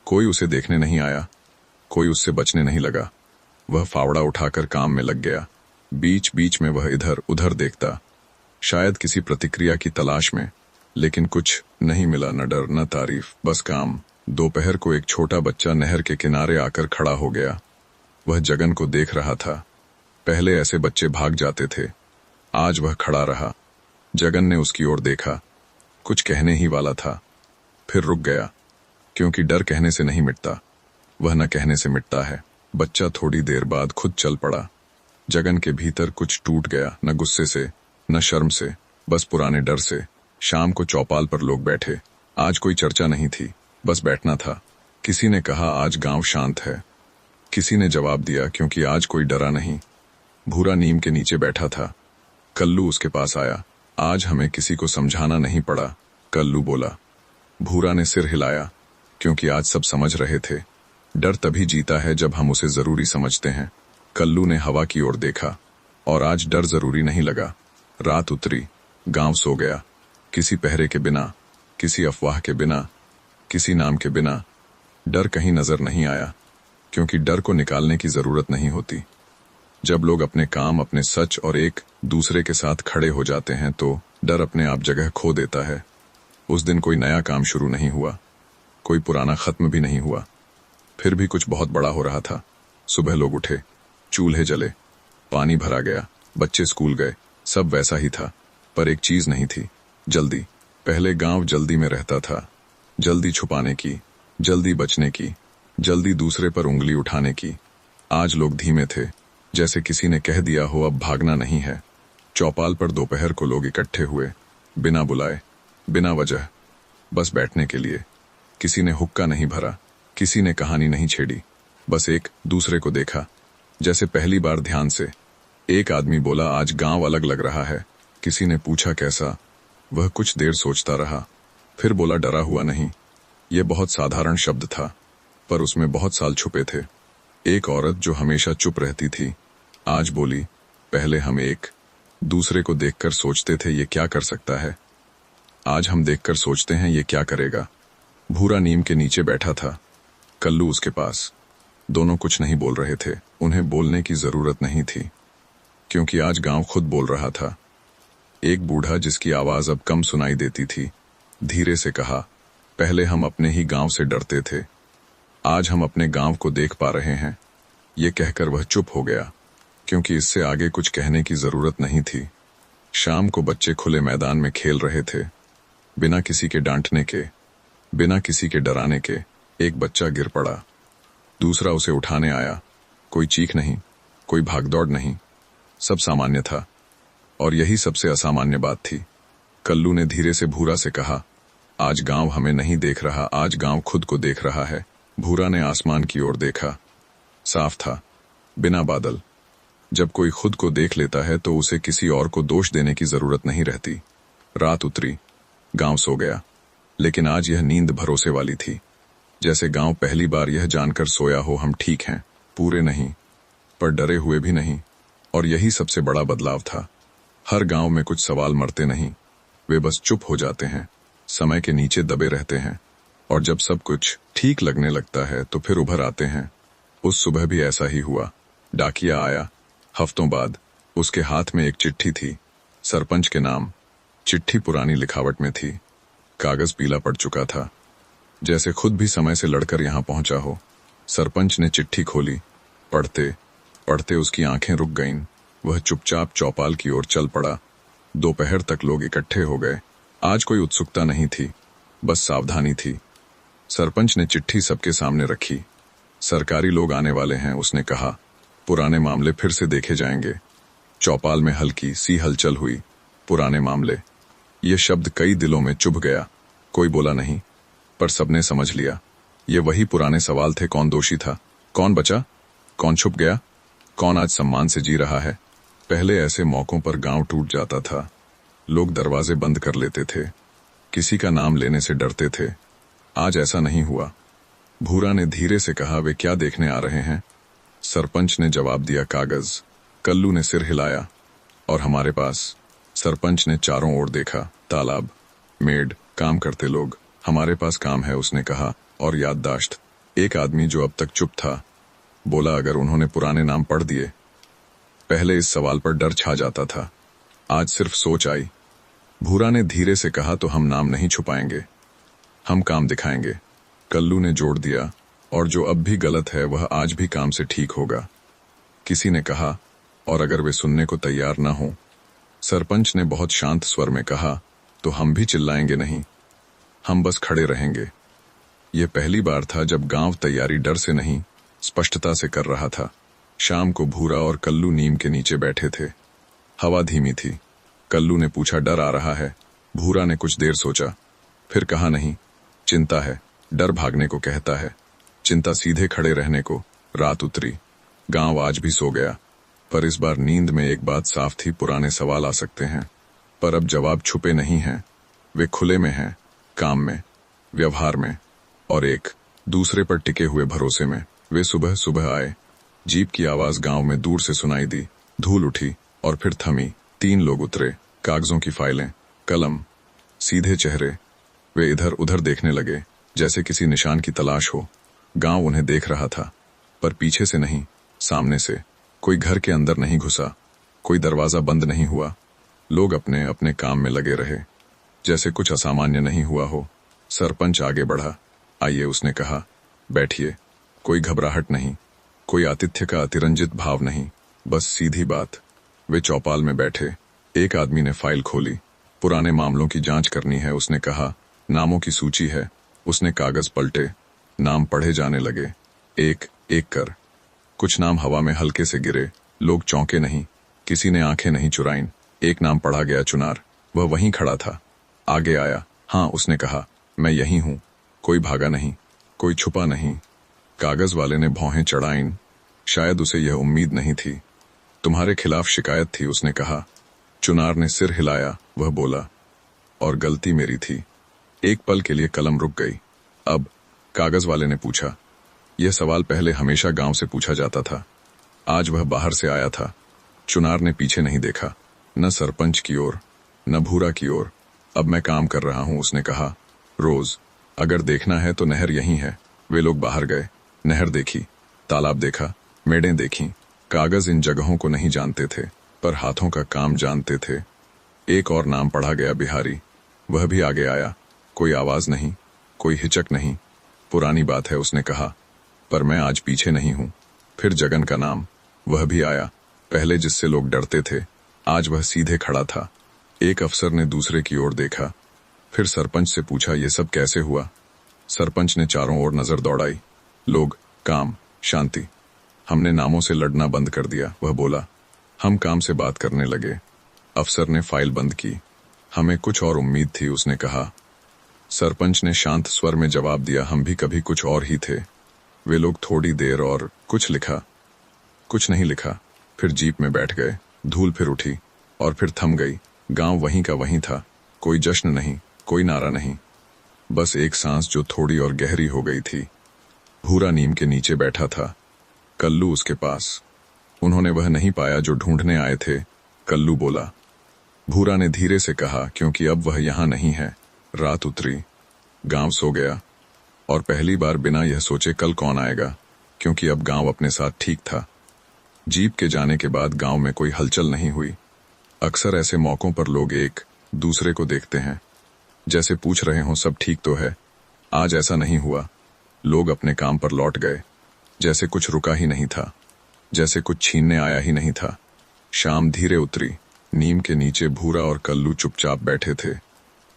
कोई उसे देखने नहीं आया, कोई उससे बचने नहीं लगा। वह फावड़ा उठाकर काम में लग गया। बीच बीच में वह इधर उधर देखता, शायद किसी प्रतिक्रिया की तलाश में, लेकिन कुछ नहीं मिला। न डर न तारीफ, बस काम। दोपहर को एक छोटा बच्चा नहर के किनारे आकर खड़ा हो गया। वह जगन को देख रहा था। पहले ऐसे बच्चे भाग जाते थे, आज वह खड़ा रहा। जगन ने उसकी ओर देखा, कुछ कहने ही वाला था, फिर रुक गया, क्योंकि डर कहने से नहीं मिटता, वह न कहने से मिटता है। बच्चा थोड़ी देर बाद खुद चल पड़ा। जगन के भीतर कुछ टूट गया, न गुस्से से न शर्म से, बस पुराने डर से। शाम को चौपाल पर लोग बैठे। आज कोई चर्चा नहीं थी, बस बैठना था। किसी ने कहा आज गांव शांत है, किसी ने जवाब दिया क्योंकि आज कोई डरा नहीं। भूरा नीम के नीचे बैठा था। कल्लू उसके पास आया। आज हमें किसी को समझाना नहीं पड़ा, कल्लू बोला। भूरा ने सिर हिलाया, क्योंकि आज सब समझ रहे थे। डर तभी जीता है जब हम उसे जरूरी समझते हैं। कल्लू ने हवा की ओर देखा, और आज डर जरूरी नहीं लगा। रात उतरी, गांव सो गया। किसी पहरे के बिना, किसी अफवाह के बिना, किसी नाम के बिना। डर कहीं नजर नहीं आया, क्योंकि डर को निकालने की जरूरत नहीं होती। जब लोग अपने काम, अपने सच और एक दूसरे के साथ खड़े हो जाते हैं तो डर अपने आप जगह खो देता है। उस दिन कोई नया काम शुरू नहीं हुआ, कोई पुराना खत्म भी नहीं हुआ, फिर भी कुछ बहुत बड़ा हो रहा था। सुबह लोग उठे, चूल्हे जले, पानी भरा गया, बच्चे स्कूल गए, सब वैसा ही था। पर एक चीज नहीं थी, जल्दी। पहले गांव जल्दी में रहता था, जल्दी छुपाने की, जल्दी बचने की, जल्दी दूसरे पर उंगली उठाने की। आज लोग धीमे थे, जैसे किसी ने कह दिया हो अब भागना नहीं है। चौपाल पर दोपहर को लोग इकट्ठे हुए, बिना बुलाए, बिना वजह, बस बैठने के लिए। किसी ने हुक्का नहीं भरा, किसी ने कहानी नहीं छेड़ी, बस एक दूसरे को देखा, जैसे पहली बार ध्यान से। एक आदमी बोला आज गांव अलग लग रहा है। किसी ने पूछा कैसा? वह कुछ देर सोचता रहा, फिर बोला डरा हुआ नहीं। यह बहुत साधारण शब्द था, पर उसमें बहुत साल छुपे थे। एक औरत जो हमेशा चुप रहती थी, आज बोली, पहले हम एक दूसरे को देखकर सोचते थे ये क्या कर सकता है, आज हम देखकर सोचते हैं ये क्या करेगा। भूरा नीम के नीचे बैठा था, कल्लू उसके पास। दोनों कुछ नहीं बोल रहे थे, उन्हें बोलने की जरूरत नहीं थी, क्योंकि आज गांव खुद बोल रहा था। एक बूढ़ा जिसकी आवाज अब कम सुनाई देती थी, धीरे से कहा, पहले हम अपने ही गांव से डरते थे, आज हम अपने गांव को देख पा रहे हैं। ये कहकर वह चुप हो गया, क्योंकि इससे आगे कुछ कहने की जरूरत नहीं थी। शाम को बच्चे खुले मैदान में खेल रहे थे, बिना किसी के डांटने के, बिना किसी के डराने के। एक बच्चा गिर पड़ा, दूसरा उसे उठाने आया। कोई चीख नहीं, कोई भागदौड़ नहीं, सब सामान्य था। और यही सबसे असामान्य बात थी। कल्लू ने धीरे से भूरा से कहा, आज गांव हमें नहीं देख रहा, आज गांव खुद को देख रहा है। भूरा ने आसमान की ओर देखा, साफ था, बिना बादल। जब कोई खुद को देख लेता है तो उसे किसी और को दोष देने की जरूरत नहीं रहती। रात उतरी, गांव सो गया, लेकिन आज यह नींद भरोसे वाली थी, जैसे गांव पहली बार यह जानकर सोया हो हम ठीक हैं, पूरे नहीं, पर डरे हुए भी नहीं। और यही सबसे बड़ा बदलाव था। हर गांव में कुछ सवाल मरते नहीं, वे बस चुप हो जाते हैं, समय के नीचे दबे रहते हैं, और जब सब कुछ ठीक लगने लगता है तो फिर उभर आते हैं। उस सुबह भी ऐसा ही हुआ। डाकिया आया। हफ्तों बाद उसके हाथ में एक चिट्ठी थी, सरपंच के नाम। चिट्ठी पुरानी लिखावट में थी, कागज पीला पड़ चुका था, जैसे खुद भी समय से लड़कर यहां पहुंचा हो। सरपंच ने चिट्ठी खोली। पढ़ते पढ़ते उसकी आंखें रुक गईं। वह चुपचाप चौपाल की ओर चल पड़ा। दोपहर तक लोग इकट्ठे हो गए। आज कोई उत्सुकता नहीं थी, बस सावधानी थी। सरपंच ने चिट्ठी सबके सामने रखी। सरकारी लोग आने वाले हैं, उसने कहा। पुराने मामले फिर से देखे जाएंगे। चौपाल में हल्की सी हलचल हुई। पुराने मामले, ये शब्द कई दिलों में चुभ गया। कोई बोला नहीं, पर सबने समझ लिया। ये वही पुराने सवाल थे। कौन दोषी था, कौन बचा, कौन छुप गया, कौन आज सम्मान से जी रहा है। पहले ऐसे मौकों पर गांव टूट जाता था। लोग दरवाजे बंद कर लेते थे, किसी का नाम लेने से डरते थे। आज ऐसा नहीं हुआ। भूरा ने धीरे से कहा, वे क्या देखने आ रहे हैं? सरपंच ने जवाब दिया, कागज। कल्लू ने सिर हिलाया, और हमारे पास? सरपंच ने चारों ओर देखा। तालाब, मेड, काम करते लोग। हमारे पास काम है, उसने कहा, और याददाश्त। एक आदमी जो अब तक चुप था बोला, अगर उन्होंने पुराने नाम पढ़ दिए? पहले इस सवाल पर डर छा जाता था, आज सिर्फ सोच आई। भूरा ने धीरे से कहा, तो हम नाम नहीं छुपाएंगे, हम काम दिखाएंगे। कल्लू ने जोड़ दिया, और जो अब भी गलत है वह आज भी काम से ठीक होगा। किसी ने कहा, और अगर वे सुनने को तैयार न हो? सरपंच ने बहुत शांत स्वर में कहा, तो हम भी चिल्लाएंगे नहीं, हम बस खड़े रहेंगे। यह पहली बार था जब गांव तैयारी डर से नहीं, स्पष्टता से कर रहा था। शाम को भूरा और कल्लू नीम के नीचे बैठे थे। हवा धीमी थी। कल्लू ने पूछा, डर आ रहा है? भूरा ने कुछ देर सोचा, फिर कहा, नहीं, चिंता है। डर भागने को कहता है, चिंता सीधे खड़े रहने को। रात उतरी। गांव आज भी सो गया, पर इस बार नींद में एक बात साफ थी, पुराने सवाल आ सकते हैं, पर अब जवाब छुपे नहीं हैं, वे खुले में हैं, काम में, व्यवहार में, और एक दूसरे पर टिके हुए भरोसे में। वे सुबह सुबह आए। जीप की आवाज गांव में दूर से सुनाई दी। धूल उठी और फिर थमी। 3 लोग उतरे, कागजों की फाइलें, कलम, सीधे चेहरे। वे इधर उधर देखने लगे, जैसे किसी निशान की तलाश हो। गांव उन्हें देख रहा था, पर पीछे से नहीं, सामने से। कोई घर के अंदर नहीं घुसा, कोई दरवाजा बंद नहीं हुआ। लोग अपने अपने काम में लगे रहे, जैसे कुछ असामान्य नहीं हुआ हो। सरपंच आगे बढ़ा। आइए, उसने कहा, बैठिए। कोई घबराहट नहीं, कोई आतिथ्य का अतिरंजित भाव नहीं, बस सीधी बात। वे चौपाल में बैठे। एक आदमी ने फाइल खोली। पुराने मामलों की जांच करनी है, उसने कहा। नामों की सूची है। उसने कागज पलटे। नाम पढ़े जाने लगे, एक एक कर। कुछ नाम हवा में हल्के से गिरे। लोग चौंके नहीं, किसी ने आंखें नहीं चुराईं। एक नाम पढ़ा गया, चुनार। वह वहीं खड़ा था। आगे आया। हाँ, उसने कहा, मैं यही हूं। कोई भागा नहीं, कोई छुपा नहीं। कागज वाले ने भौहें चढ़ाईं। शायद उसे यह उम्मीद नहीं थी। तुम्हारे खिलाफ शिकायत थी, उसने कहा। चुनार ने सिर हिलाया। वह बोला, और गलती मेरी थी। एक पल के लिए कलम रुक गई। अब? कागज वाले ने पूछा। यह सवाल पहले हमेशा गांव से पूछा जाता था, आज वह बाहर से आया था। चुनार ने पीछे नहीं देखा, न सरपंच की ओर, न भूरा की ओर। अब मैं काम कर रहा हूं, उसने कहा। रोज, अगर देखना है तो नहर यहीं है। वे लोग बाहर गए। नहर देखी, तालाब देखा, मेडें देखी। कागज इन जगहों को नहीं जानते थे, पर हाथों का काम जानते थे। एक और नाम पढ़ा गया, बिहारी। वह भी आगे आया। कोई आवाज नहीं, कोई हिचक नहीं। पुरानी बात है, उसने कहा, पर मैं आज पीछे नहीं हूं। फिर जगन का नाम, वह भी आया। पहले जिससे लोग डरते थे, आज वह सीधे खड़ा था। एक अफसर ने दूसरे की ओर देखा, फिर सरपंच से पूछा, ये सब कैसे हुआ? सरपंच ने चारों ओर नजर दौड़ाई। लोग, काम, शांति। हमने नामों से लड़ना बंद कर दिया, वह बोला। हम काम से बात करने लगे। अफसर ने फाइल बंद की। हमें कुछ और उम्मीद थी, उसने कहा। सरपंच ने शांत स्वर में जवाब दिया, हम भी कभी कुछ और ही थे। वे लोग थोड़ी देर और कुछ लिखा, कुछ नहीं लिखा। फिर जीप में बैठ गए। धूल फिर उठी और फिर थम गई। गांव वहीं का वहीं था। कोई जश्न नहीं, कोई नारा नहीं, बस एक सांस जो थोड़ी और गहरी हो गई थी। भूरा नीम के नीचे बैठा था, कल्लू उसके पास। उन्होंने वह नहीं पाया जो ढूंढने आए थे। कल्लू बोला, भूरा ने धीरे से कहा, क्योंकि अब वह यहाँ नहीं है। रात उतरी, गांव सो गया, और पहली बार बिना यह सोचे कल कौन आएगा, क्योंकि अब गांव अपने साथ ठीक था। जीप के जाने के बाद गांव में कोई हलचल नहीं हुई। अक्सर ऐसे मौकों पर लोग एक दूसरे को देखते हैं, जैसे पूछ रहे हों सब ठीक तो है। आज ऐसा नहीं हुआ। लोग अपने काम पर लौट गए, जैसे कुछ रुका ही नहीं था, जैसे कुछ छीनने आया ही नहीं था। शाम धीरे उतरी। नीम के नीचे भूरा और कल्लू चुपचाप बैठे थे।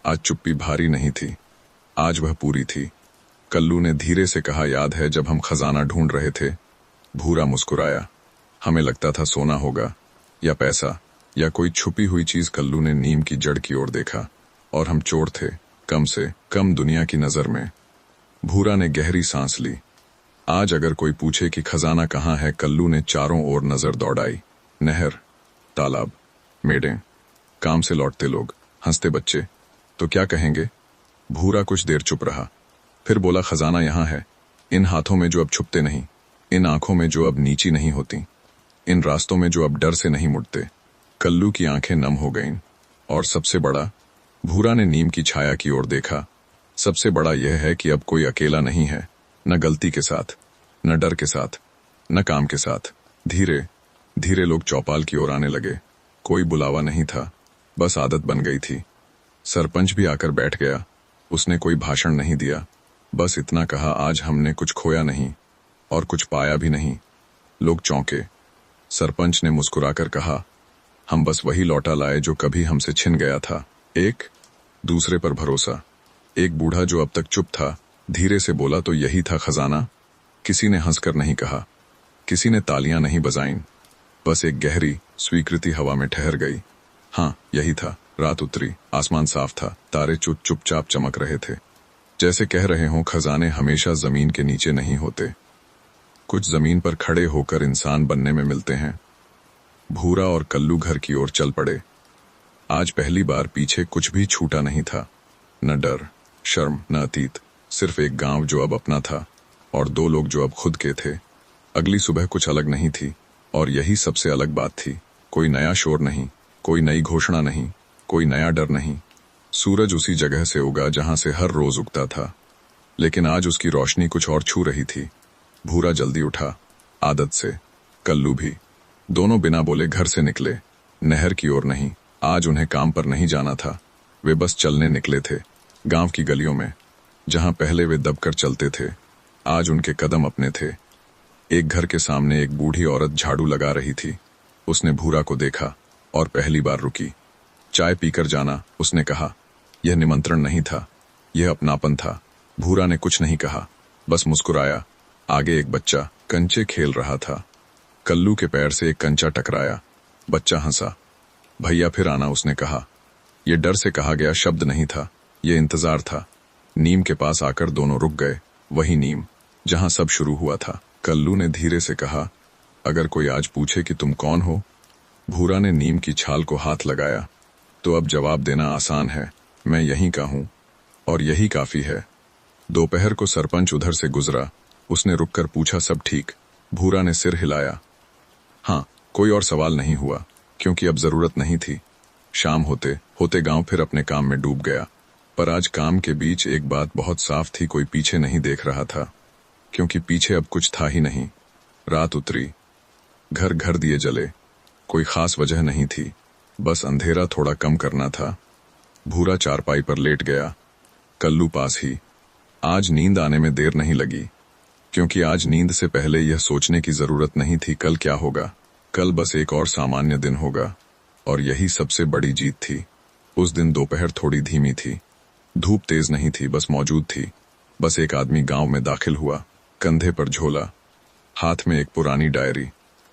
आज चुप्पी भारी नहीं थी, आज वह पूरी थी। कल्लू ने धीरे से कहा, याद है जब हम खजाना ढूंढ रहे थे? भूरा मुस्कुराया। हमें लगता था सोना होगा, या पैसा, या कोई छुपी हुई चीज। कल्लू ने नीम की जड़ की ओर देखा। और हम चोर थे, कम से कम दुनिया की नजर में। भूरा ने गहरी सांस ली। आज अगर कोई पूछे कि खजाना कहाँ है, कल्लू ने चारों ओर नजर दौड़ाई। नहर, तालाब, मेढ़े, काम से लौटते लोग, हंसते बच्चे, तो क्या कहेंगे? भूरा कुछ देर चुप रहा, फिर बोला, खजाना यहाँ है, इन हाथों में जो अब छुपते नहीं, इन आंखों में जो अब नीची नहीं होती, इन रास्तों में जो अब डर से नहीं मुड़ते। कल्लू की आंखें नम हो गईं। और सबसे बड़ा, भूरा ने नीम की छाया की ओर देखा, सबसे बड़ा यह है कि अब कोई अकेला नहीं है, न गलती के साथ, न डर के साथ, न काम के साथ। धीरे धीरे लोग चौपाल की ओर आने लगे। कोई बुलावा नहीं था, बस आदत बन गई थी। सरपंच भी आकर बैठ गया। उसने कोई भाषण नहीं दिया, बस इतना कहा, आज हमने कुछ खोया नहीं और कुछ पाया भी नहीं। लोग चौंके। सरपंच ने मुस्कुराकर कहा, हम बस वही लौटा लाए जो कभी हमसे छिन गया था। एक दूसरे पर भरोसा। एक बूढ़ा जो अब तक चुप था, धीरे से बोला, तो यही था खजाना? किसी ने हंसकर नहीं कहा, किसी ने तालियां नहीं बजाईं, बस एक गहरी स्वीकृति हवा में ठहर गई। हाँ, यही था। रात उतरी, आसमान साफ था, तारे चुपचाप चमक रहे थे, जैसे कह रहे हों, खजाने हमेशा जमीन के नीचे नहीं होते, कुछ जमीन पर खड़े होकर इंसान बनने में मिलते हैं। भूरा और कल्लू घर की ओर चल पड़े। आज पहली बार पीछे कुछ भी छूटा नहीं था, न डर, शर्म, न अतीत, सिर्फ एक गांव जो अब अपना था, और दो लोग जो अब खुद के थे। अगली सुबह कुछ अलग नहीं थी, और यही सबसे अलग बात थी। कोई नया शोर नहीं, कोई नई घोषणा नहीं, कोई नया डर नहीं। सूरज उसी जगह से उगा जहां से हर रोज उगता था, लेकिन आज उसकी रोशनी कुछ और छू रही थी। भूरा जल्दी उठा, आदत से। कल्लू भी। दोनों बिना बोले घर से निकले। नहर की ओर नहीं, आज उन्हें काम पर नहीं जाना था। वे बस चलने निकले थे। गांव की गलियों में, जहां पहले वे दबकर चलते थे, आज उनके कदम अपने थे। एक घर के सामने एक बूढ़ी औरत झाड़ू लगा रही थी। उसने भूरा को देखा और पहली बार रुकी। चाय पीकर जाना, उसने कहा। यह निमंत्रण नहीं था, यह अपनापन था। भूरा ने कुछ नहीं कहा, बस मुस्कुराया। आगे एक बच्चा कंचे खेल रहा था। कल्लू के पैर से एक कंचा टकराया। बच्चा हंसा। भैया फिर आना, उसने कहा। यह डर से कहा गया शब्द नहीं था, यह इंतजार था। नीम के पास आकर दोनों रुक गए, वही नीम जहां सब शुरू हुआ था। कल्लू ने धीरे से कहा, अगर कोई आज पूछे कि तुम कौन हो? भूरा ने नीम की छाल को हाथ लगाया। तो अब जवाब देना आसान है, मैं यहीं का हूं, और यही काफी है। दोपहर को सरपंच उधर से गुजरा। उसने रुककर पूछा, सब ठीक? भूरा ने सिर हिलाया। हाँ। कोई और सवाल नहीं हुआ, क्योंकि अब जरूरत नहीं थी। शाम होते होते गांव फिर अपने काम में डूब गया। पर आज काम के बीच एक बात बहुत साफ थी, कोई पीछे नहीं देख रहा था, क्योंकि पीछे अब कुछ था ही नहीं। रात उतरी, घर घर दिए जले। कोई खास वजह नहीं थी, बस अंधेरा थोड़ा कम करना था। भूरा चारपाई पर लेट गया, कल्लू पास ही। आज नींद आने में देर नहीं लगी, क्योंकि आज नींद से पहले यह सोचने की जरूरत नहीं थी कल क्या होगा। कल बस एक और सामान्य दिन होगा, और यही सबसे बड़ी जीत थी। उस दिन दोपहर थोड़ी धीमी थी, धूप तेज नहीं थी, बस मौजूद थी। बस एक आदमी गांव में दाखिल हुआ, कंधे पर झोला, हाथ में एक पुरानी डायरी।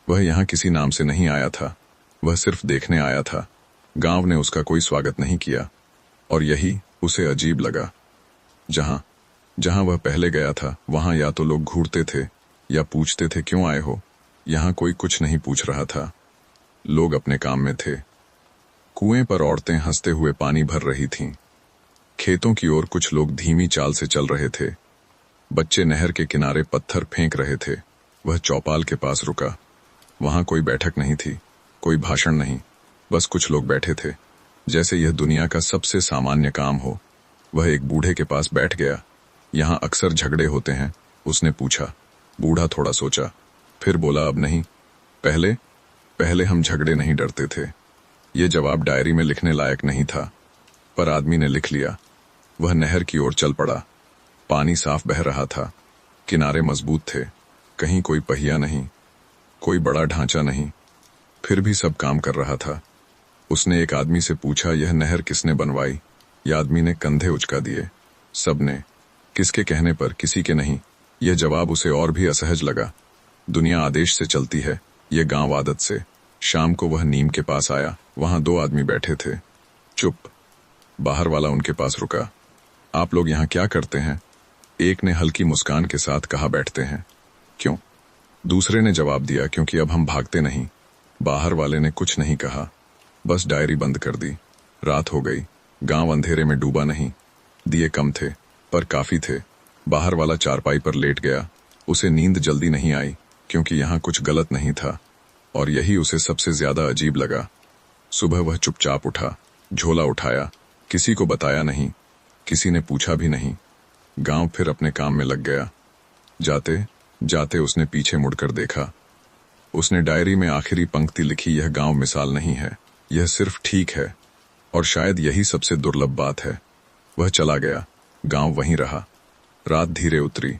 वह यहाँ किसी नाम से नहीं आया था, वह सिर्फ देखने आया था। गांव ने उसका कोई स्वागत नहीं किया, और यही उसे अजीब लगा। जहां जहां वह पहले गया था, वहां या तो लोग घूरते थे या पूछते थे क्यों आए हो। यहां कोई कुछ नहीं पूछ रहा था, लोग अपने काम में थे। कुएं पर औरतें हंसते हुए पानी भर रही थीं। खेतों की ओर कुछ लोग धीमी चाल से चल रहे थे। बच्चे नहर के किनारे पत्थर फेंक रहे थे। वह चौपाल के पास रुका। वहां कोई बैठक नहीं थी, कोई भाषण नहीं, बस कुछ लोग बैठे थे, जैसे यह दुनिया का सबसे सामान्य काम हो। वह एक बूढ़े के पास बैठ गया। यहाँ अक्सर झगड़े होते हैं, उसने पूछा। बूढ़ा थोड़ा सोचा, फिर बोला, अब नहीं। पहले पहले हम झगड़े नहीं डरते थे। ये जवाब डायरी में लिखने लायक नहीं था, पर आदमी ने लिख लिया। वह नहर की ओर चल पड़ा। पानी साफ बह रहा था, किनारे मजबूत थे, कहीं कोई पहिया नहीं, कोई बड़ा ढांचा नहीं, फिर भी सब काम कर रहा था। उसने एक आदमी से पूछा, यह नहर किसने बनवाई? यह आदमी ने कंधे उचका दिए। सबने। किसके कहने पर? किसी के नहीं। यह जवाब उसे और भी असहज लगा। दुनिया आदेश से चलती है, यह गांव आदत से। शाम को वह नीम के पास आया। वहां दो आदमी बैठे थे। चुप। बाहर वाला उनके पास रुका। आप लोग यहाँ क्या करते हैं? एक ने हल्की मुस्कान के साथ कहा, बैठते हैं। क्यों? दूसरे ने जवाब दिया, क्योंकि अब हम भागते नहीं। बाहर वाले ने कुछ नहीं कहा, बस डायरी बंद कर दी। रात हो गई। गांव अंधेरे में डूबा नहीं। दिए कम थे, पर काफी थे। बाहर वाला चारपाई पर लेट गया। उसे नींद जल्दी नहीं आई, क्योंकि यहाँ कुछ गलत नहीं था, और यही उसे सबसे ज्यादा अजीब लगा। सुबह वह चुपचाप उठा, झोला उठाया, किसी को बताया नहीं, किसी ने पूछा भी नहीं। गांव फिर अपने काम में लग गया। जाते जाते उसने पीछे मुड़कर देखा। उसने डायरी में आखिरी पंक्ति लिखी, यह गांव मिसाल नहीं है, यह सिर्फ ठीक है। और शायद यही सबसे दुर्लभ बात है। वह चला गया, गांव वहीं रहा। रात धीरे उतरी,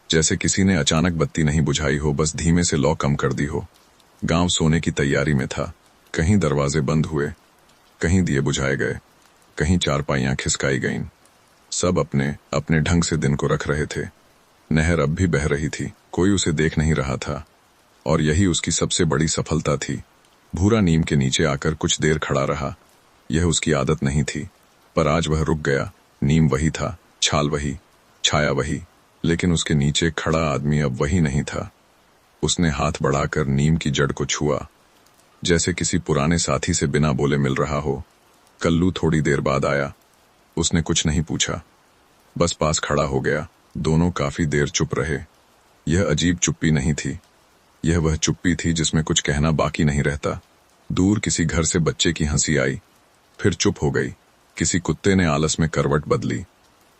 जैसे किसी ने अचानक बत्ती नहीं बुझाई हो, बस धीमे से लौ कम कर दी हो। गांव सोने की तैयारी में था। कहीं दरवाजे बंद हुए, कहीं दिए बुझाए गए, कहीं चारपाइयां खिसकाई गईं। सब अपने अपने ढंग से दिन को रख रहे थे। नहर अब भी बह रही थी, कोई उसे देख नहीं रहा था, और यही उसकी सबसे बड़ी सफलता थी। भूरा नीम के नीचे आकर कुछ देर खड़ा रहा। यह उसकी आदत नहीं थी, पर आज वह रुक गया। नीम वही था, छाल वही, छाया वही, लेकिन उसके नीचे खड़ा आदमी अब वही नहीं था। उसने हाथ बढ़ाकर नीम की जड़ को छुआ, जैसे किसी पुराने साथी से बिना बोले मिल रहा हो। कल्लू थोड़ी देर बाद आया। उसने कुछ नहीं पूछा, बस पास खड़ा हो गया। दोनों काफी देर चुप रहे। यह अजीब चुप्पी नहीं थी, यह वह चुप्पी थी जिसमें कुछ कहना बाकी नहीं रहता। दूर किसी घर से बच्चे की हंसी आई, फिर चुप हो गई। किसी कुत्ते ने आलस में करवट बदली।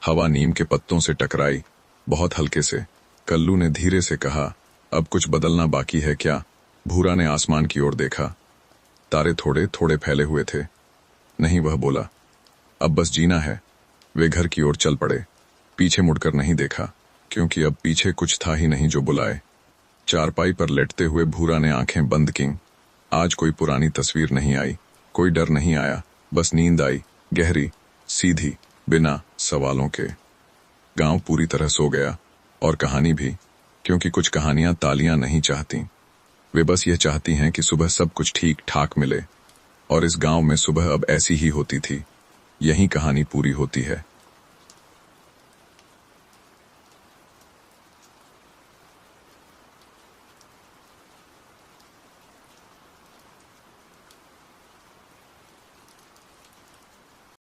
हवा नीम के पत्तों से टकराई, बहुत हल्के से। कल्लू ने धीरे से कहा, अब कुछ बदलना बाकी है क्या? भूरा ने आसमान की ओर देखा। तारे थोड़े थोड़े फैले हुए थे। नहीं, वह बोला, अब बस जीना है। वे घर की ओर चल पड़े। पीछे मुड़कर नहीं देखा, क्योंकि अब पीछे कुछ था ही नहीं जो बुलाए। चारपाई पर लेटते हुए भूरा ने आंखें बंद की। आज कोई पुरानी तस्वीर नहीं आई, कोई डर नहीं आया, बस नींद आई, गहरी, सीधी, बिना सवालों के। गांव पूरी तरह सो गया, और कहानी भी, क्योंकि कुछ कहानियां तालियां नहीं चाहती। वे बस यह चाहती हैं कि सुबह सब कुछ ठीक ठाक मिले। और इस गांव में सुबह अब ऐसी ही होती थी। यही कहानी पूरी होती है।